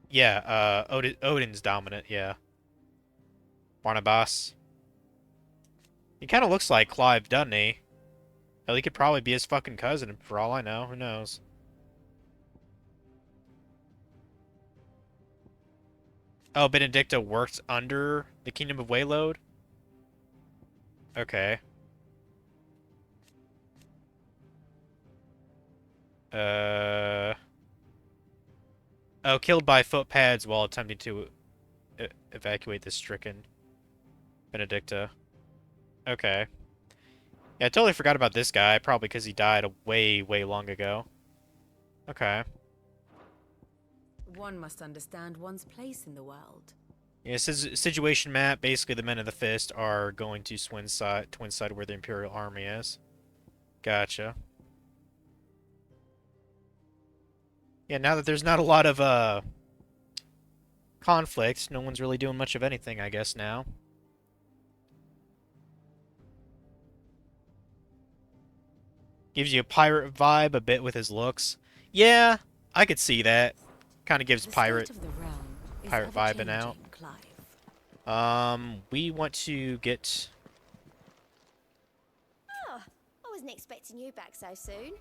Yeah, Odin's dominant, yeah. Barnabas. He kind of looks like Clive, doesn't he? Hell, he could probably be his fucking cousin, for all I know. Who knows? Oh, Benedicta worked under the Kingdom of Waylode? Okay. Oh, killed by footpads while attempting to evacuate the stricken Benedicta. Okay. Yeah, I totally forgot about this guy, probably because he died way, way long ago. Okay. One must understand one's place in the world. Yeah, it says situation map. Basically, the Men of the Fist are going to Twin Side where the Imperial Army is. Gotcha. Yeah, now that there's not a lot of, conflict, no one's really doing much of anything, I guess, now. Gives you a pirate vibe a bit with his looks. Yeah, I could see that. Kind of gives pirate vibing out. We want to get... Oh, I wasn't expecting you back so soon.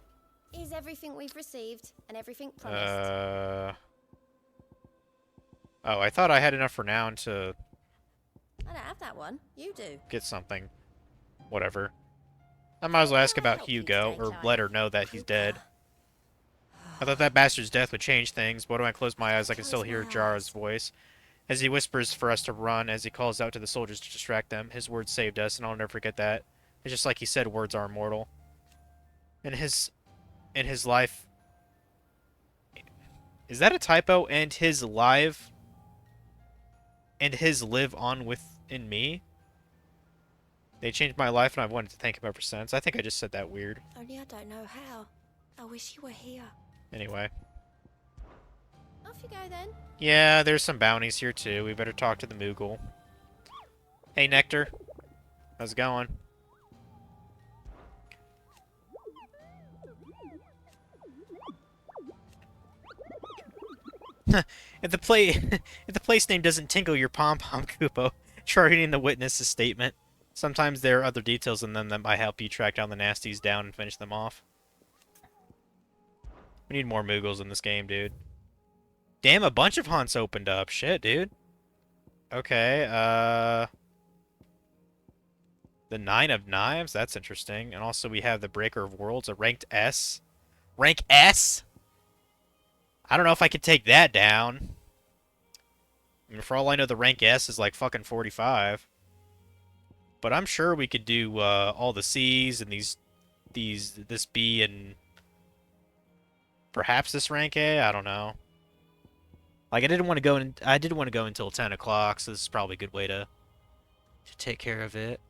Is everything we've received and everything promised? Oh, I thought I had enough renown to... I don't have that one. You do. Get something. Whatever. I might as well ask about Hugo, or let her know that he's dead. I thought that bastard's death would change things, but when I close my eyes, I can still hear Jara's voice. As he whispers for us to run, as he calls out to the soldiers to distract them, his words saved us, and I'll never forget that. It's just like he said, words are immortal. In his life... Is that a typo? And his live... And his live on within me? They changed my life, and I've wanted to thank him ever since. I think I just said that weird. Only I don't know how. I wish you were here. Anyway. Off you go then. Yeah, there's some bounties here too. We better talk to the Moogle. Hey, Nectar. How's it going? if the place name doesn't tinkle your pom-pom, Kupo, try reading the witness's statement. Sometimes there are other details in them that might help you track down the nasties down and finish them off. We need more Moogles in this game, dude. Damn, a bunch of hunts opened up. Shit, dude. Okay, the Nine of Knives? That's interesting. And also we have the Breaker of Worlds, a ranked S. Rank S? I don't know if I could take that down. I mean, for all I know, the rank S is like fucking 45. But I'm sure we could do all the C's and this B and perhaps this rank A. I don't know. Like I didn't want to go in. I didn't want to go until 10 o'clock, so this is probably a good way to take care of it.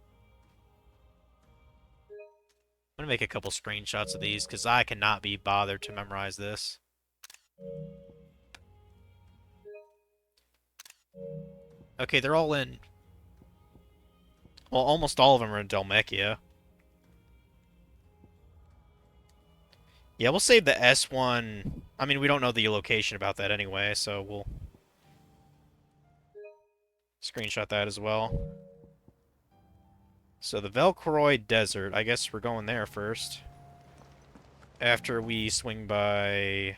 I'm gonna make a couple screenshots of these because I cannot be bothered to memorize this. Okay, they're all in. Well, almost all of them are in Dhalmekia. Yeah, we'll save the S1. I mean, we don't know the location about that anyway, so we'll screenshot that as well. So the Velcroy Desert, I guess we're going there first. After we swing by...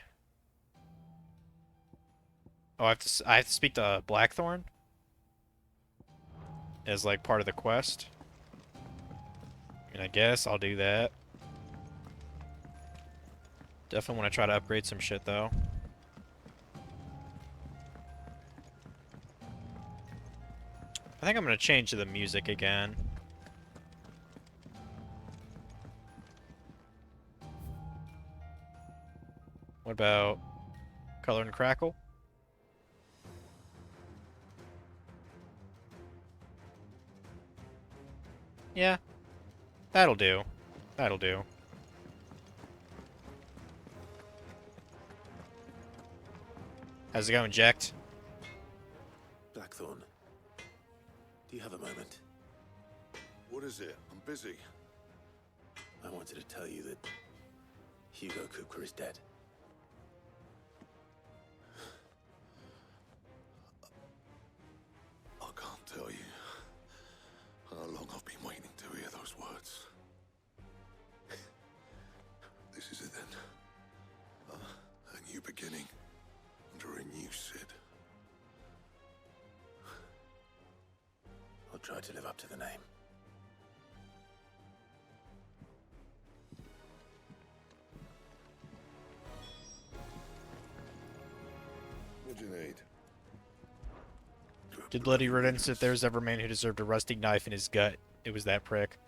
Oh, I have to speak to Blackthorn? As like part of the quest. I mean, I guess I'll do that. Definitely want to try to upgrade some shit, though. I think I'm going to change to the music again. What about Color and Crackle? Yeah, that'll do. That'll do. How's it going, Jecht? Blackthorn, do you have a moment? What is it? I'm busy. I wanted to tell you that Hugo Kupka is dead. I can't tell you how long I've been waiting to hear those words. This is it then. A new beginning under a new Cid. I'll try to live up to the name. What'd you need? Did Bloody Riddance, if there's ever a man who deserved a rusty knife in his gut, it was that prick.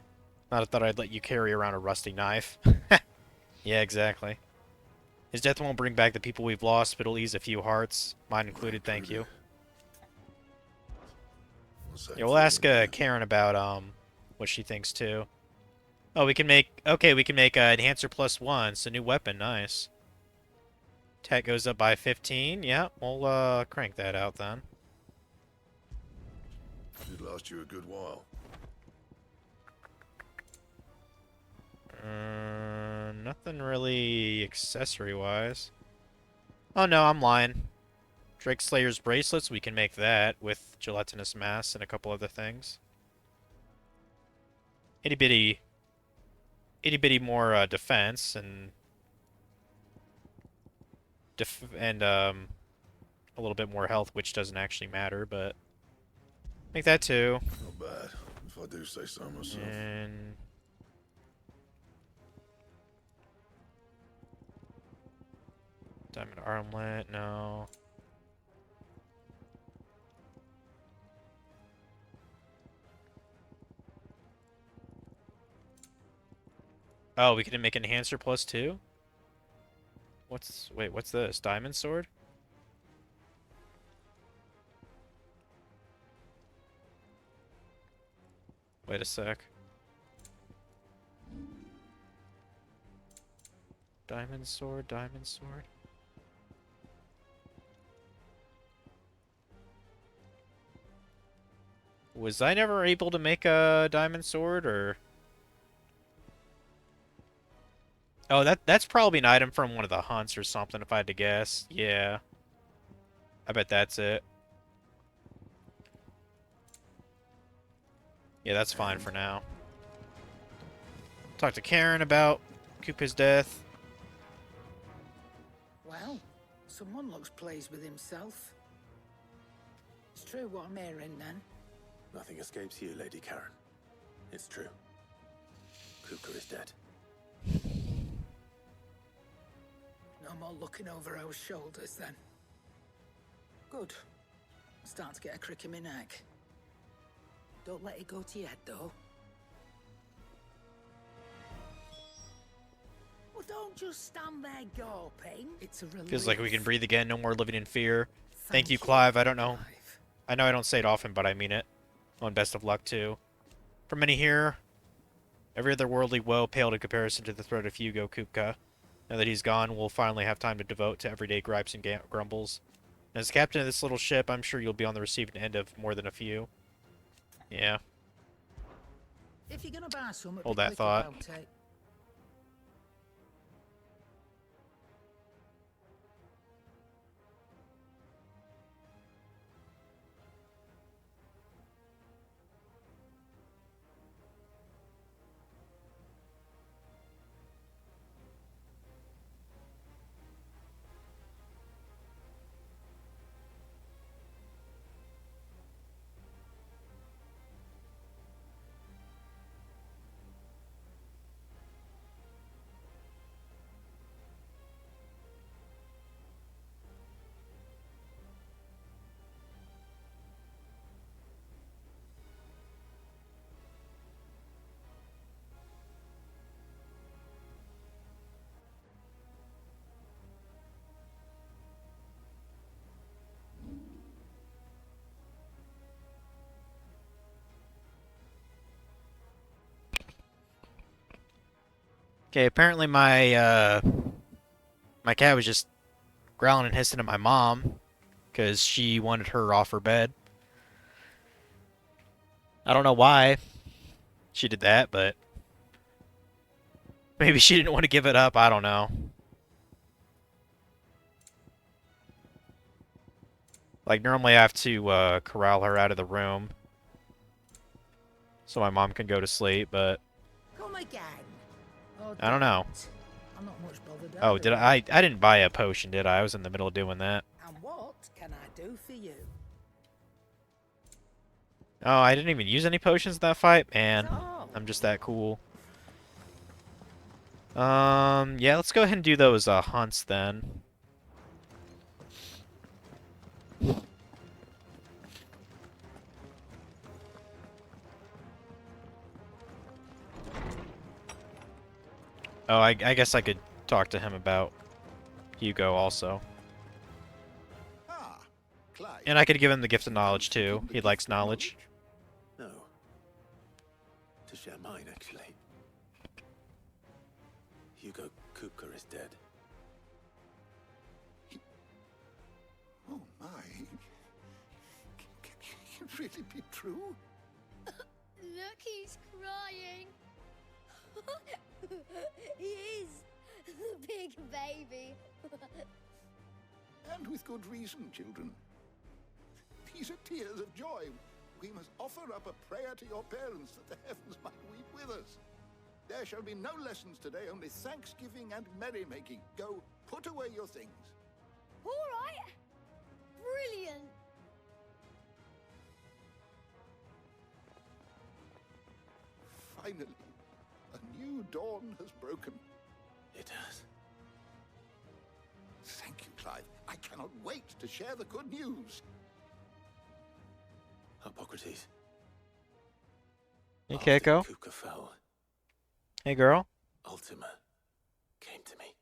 Not I thought I'd let you carry around a rusty knife. Yeah, exactly. His death won't bring back the people we've lost, but it'll ease a few hearts. Mine included, thank you. Yeah, we'll ask Karen about what she thinks too. Oh, we can make... Okay, we can make Enhancer +1, so new weapon, nice. Attack goes up by 15, yeah, we'll crank that out then. Should last you a good while. Nothing really accessory-wise. Oh no, I'm lying. Drake Slayer's bracelets, we can make that with gelatinous mass and a couple other things. Itty bitty more defense and a little bit more health, which doesn't actually matter, but make that too. Not bad, if I do say so myself. And Diamond armlet, no. Oh, we can make enhancer +2? Wait, what's this? Diamond sword? Wait a sec. Diamond sword, diamond sword. Was I never able to make a diamond sword, or? Oh, that's probably an item from one of the hunts or something, if I had to guess. Yeah. I bet that's it. Yeah, that's fine for now. Talk to Karen about Koopa's death. Well, someone looks pleased with himself. It's true what I'm hearing, then. Nothing escapes you, Lady Karen. It's true. Kupka is dead. No more looking over our shoulders, then. Good. I'm starting to get a crick in my neck. Don't let it go to your head, though. Well, don't just stand there gawping. It's a relief. Feels like we can breathe again. No more living in fear. Thank you, Clive. I don't know. I know I don't say it often, but I mean it. Oh, and best of luck, too. For many here, every other worldly woe paled in comparison to the threat of Hugo Kupka. Now that he's gone, we'll finally have time to devote to everyday gripes and grumbles. As captain of this little ship, I'm sure you'll be on the receiving end of more than a few. Yeah. If you're gonna buy some, hold that thought. Okay, apparently my cat was just growling and hissing at my mom because she wanted her off her bed. I don't know why she did that, but maybe she didn't want to give it up. I don't know. Like, normally I have to corral her out of the room so my mom can go to sleep, but Come again. Oh, I don't know. I'm not much bothered. Oh, did I didn't buy a potion, did I? I was in the middle of doing that. And what can I do for you? Oh, I didn't even use any potions in that fight? Man, I'm just that cool. Yeah, let's go ahead and do those hunts then. Oh, I guess I could talk to him about Hugo also. And I could give him the gift of knowledge too. He likes knowledge. No. To share mine, actually. Hugo Kupka is dead. Oh my. Can it really be true? Look, he's crying. He is. The big baby. And with good reason, children. These are tears of joy. We must offer up a prayer to your parents that the heavens might weep with us. There shall be no lessons today, only thanksgiving and merrymaking. Go, put away your things. All right. Brilliant. Finally, a new dawn has broken. It has. Thank you, Clive. I cannot wait to share the good news. Hippocrates. Hey, After Keiko. Kuka fell, Hey, girl. Ultima came to me.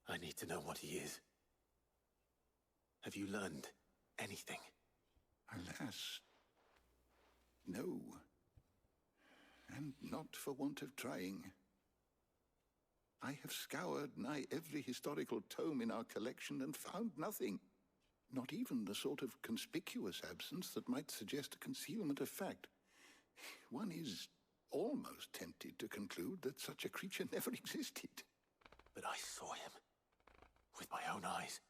I need to know what he is. Have you learned anything? Alas, no. And not for want of trying. I have scoured nigh every historical tome in our collection and found nothing. Not even the sort of conspicuous absence that might suggest a concealment of fact. One is almost tempted to conclude that such a creature never existed. But I saw him. With my own eyes.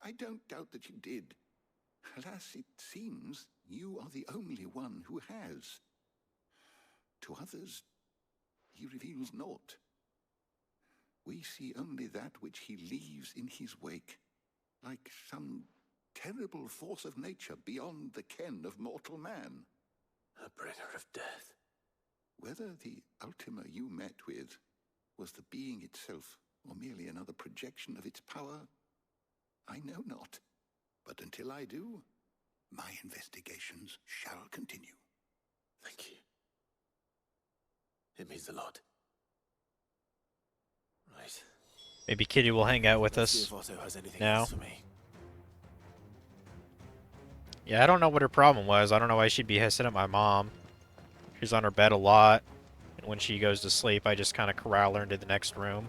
I don't doubt that you did. Alas, it seems you are the only one who has. To others, he reveals naught. We see only that which he leaves in his wake, like some terrible force of nature beyond the ken of mortal man. A bringer of death. Whether the Ultima you met with was the being itself, or merely another projection of its power, I know not. But until I do, my investigations shall continue. Thank you. It means a lot. Right. Maybe Kitty will hang out with Let's see us if Otto has anything now. else for me. Yeah, I don't know what her problem was. I don't know why she'd be hissing at my mom. She's on her bed a lot. And when she goes to sleep, I just kind of corral her into the next room.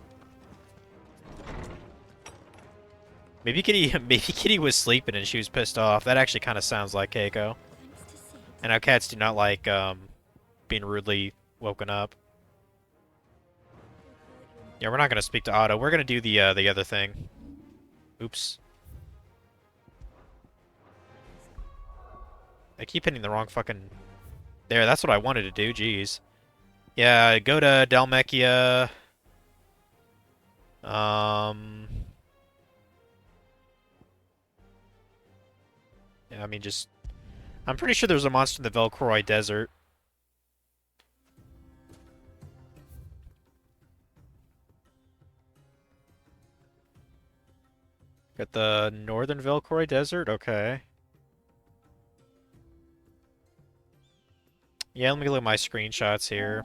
Maybe Kitty was sleeping and she was pissed off. That actually kind of sounds like Keiko. And how cats do not like being rudely woken up. Yeah, we're not gonna speak to Otto. We're gonna do the other thing. Oops. I keep hitting the wrong fucking... There, that's what I wanted to do, jeez. Yeah, go to Dhalmekia. Yeah, I mean, just... I'm pretty sure there's a monster in the Velcroy Desert. Got the Northern Velcroy Desert? Okay. Yeah, let me look at my screenshots here.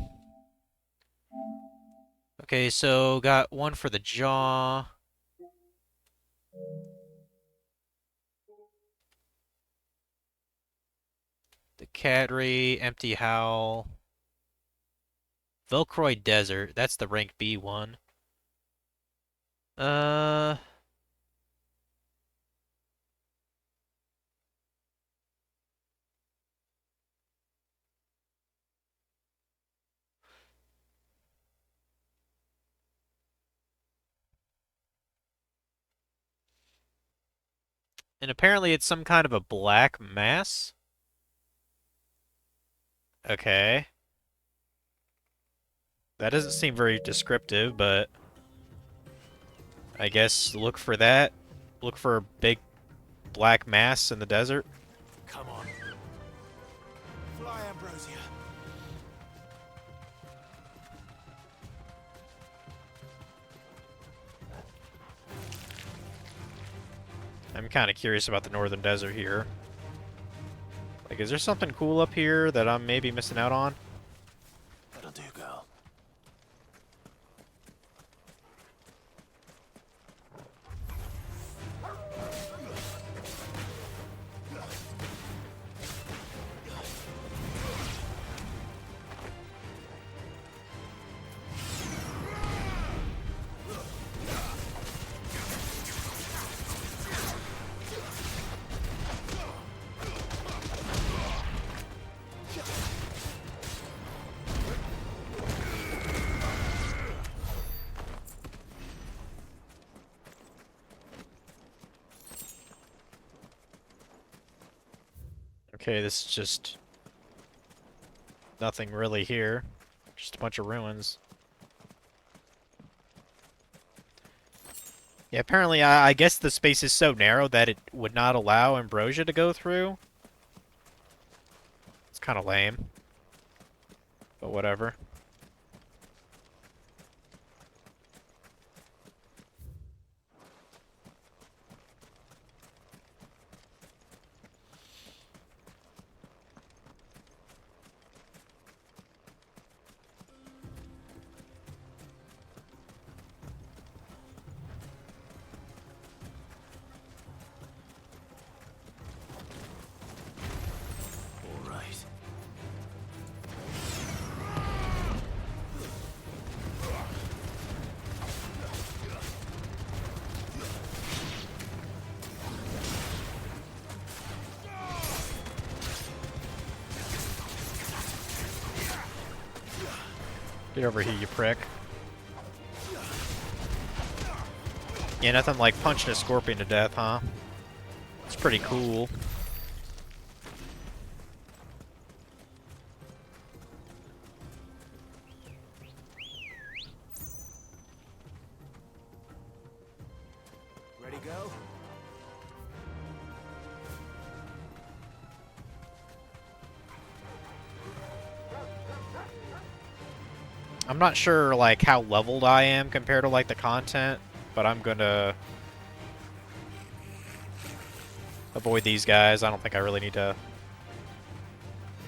Okay, so got one for the jaw. The Catry, Empty Howl. Velcroy Desert, that's the rank B one. And apparently it's some kind of a black mass. Okay. That doesn't seem very descriptive, but I guess look for that. Look for a big black mass in the desert. Come on. Fly, Ambrosia. I'm kind of curious about the northern desert here. Like, is there something cool up here that I'm maybe missing out on? That'll do, girl. Okay, this is just nothing really here. Just a bunch of ruins. Yeah, apparently, I guess the space is so narrow that it would not allow Ambrosia to go through. It's kind of lame. But whatever. Get over here, you prick. Yeah, nothing like punching a scorpion to death, huh? It's pretty cool. Ready, go? I'm not sure like how leveled I am compared to like the content, but I'm gonna avoid these guys. I don't think I really need to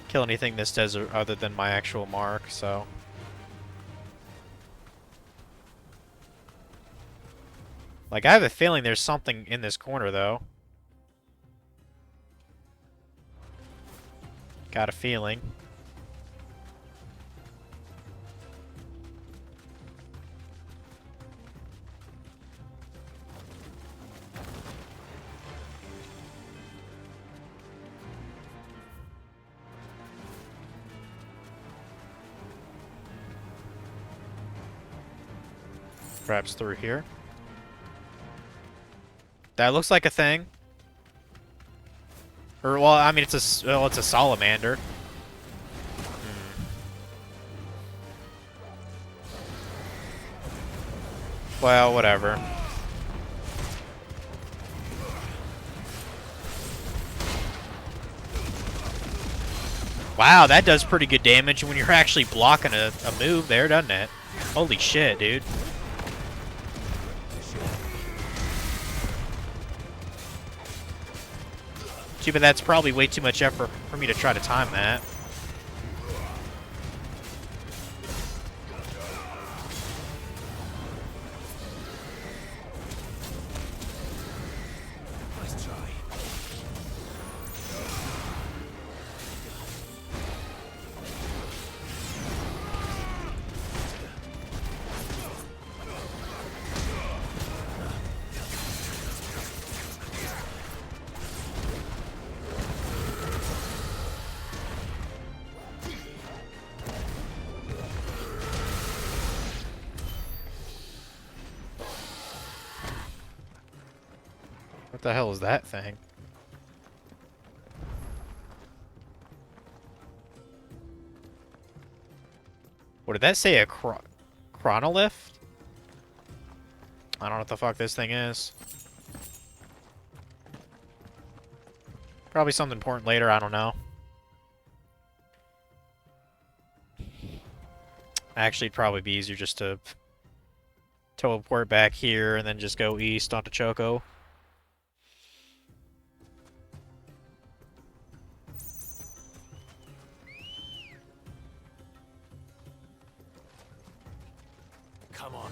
kill anything in this desert other than my actual mark, so. Like, I have a feeling there's something in this corner, though. Got a feeling. Perhaps through here. That looks like a thing. Or, well, I mean, it's a salamander. Well, whatever. Wow, that does pretty good damage when you're actually blocking a move there, doesn't it? Holy shit, dude. But that's probably way too much effort for me to try to time that. Nice try. What the hell is that thing? What did that say? A chronolith? I don't know what the fuck this thing is. Probably something important later, I don't know. Actually, it'd probably be easier just to teleport back here and then just go east onto Choco. Come on.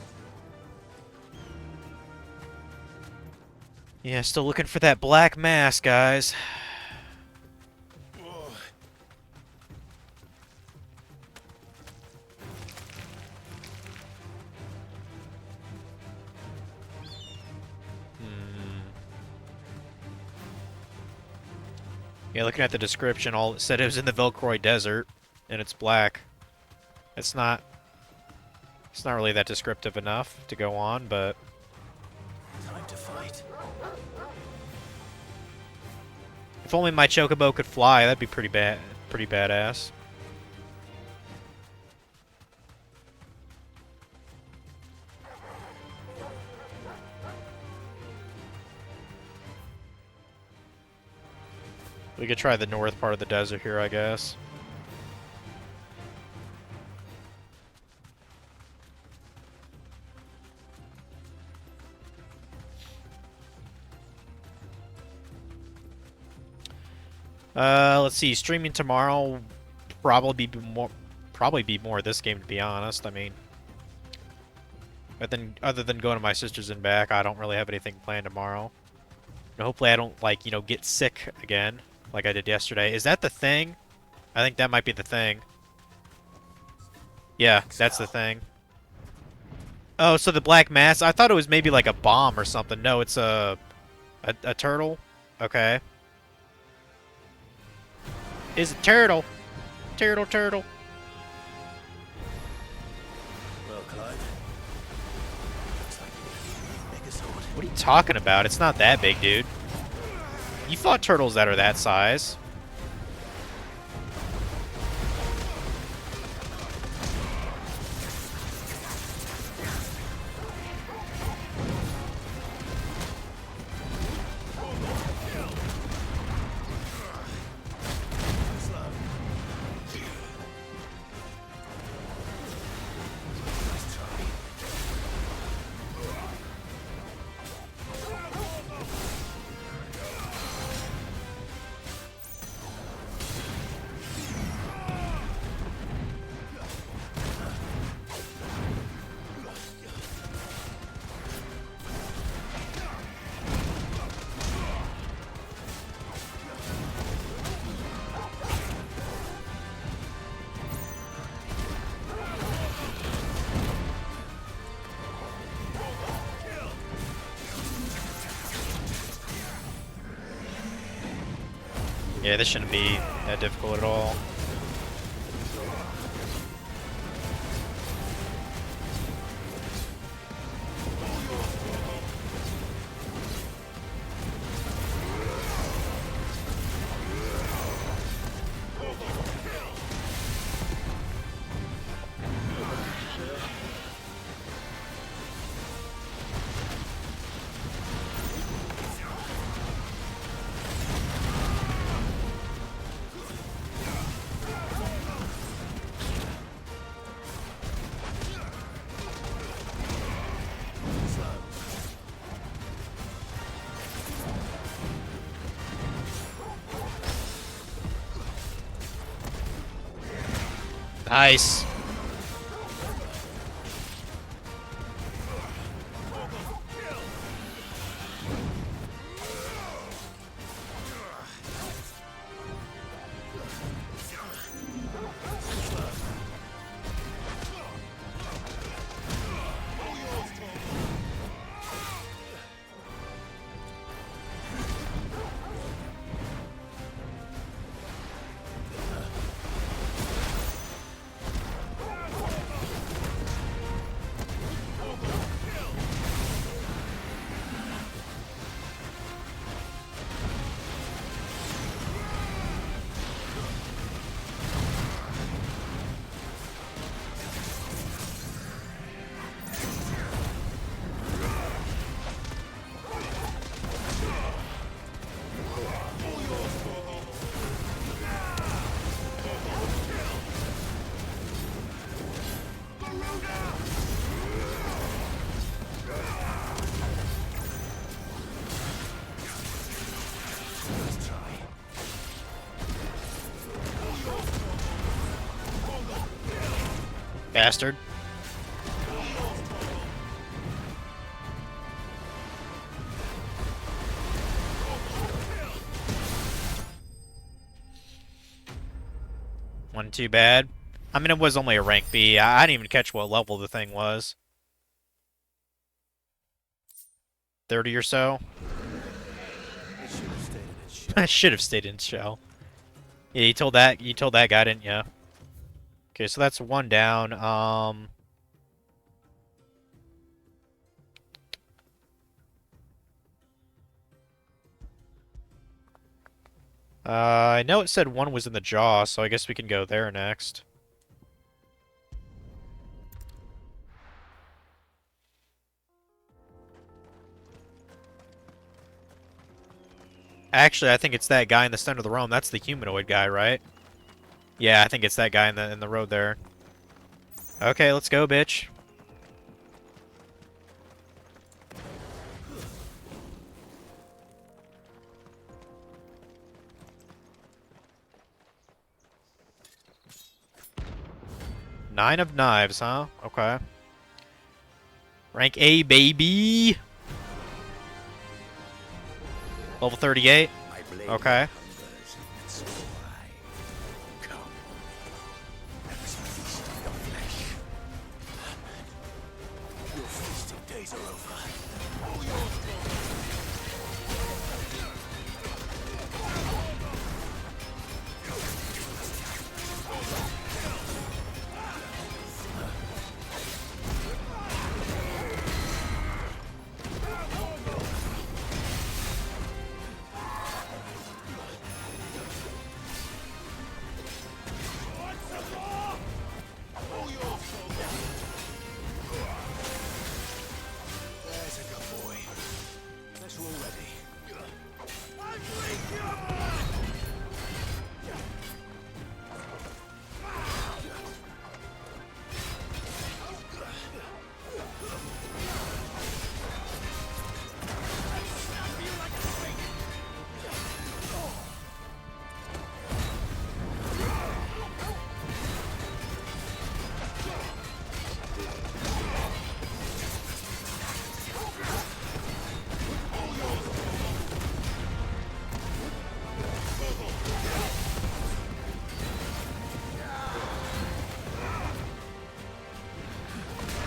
Yeah, still looking for that black mass, guys. Yeah, looking at the description, all it said it was in the Velcroy Desert, and it's black. It's not really that descriptive enough to go on, but Time to fight. if only my Chocobo could fly, that'd be pretty badass. We could try the north part of the desert here, I guess. Let's see. Streaming tomorrow probably be more of this game, to be honest. I mean, but then other than going to my sister's and back, I don't really have anything planned tomorrow. And hopefully, I don't like get sick again like I did yesterday. Is that the thing? I think that might be the thing. Yeah, that's the thing. Oh, so the black mass? I thought it was maybe like a bomb or something. No, it's a turtle. Okay. Is a turtle. Turtle. What are you talking about? It's not that big, dude. You fought turtles that are that size. Yeah, this shouldn't be that difficult at all. Nice. Bastard. Wasn't too bad. I mean, it was only a rank B. I didn't even catch what level the thing was. 30 or so. I should have stayed in its shell. Yeah, you told that guy, didn't you? Okay, so that's one down. I know it said one was in the jaw, so I guess we can go there next. Actually, I think it's that guy in the center of the room. That's the humanoid guy, right? Yeah, I think it's that guy in the road there. Okay, let's go, bitch. Nine of knives, huh? Okay. Rank A, baby. Level 38. Okay.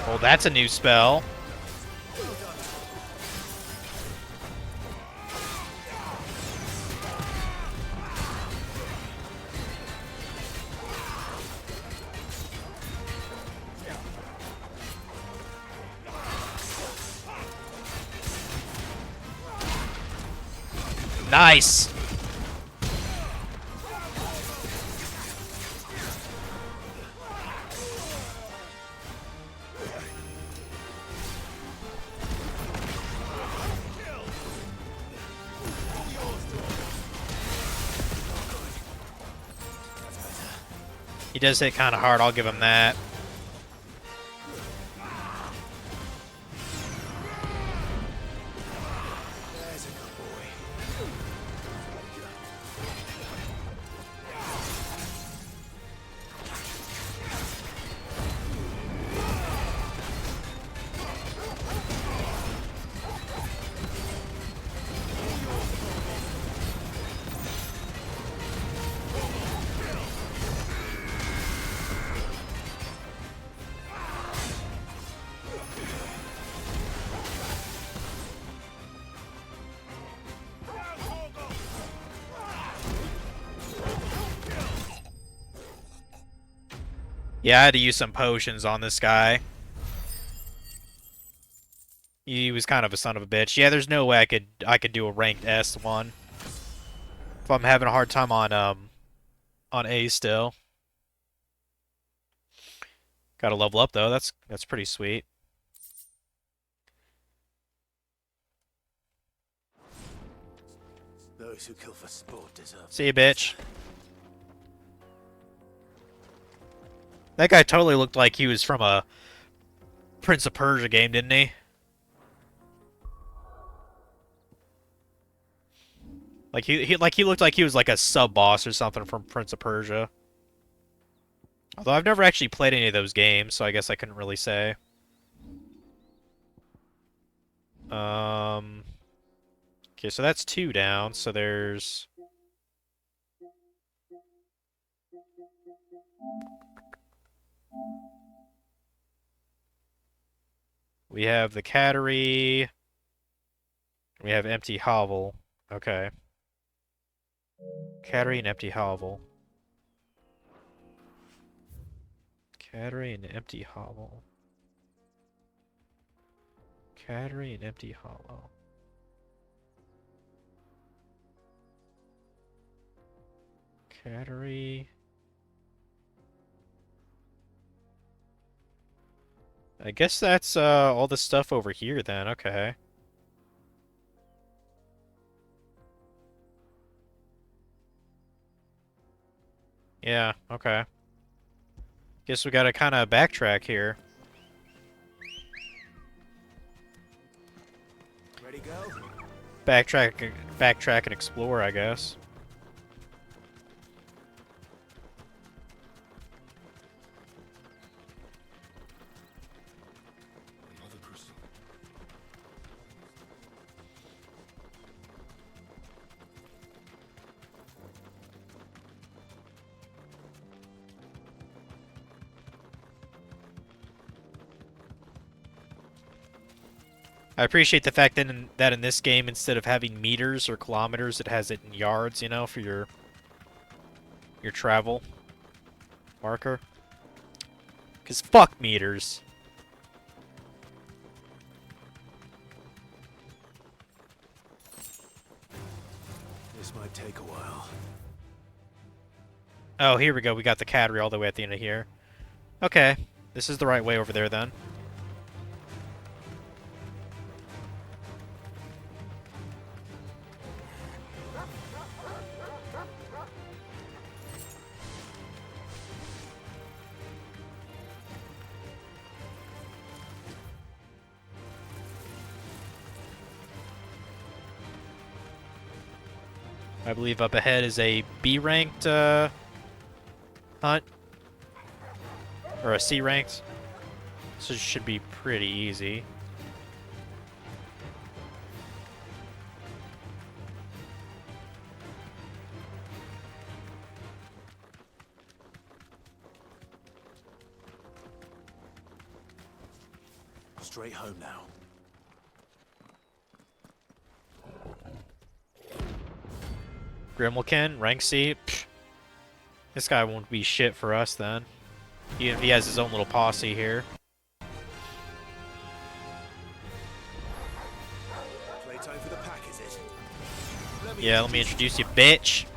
Oh, that's a new spell. Nice. He does hit kind of hard, I'll give him that. Yeah, I had to use some potions on this guy. He was kind of a son of a bitch. Yeah, there's no way I could do a ranked S1 if I'm having a hard time on A still. Got to level up though. That's pretty sweet. Those who kill for sport deserve. See you, bitch. That guy totally looked like he was from a Prince of Persia game, didn't he? Like he looked like he was like a sub boss or something from Prince of Persia. Although I've never actually played any of those games, so I guess I couldn't really say. Okay, so that's 2 down. So there's we have the Cattery. We have Empty Hovel. Okay. Cattery and Empty Hovel. Cattery and Empty Hovel. Cattery and Empty Hollow. Cattery. I guess that's all the stuff over here then, okay. Yeah, okay. Guess we gotta kinda backtrack here. Ready, go? Backtrack and explore, I guess. Mother Crystal. I appreciate the fact that in this game, instead of having meters or kilometers, it has it in yards, you know, for your travel marker. 'Cause fuck meters. This might take a while. Oh, here we go. We got the Cattery all the way at the end of here. Okay. This is the right way over there, then. I believe up ahead is a B-ranked hunt. Or a C-ranked. So it should be pretty easy. Straight home now. Grimmelkin, rank C. Psh. This guy won't be shit for us then. Even if he has his own little posse here. Playtime for the pack, is it? Yeah, let me introduce you, bitch.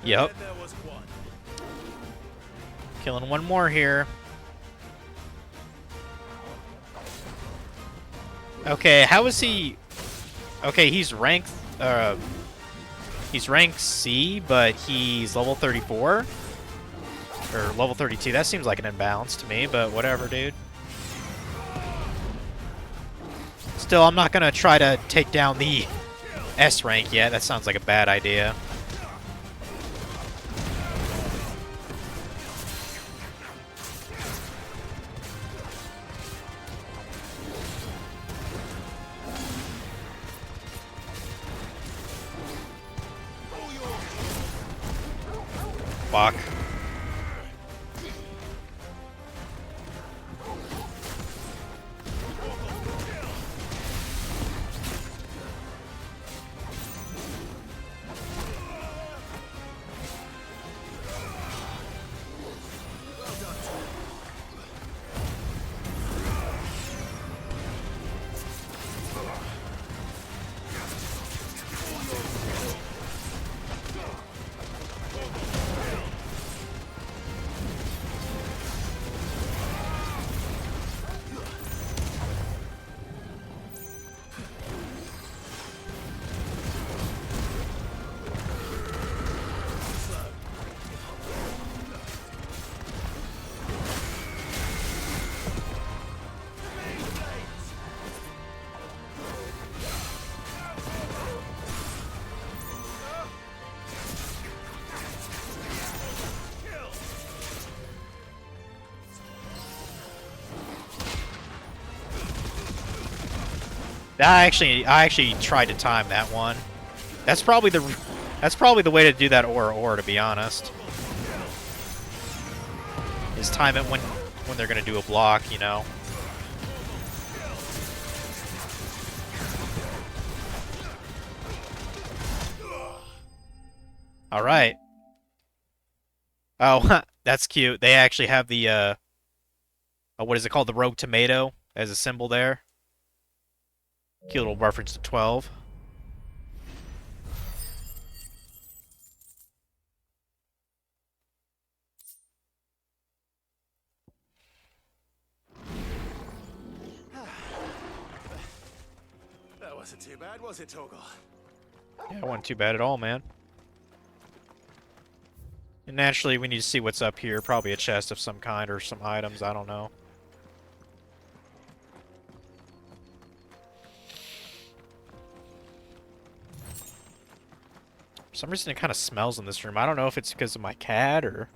Yep. Killing one more here. Okay, how is he? Okay, he's ranked C, but he's level 34 or level 32. That seems like an imbalance to me, but whatever, dude. Still, I'm not gonna try to take down the S rank yet. That sounds like a bad idea. Fuck. I actually tried to time that one. That's probably the way to do that or to be honest. Is time it when they're gonna do a block, you know. All right. Oh, that's cute. They actually have the what is it called? The rogue tomato as a symbol there. Cute little reference to 12. That wasn't too bad, was it, Torgal? Yeah, it wasn't too bad at all, man. And naturally, we need to see what's up here. Probably a chest of some kind or some items. I don't know. For some reason, it kind of smells in this room. I don't know if it's because of my cat or...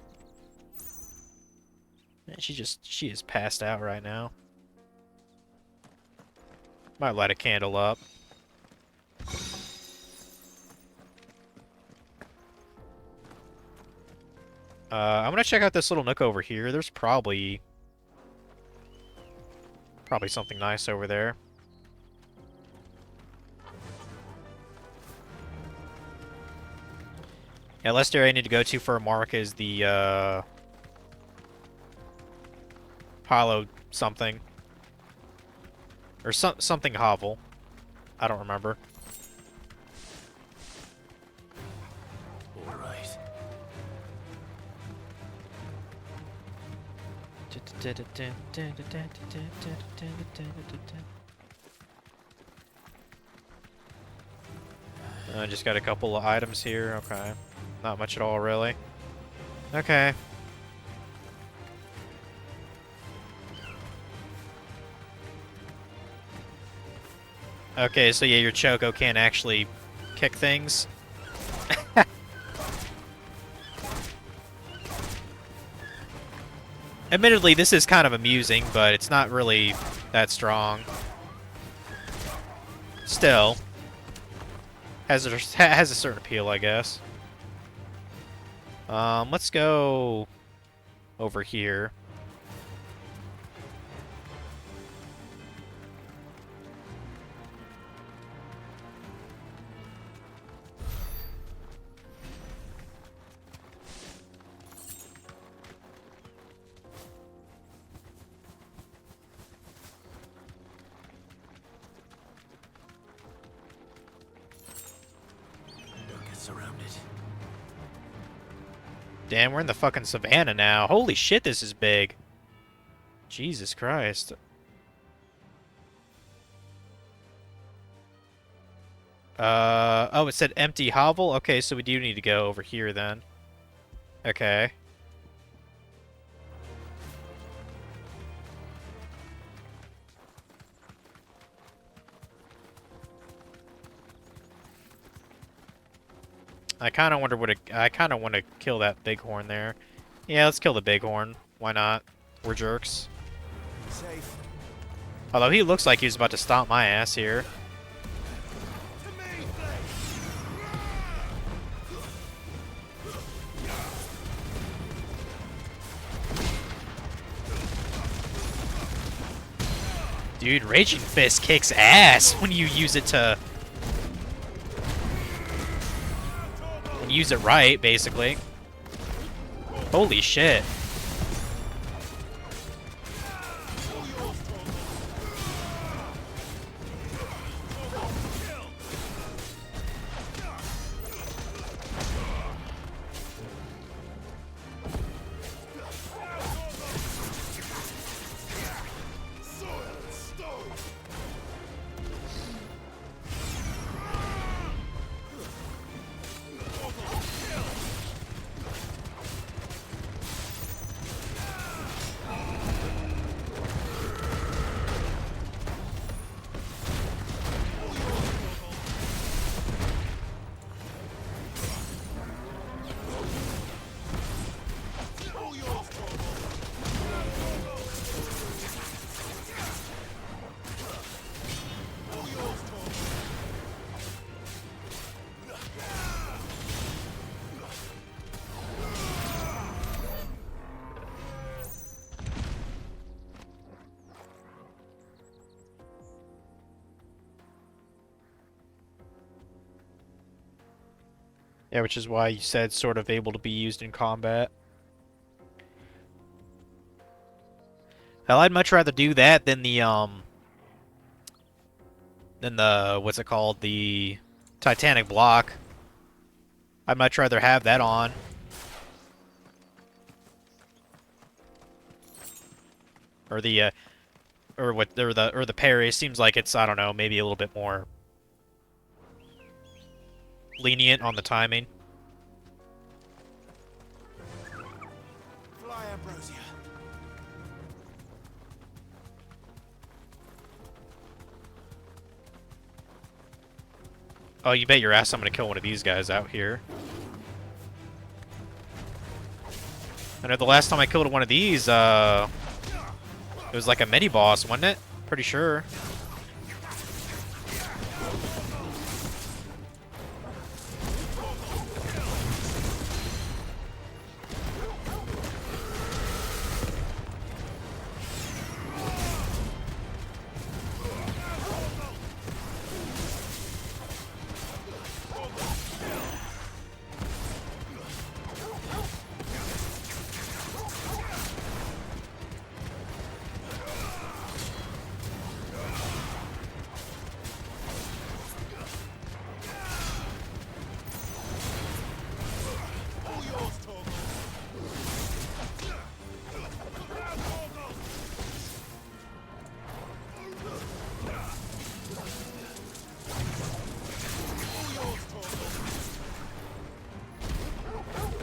Man, she is passed out right now. Might light a candle up. I'm gonna check out this little nook over here. There's probably something nice over there. Yeah, last area I need to go to for a mark is the Hollow something. Or something hovel. I don't remember. All right. I just got a couple of items here. Okay. Not much at all, really. Okay. Okay, so yeah, your Choco can't actually kick things. Admittedly, this is kind of amusing, but it's not really that strong. Still, has a certain appeal, I guess. Let's go over here. Don't get surrounded. Damn, we're in the fucking savannah now. Holy shit, this is big. Jesus Christ. Oh, it said empty hovel? Okay, so we do need to go over here then. Okay. I kind of wonder I kind of want to kill that bighorn there. Yeah, let's kill the bighorn. Why not? We're jerks. Safe. Although he looks like he's about to stomp my ass here. Dude, Raging Fist kicks ass when you use it to... When you use it right, basically. Holy shit. Yeah, which is why you said sort of able to be used in combat. Hell, I'd much rather do that than the, what's it called? The Titanic block. I'd much rather have that on. Or the, or the parry. Seems like it's, I don't know, maybe a little bit more lenient on the timing. Fly, Ambrosia. Oh, you bet your ass I'm gonna kill one of these guys out here. I know the last time I killed one of these, it was like a mini-boss, wasn't it? Pretty sure.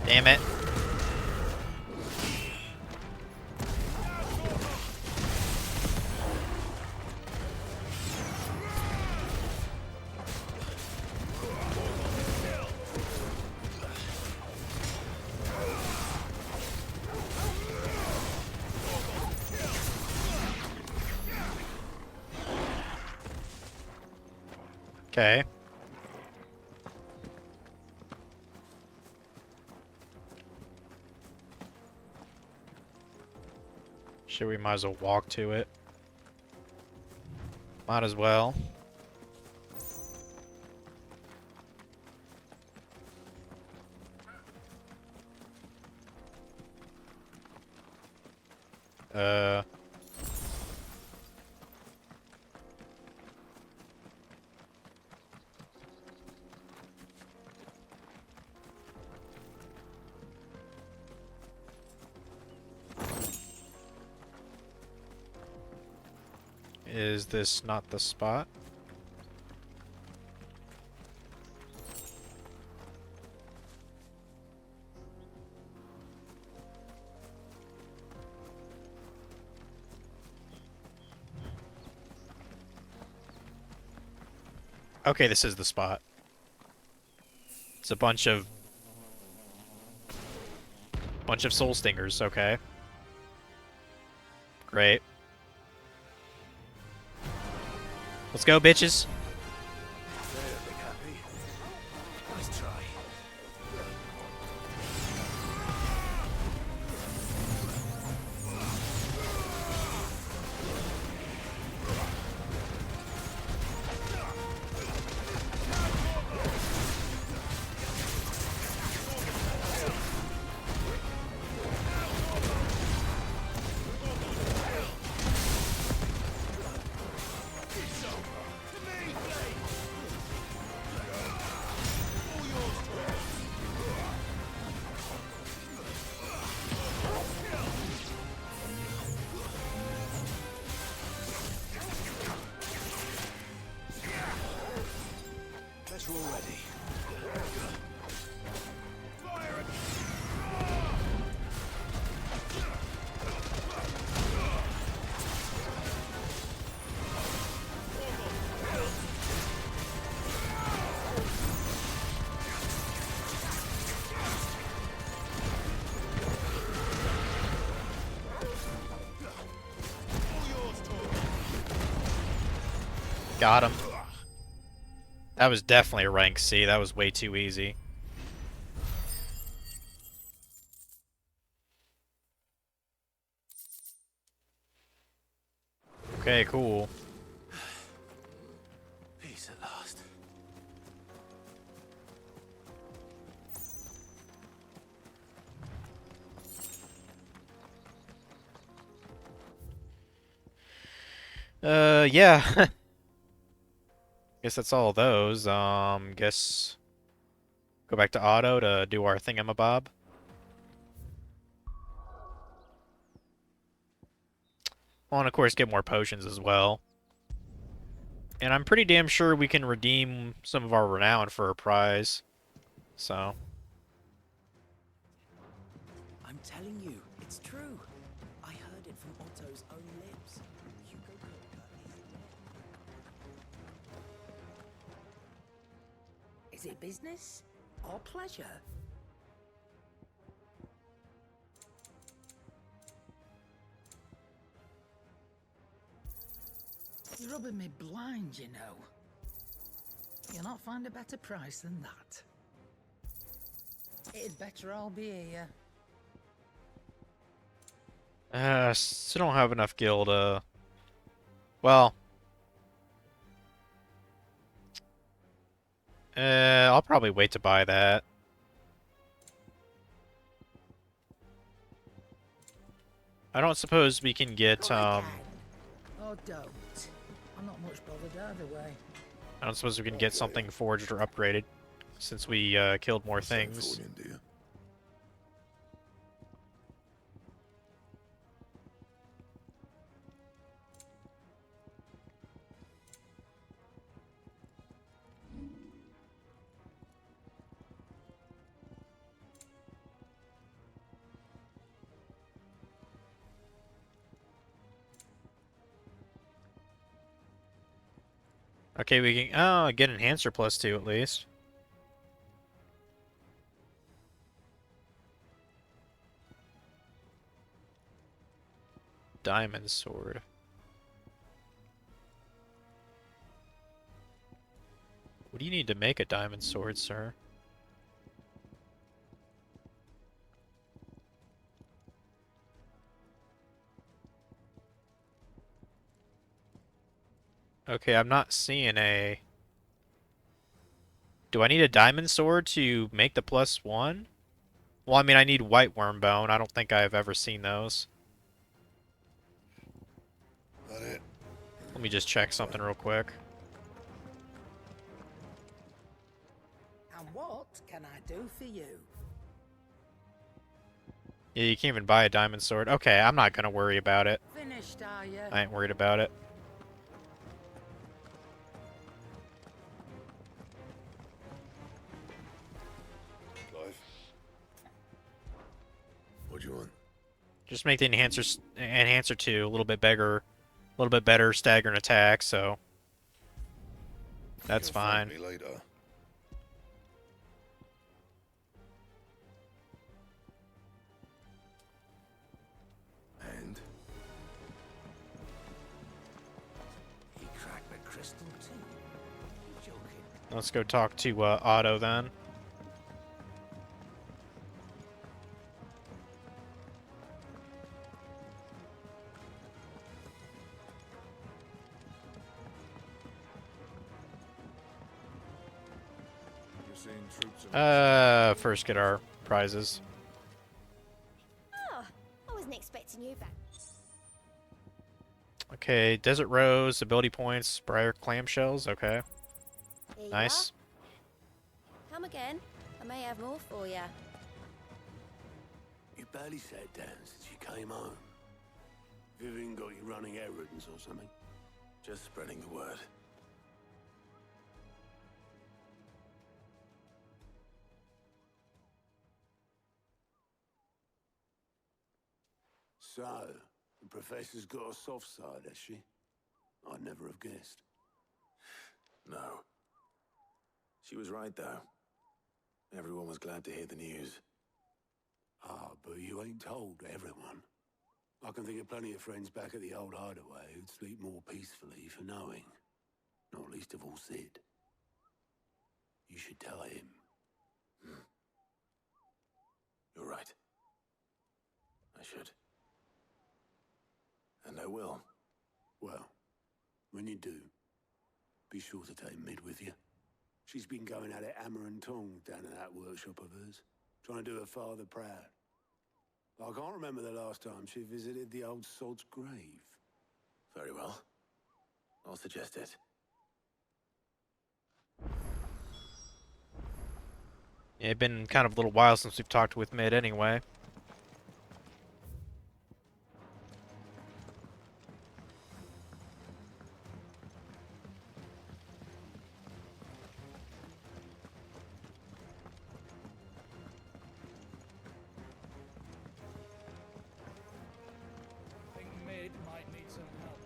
Damn it. Okay. Sure, we might as well walk to it. Might as well. Is this not the spot? Okay, this is the spot. It's a bunch of soul stingers, okay. Great. Let's go, bitches. Nice try. Better already. Got him. That was definitely a rank C. That was way too easy. Okay, cool. Peace at last. Yeah. Guess that's all of those. Guess go back to auto to do our thingamabob. Well, and of course get more potions as well. And I'm pretty damn sure we can redeem some of our renown for a prize. So. I'm telling you, it's true. I heard it from Otto's own lips. Hugo Kupka is dead. Is it business or pleasure? You're rubbing me blind, you know. You'll not find a better price than that. It'd better all be here. Still don't have enough gil to... Well... I'll probably wait to buy that. I don't suppose we can get, Oh, don't. I'm not much bothered either way. I don't suppose we can get something forged or upgraded, since we, killed more things. Okay, we can get enhancer +2 at least. Diamond sword. What do you need to make a diamond sword, sir? Okay, I'm not seeing a... Do I need a diamond sword to make the +1? Well, I mean, I need white worm bone. I don't think I've ever seen those. Let me just check something real quick. And what can I do for you? Yeah, you can't even buy a diamond sword. Okay, I'm not gonna worry about it. Finished, are you? I ain't worried about it. What do you want? Just make the enhancer 2 a little bit better staggering attack, so that's fine. Me later. And He cracked the crystal too. You joking? Let's go talk to Otto then. First get our prizes. Oh, I wasn't expecting you back. Okay, Desert Rose, ability points, Briar clamshells, okay. Here you Nice. are. Come again. I may have more for you. you barely sat down since you came home. Vivian got you running errands or something? Just spreading the word. So, the Professor's got a soft side, has she? I'd never have guessed. No. She was right, though. Everyone was glad to hear the news. Ah, but you ain't told everyone. I can think of plenty of friends back at the old hideaway who'd sleep more peacefully for knowing. Not least of all Sid. You should tell him. You're right. I should. And I will. Well, when you do, be sure to take Mid with you. She's been going at it hammer and tongs down in that workshop of hers, trying to do her father proud. I can't remember the last time she visited the old sod's grave. Very well. I'll suggest it. Yeah, it's been kind of a little while since we've talked with Mid anyway. Think Mid might need some help.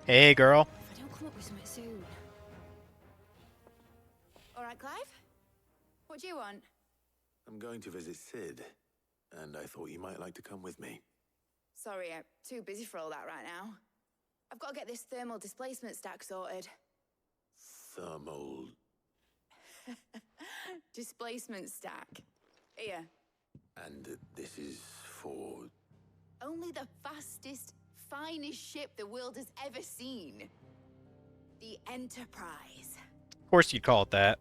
Hey, girl. If I don't come up with something soon. All right, Clive? What do you want? I'm going to visit Sid, and I thought you might like to come with me. Sorry, I'm too busy for all that right now. I've got to get this thermal displacement stack sorted. Thermal... Displacement stack. Here. And this is for... Only the fastest, finest ship the world has ever seen. The Enterprise. Of course you'd call it that.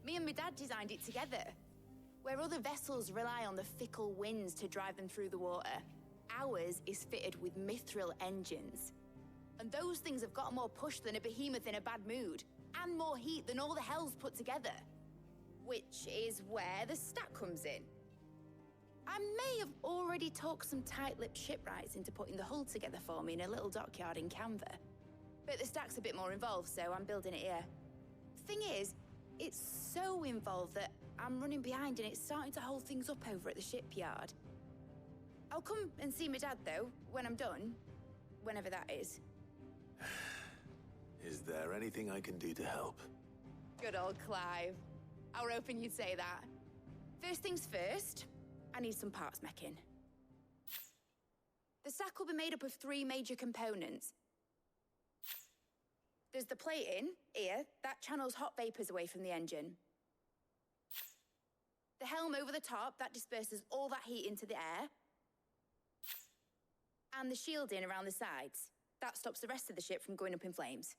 Me and my dad designed it together. Where other vessels rely on the fickle winds to drive them through the water, ours is fitted with mithril engines. And those things have got more push than a behemoth in a bad mood, and more heat than all the hells put together. Which is where the stack comes in. I may have already talked some tight-lipped shipwrights into putting the hull together for me in a little dockyard in Canva. But the stack's a bit more involved, so I'm building it here. Thing is, it's so involved that I'm running behind and it's starting to hold things up over at the shipyard. I'll come and see my dad, though, when I'm done. Whenever that is. Is there anything I can do to help? Good old Clive. I were hoping you'd say that. First things first, I need some parts meching. The stack will be made up of 3 major components. There's the plating, here, that channels hot vapors away from the engine. The helm over the top, that disperses all that heat into the air. And the shielding around the sides. That stops the rest of the ship from going up in flames.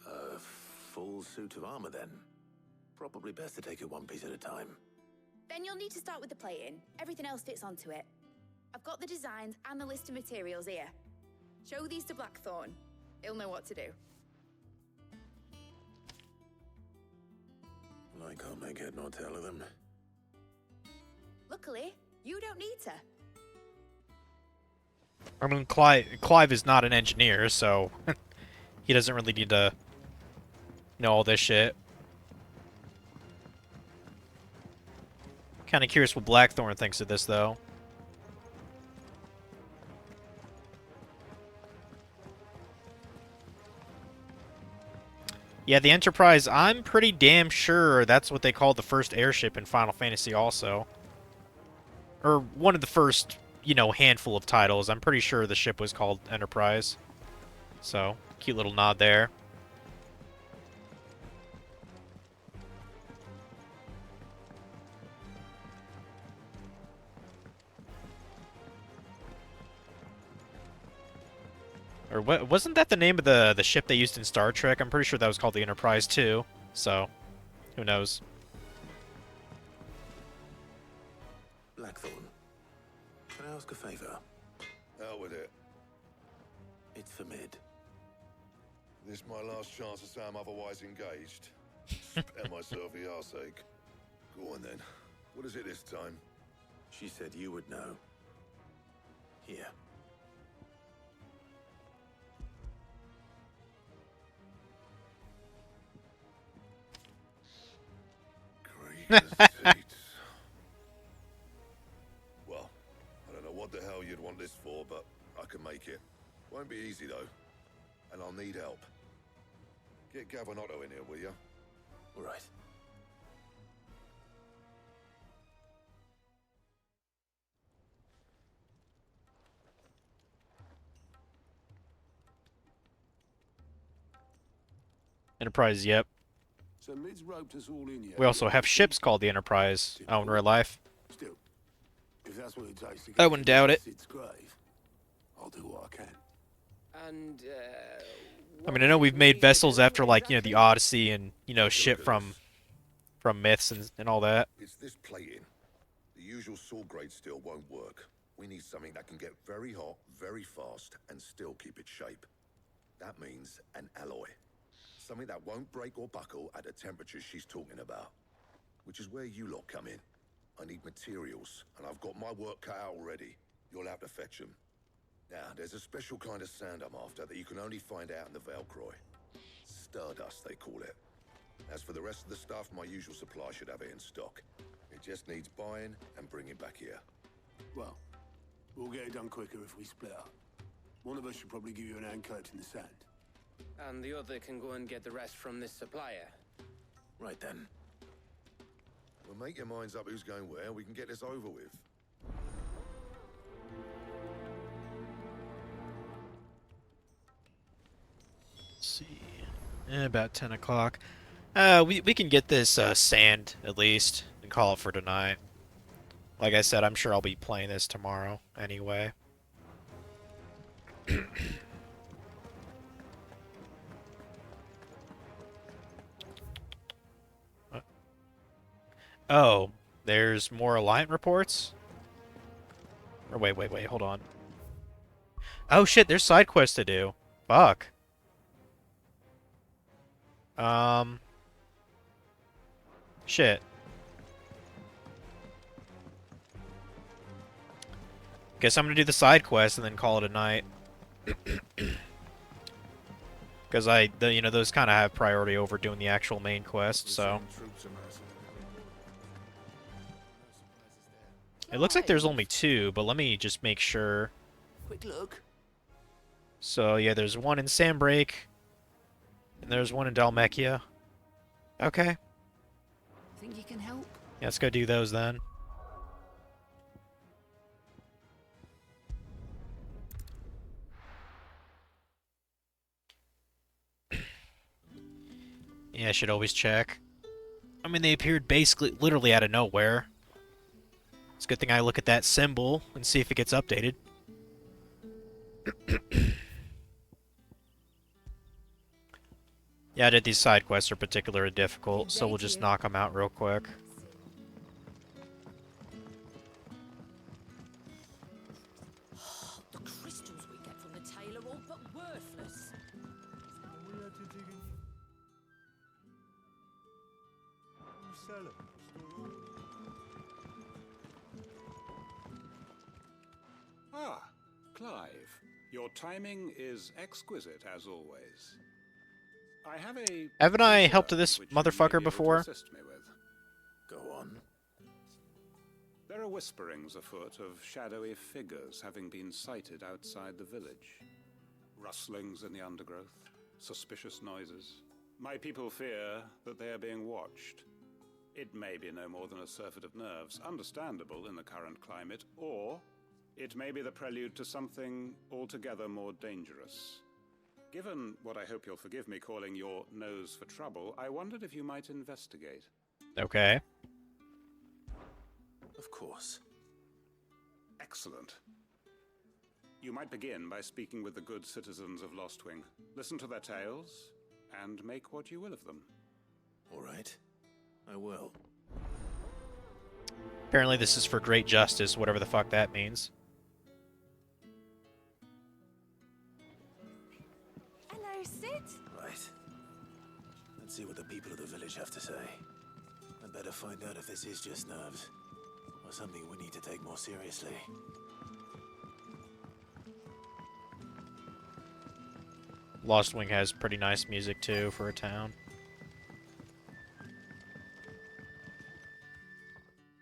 A full suit of armor, then. Probably best to take it one piece at a time. Then you'll need to start with the plating. Everything else fits onto it. I've got the designs and the list of materials here. Show these to Blackthorn. He'll know what to do. I can't make head nor tail of them. Luckily, you don't need to. I mean, Clive is not an engineer, so he doesn't really need to know all this shit. Kind of curious what Blackthorn thinks of this, though. Yeah, the Enterprise, I'm pretty damn sure that's what they called the first airship in Final Fantasy also. Or one of the first, you know, handful of titles. I'm pretty sure the ship was called Enterprise. So, cute little nod there. Or wasn't that the name of the ship they used in Star Trek? I'm pretty sure that was called the Enterprise too. So, who knows? Blackthorn, can I ask a favor? Out with it. It's for Mid. This my last chance to say I'm otherwise engaged. Spare myself the arseache. Go on then. What is it this time? She said you would know. Here. Well, I don't know what the hell you'd want this for, but I can make it. Won't be easy though, and I'll need help. Get Gavin Otto in here, will you? All right. Enterprise, yep. So Mid's roped us all in yet. We also have ships called the Enterprise out in real life. Still, if that's what it takes to get I wouldn't doubt it. Sid's grave, I'll do what I can. And, I mean, I know we've made vessels after, like, you know, the Odyssey and, you know, shit from myths and all that. It's this plating. The usual saw grade steel won't work. We need something that can get very hot, very fast, and still keep its shape. That means an alloy. Something that won't break or buckle at the temperatures she's talking about. Which is where you lot come in. I need materials, and I've got my work cut out already. You'll have to fetch them. Now, there's a special kind of sand I'm after that you can only find out in the Valcroy. Stardust, they call it. As for the rest of the stuff, my usual supply should have it in stock. It just needs buying and bringing back here. Well, we'll get it done quicker if we split up. One of us should probably give you an hand collecting the sand. And the other can go and get the rest from this supplier. Right then. Well, make your minds up who's going where, and we can get this over with. Let's see. About 10 o'clock. We can get this sand, at least, and call it for tonight. Like I said, I'm sure I'll be playing this tomorrow anyway. Oh, there's more Alliant reports? Or wait, hold on. Oh shit, there's side quests to do. Fuck. Shit. Guess I'm gonna do the side quest and then call it a night. Because you know, those kind of have priority over doing the actual main quest, so. It looks like there's only 2, but let me just make sure. Quick look. So, yeah, there's one in Sandbreak, and there's one in Dhalmekia. Okay. Think you can help? Yeah, let's go do those then. Yeah, I should always check. I mean, they appeared basically, literally out of nowhere. It's a good thing I look at that symbol and see if it gets updated. Yeah, I did these side quests are particularly difficult, so we'll just knock them out real quick. The crystals we get from the tail are all but worthless. Ah, Clive. Your timing is exquisite, as always. I have a... Haven't I helped this motherfucker before? Assist me with. Go on. There are whisperings afoot of shadowy figures having been sighted outside the village. Rustlings in the undergrowth, suspicious noises. My people fear that they are being watched. It may be no more than a surfeit of nerves, understandable in the current climate, or it may be the prelude to something altogether more dangerous. Given what I hope you'll forgive me calling your nose for trouble, I wondered if you might investigate. Okay. Of course. Excellent. You might begin by speaking with the good citizens of Lostwing. Listen to their tales, and make what you will of them. All right. I will. Apparently this is for great justice, whatever the fuck that means. Hello, Sid. Right. Let's see what the people of the village have to say. I'd better find out if this is just nerves, or something we need to take more seriously. Lostwing has pretty nice music too for a town.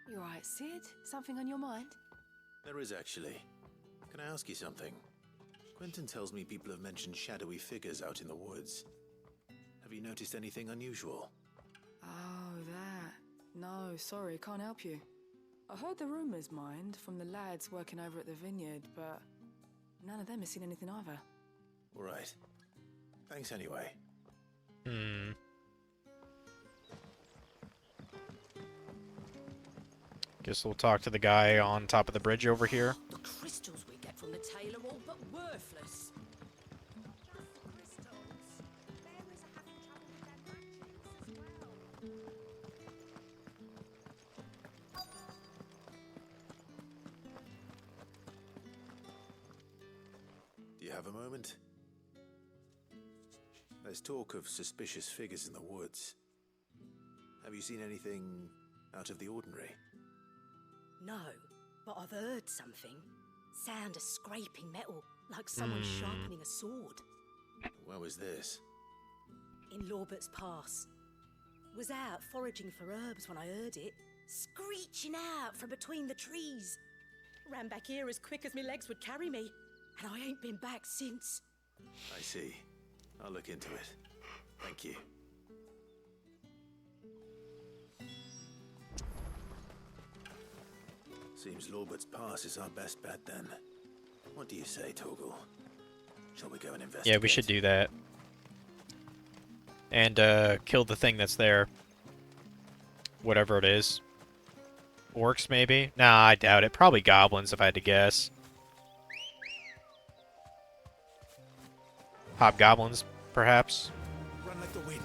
You alright, Sid? Something on your mind? There is actually. Can I ask you something? Quentin tells me people have mentioned shadowy figures out in the woods. Have you noticed anything unusual? Oh, that. No, sorry, can't help you. I heard the rumours, mind, from the lads working over at the vineyard, but none of them has seen anything either. All right. Thanks anyway. Guess we'll talk to the guy on top of the bridge over here. The crystals we get from the tail are all but worthless. Do you have a moment? There's talk of suspicious figures in the woods. Have you seen anything out of the ordinary? No, but I've heard something. Sound of scraping metal, like someone sharpening a sword. Where was this? In Lorbert's Pass. Was out foraging for herbs when I heard it, screeching out from between the trees. Ran back here as quick as my legs would carry me, and I ain't been back since. I see. I'll look into it. Thank you. Seems Lorbert's Pass is our best bet then. What do you say, Torgal? Shall we go and investigate? Yeah, we should do that. And kill the thing that's there. Whatever it is. Orcs, maybe? Nah, I doubt it. Probably goblins, if I had to guess. Hobgoblins, perhaps? Run like the wind.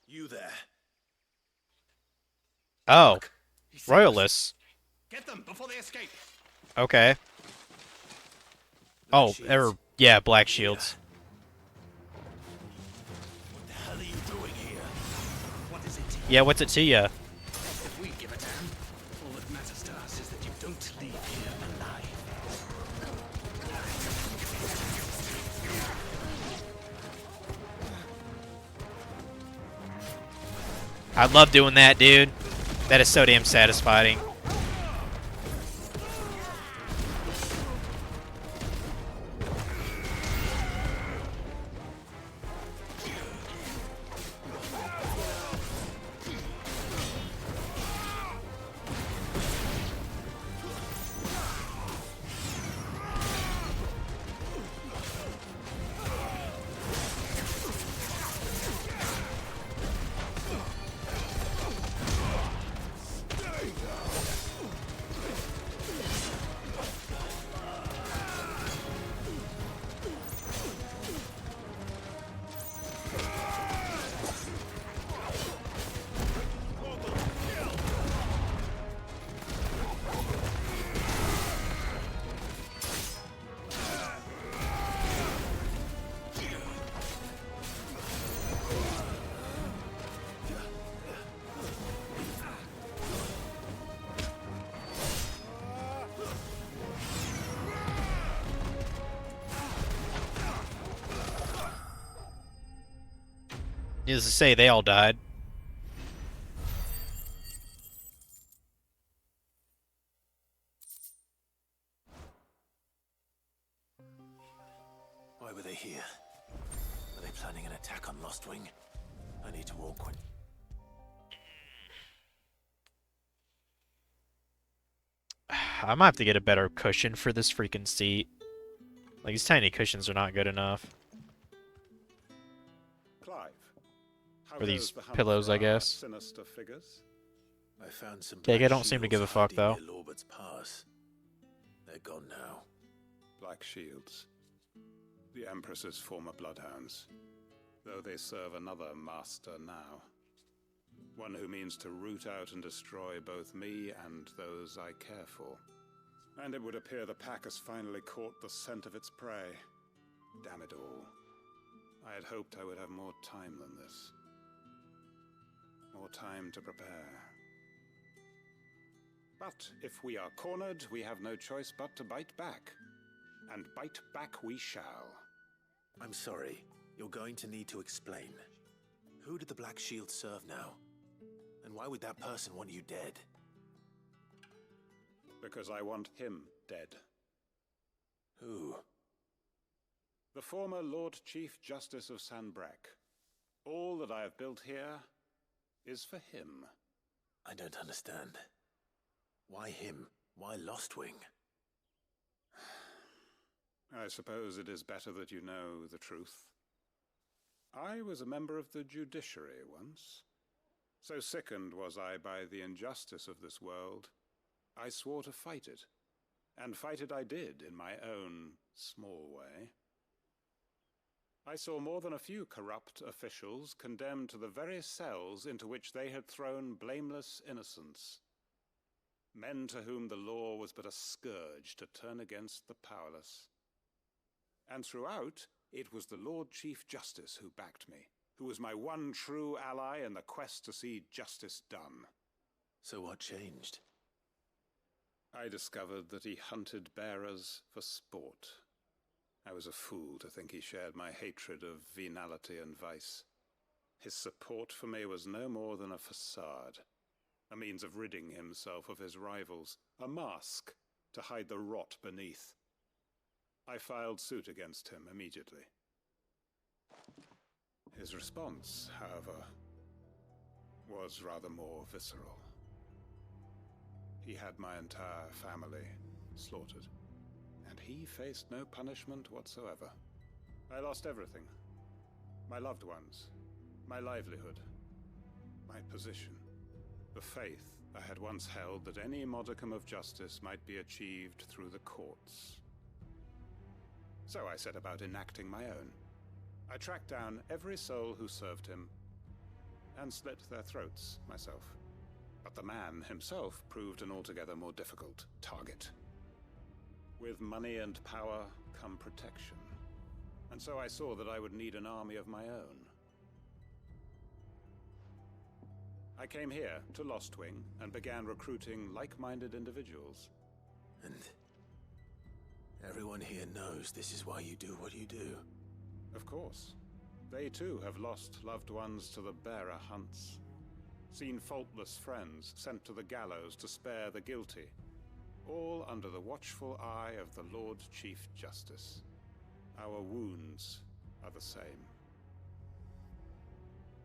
You there. Oh. Royalists. Get them before they escape. Okay. Oh, they're... Yeah, black shields. What the hell are you doing here? What is it? Yeah, what's it to ya? If we give a damn, all that matters to us is that you don't leave here alive. I love doing that, dude. That is so damn satisfying. Needless to say, they all died. Why were they here? Are they planning an attack on Lostwing? I need to warn Quinn. I might have to get a better cushion for this freaking seat. Like, these tiny cushions are not good enough. Clive, how Or these goes the hunt pillows, for I our guess. Sinister figures? I found some. Okay, I black don't seem to give a shields fuck, hiding though. near Lorbert's Pass. They're gone now. Black Shields. The Empress's former bloodhounds. Though they serve another master now. One who means to root out and destroy both me and those I care for. And it would appear the pack has finally caught the scent of its prey. Damn it all. I had hoped I would have more time than this. More time to prepare. But if we are cornered, we have no choice but to bite back. And bite back we shall. I'm sorry. You're going to need to explain. Who did the Black Shield serve now? And why would that person want you dead? Because I want him dead. Who? The former Lord Chief Justice of Sanbreque. All that I have built here is for him. I don't understand. Why him? Why Lostwing? I suppose it is better that you know the truth. I was a member of the judiciary once. So sickened was I by the injustice of this world, I swore to fight it. And fight it I did in my own small way. I saw more than a few corrupt officials condemned to the very cells into which they had thrown blameless innocents. Men to whom the law was but a scourge to turn against the powerless. And throughout, it was the Lord Chief Justice who backed me, who was my one true ally in the quest to see justice done. So what changed? I discovered that he hunted bearers for sport. I was a fool to think he shared my hatred of venality and vice. His support for me was no more than a facade. a means of ridding himself of his rivals, a mask to hide the rot beneath. I filed suit against him immediately. His response, however, was rather more visceral. He had my entire family slaughtered, and he faced no punishment whatsoever. I lost everything. My loved ones, my livelihood, my position, the faith I had once held that any modicum of justice might be achieved through the courts. So I set about enacting my own. I tracked down every soul who served him and slit their throats myself. But the man himself proved an altogether more difficult target. With money and power come protection. And so I saw that I would need an army of my own. I came here to Lostwing and began recruiting like-minded individuals. And everyone here knows this is why you do what you do. Of course. They too have lost loved ones to the bearer hunts. Seen faultless friends sent to the gallows to spare the guilty. All under the watchful eye of the Lord Chief Justice. Our wounds are the same.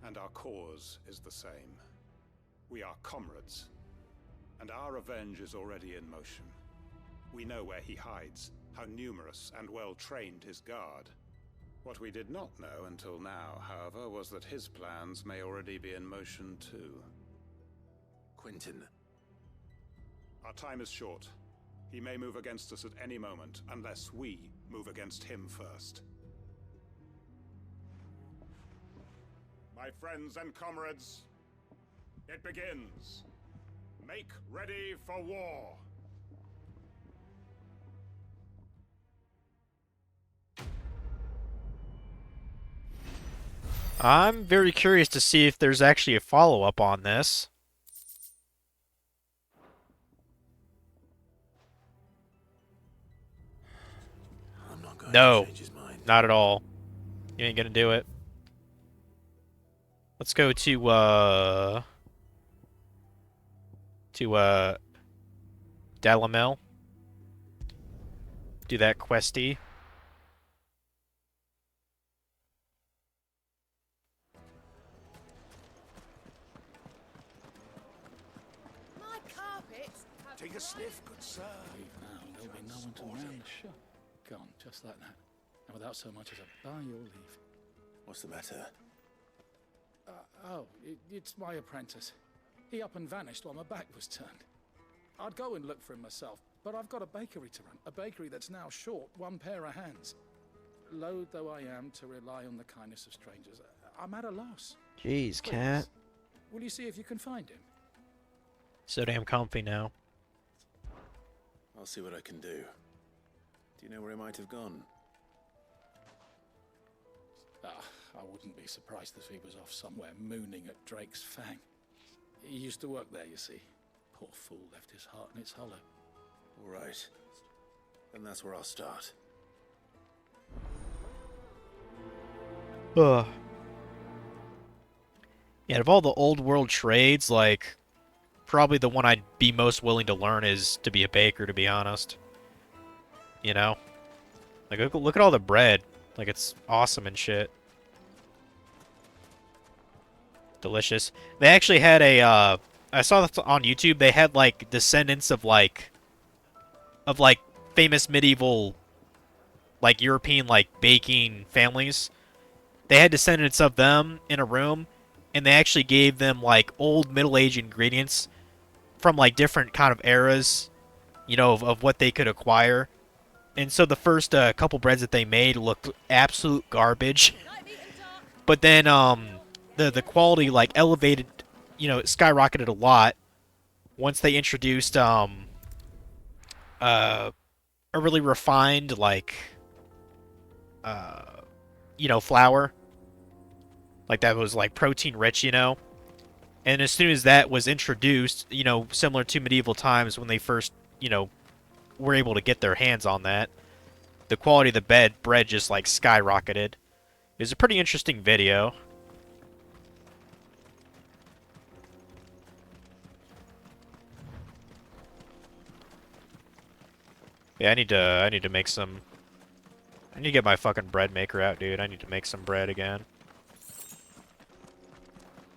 And our cause is the same. We are comrades. And our revenge is already in motion. We know where he hides, how numerous and well-trained his guard. What we did not know until now, however, was that his plans may already be in motion too. Quentin. Our time is short. He may move against us at any moment, unless we move against him first. My friends and comrades, it begins. Make ready for war. I'm very curious to see if there's actually a follow-up on this. I'm not going No, to change his mind. not at all. You ain't gonna do it. Let's go to Dalamel. Do that questy. My carpets. Take a sniff, good sir. Leave now, there'll be no one to man the shop. Gone, just like that. And without so much as a by your leave. What's the matter? It's my apprentice. He up and vanished while my back was turned. I'd go and look for him myself, but I've got a bakery to run. A bakery that's now short one pair of hands. Loath though I am to rely on the kindness of strangers, I'm at a loss. Jeez, Please, cat. will you see if you can find him? So damn comfy now. I'll see what I can do. Do you know where he might have gone? I wouldn't be surprised if he was off somewhere mooning at Drake's Fang. He used to work there, you see. Poor fool left his heart in its hollow. All right. Then that's where I'll start. Ugh. Yeah, of all the old world trades, like, probably the one I'd be most willing to learn is to be a baker, to be honest. You know? Like, look at all the bread. Like, it's awesome and shit. Delicious. They actually had a, I saw this on YouTube, they had, like, descendants of, like, famous medieval, like, European, like, baking families. They had descendants of them in a room, and they actually gave them, like, old middle-aged ingredients from, like, different kind of eras, you know, of what they could acquire. And so the first couple breads that they made looked absolute garbage. But then the quality, like, elevated, you know, it skyrocketed a lot once they introduced a really refined, like, you know, flour. Like, that was, like, protein rich, you know. And as soon as that was introduced, you know, similar to medieval times when they first, you know, were able to get their hands on that, the quality of the bread just, like, skyrocketed. It was a pretty interesting video. Yeah, I need to make some. I need to get my fucking bread maker out, dude. I need to make some bread again.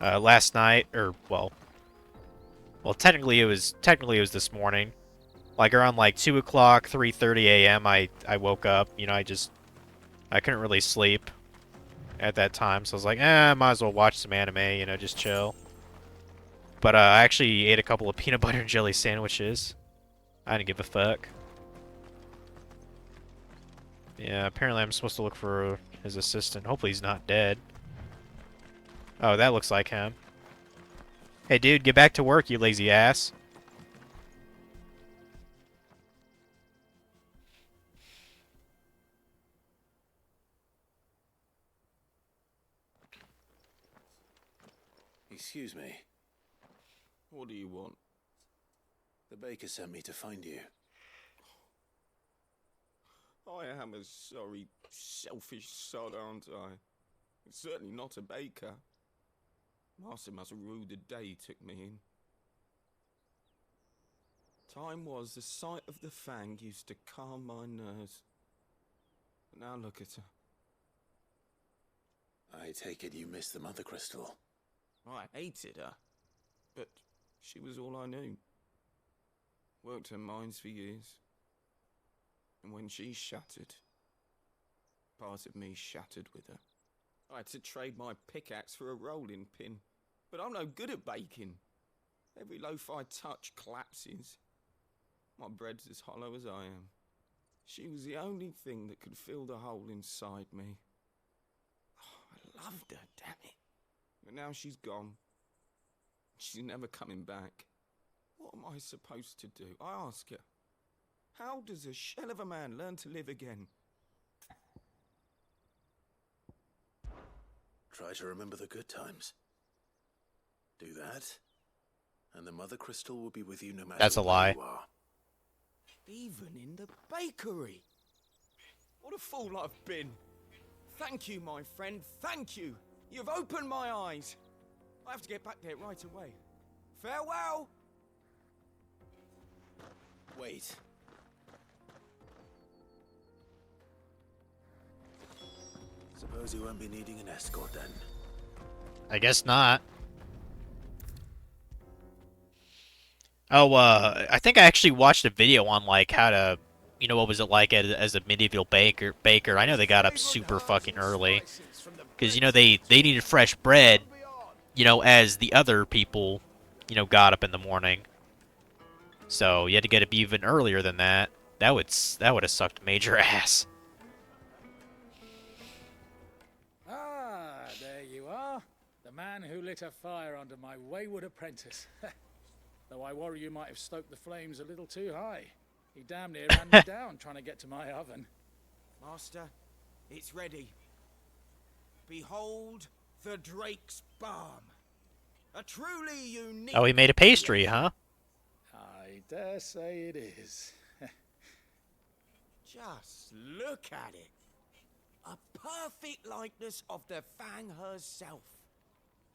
Last night, or well, technically it was this morning. Like around like 2 o'clock, 3:30 a.m. I woke up. You know, I couldn't really sleep at that time, so I was like, I might as well watch some anime. You know, just chill. But I actually ate a couple of peanut butter and jelly sandwiches. I didn't give a fuck. Yeah, apparently I'm supposed to look for his assistant. Hopefully he's not dead. Oh, that looks like him. Hey, dude, get back to work, you lazy ass. Excuse me. What do you want? The baker sent me to find you. I am a sorry, selfish sod, aren't I? Certainly not a baker. Master must have ruled the day he took me in. Time was the sight of the Fang used to calm my nerves. But now look at her. I take it you missed the Mother Crystal. I hated her, but she was all I knew. Worked her mines for years. And when she shattered, part of me shattered with her. I had to trade my pickaxe for a rolling pin, but I'm no good at baking. Every loaf I touch collapses. My bread's as hollow as I am. She was the only thing that could fill the hole inside me. Oh, I loved her, damn it. But now she's gone. She's never coming back. What am I supposed to do? I ask her. How does a shell of a man learn to live again? Try to remember the good times. Do that, and the Mother Crystal will be with you no matter That's a lie. where you are. Even in the bakery. What a fool I've been. Thank you, my friend. Thank you. You've opened my eyes. I have to get back there right away. Farewell. Wait. Suppose you won't be needing an escort then. I guess not. Oh, I think I actually watched a video on like how to, you know, what was it like as a medieval baker. I know they got up super fucking early, because you know they needed fresh bread, you know, as the other people, you know, got up in the morning. So you had to get up even earlier than that. That would have sucked major ass. Ah, there you are. The man who lit a fire under my wayward apprentice. Though I worry you might have stoked the flames a little too high. He damn near ran me down trying to get to my oven. Master, it's ready. Behold the Drake's Balm. A truly unique... Oh, he made a pastry, huh? I dare say it is. Just look at it. A perfect likeness of the Fang herself.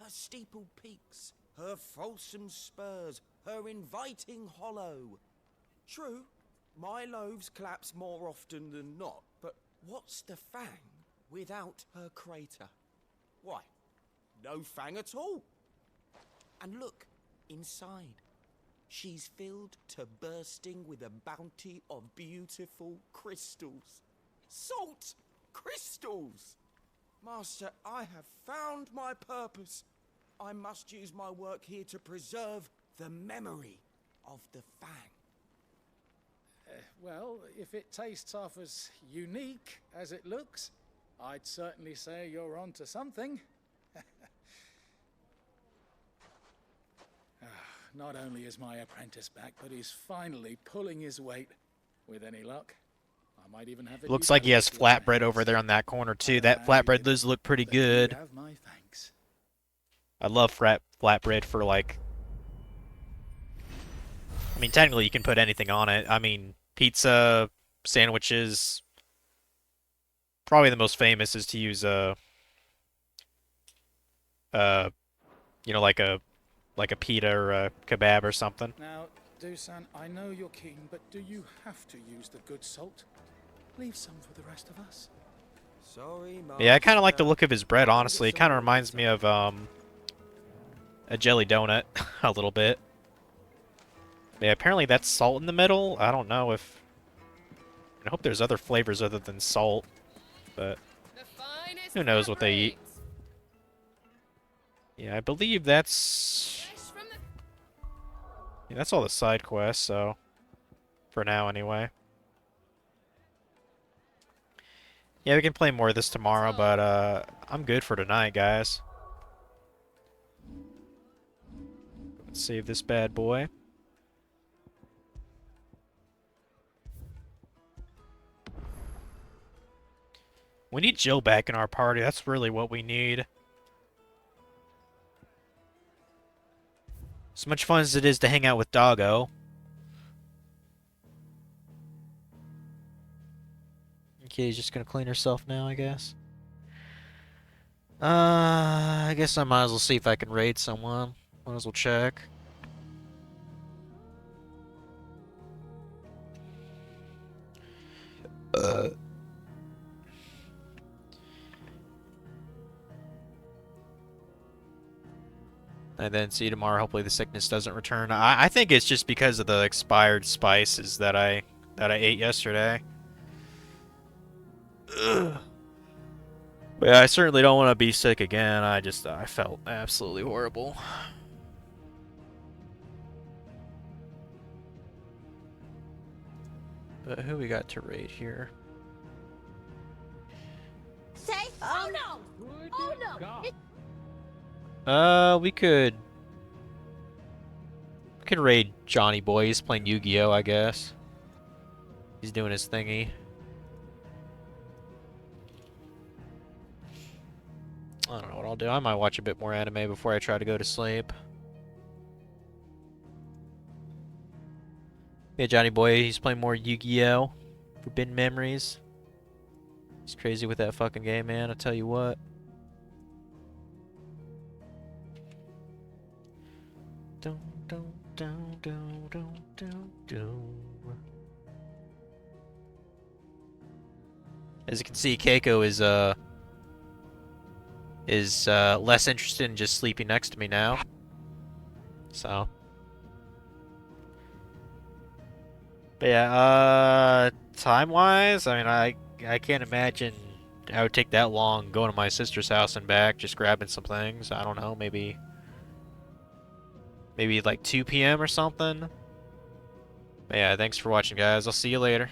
Her steepled peaks, her fulsome spurs, her inviting hollow. True, my loaves collapse more often than not, but what's the Fang without her crater? Why, no Fang at all. And look, inside. She's filled to bursting with a bounty of beautiful crystals. Salt crystals! Master, I have found my purpose. I must use my work here to preserve the memory of the Fang. Well, if it tastes half as unique as it looks, I'd certainly say you're onto something. Not only is my apprentice back, but he's finally pulling his weight. With any luck, I might even have the Looks like he has flatbread over there on that corner too. That flatbread does look pretty good. Have my thanks. I love flatbread for like... I mean, technically you can put anything on it. I mean, pizza, sandwiches. Probably the most famous is to use you know, like a pita or a kebab or something. Now, Dusan, I know you're keen, but do you have to use the good salt? Leave some for the rest of us. Sorry, Yeah, I kind of like the look of his bread, honestly. It kind of reminds me of a jelly donut a little bit. Yeah, apparently that's salt in the middle. I don't know if... I hope there's other flavors other than salt, but who knows what they eat. Yeah, I believe that's... Yeah, that's all the side quests, so... For now, anyway. Yeah, we can play more of this tomorrow, but I'm good for tonight, guys. Let's save this bad boy. We need Jill back in our party. That's really what we need. As much fun as it is to hang out with Doggo. Okay, he's just gonna clean herself now, I guess. I guess I might as well see if I can raid someone. Might as well check. And then see you tomorrow. Hopefully the sickness doesn't return. I think it's just because of the expired spices that I ate yesterday. Ugh. But yeah, I certainly don't want to be sick again. I felt absolutely horrible. But who we got to raid here? Say, oh no! Oh no! We could raid Johnny Boy. He's playing Yu-Gi-Oh, I guess. He's doing his thingy. I don't know what I'll do. I might watch a bit more anime before I try to go to sleep. Yeah, Johnny Boy, he's playing more Yu-Gi-Oh! Forbidden Memories. He's crazy with that fucking game, man. I'll tell you what. As you can see, Keiko is less interested in just sleeping next to me now. So. But yeah, time-wise, I mean, I can't imagine I would take that long going to my sister's house and back, just grabbing some things. I don't know, maybe like 2 p.m. or something. But yeah, thanks for watching, guys. I'll see you later.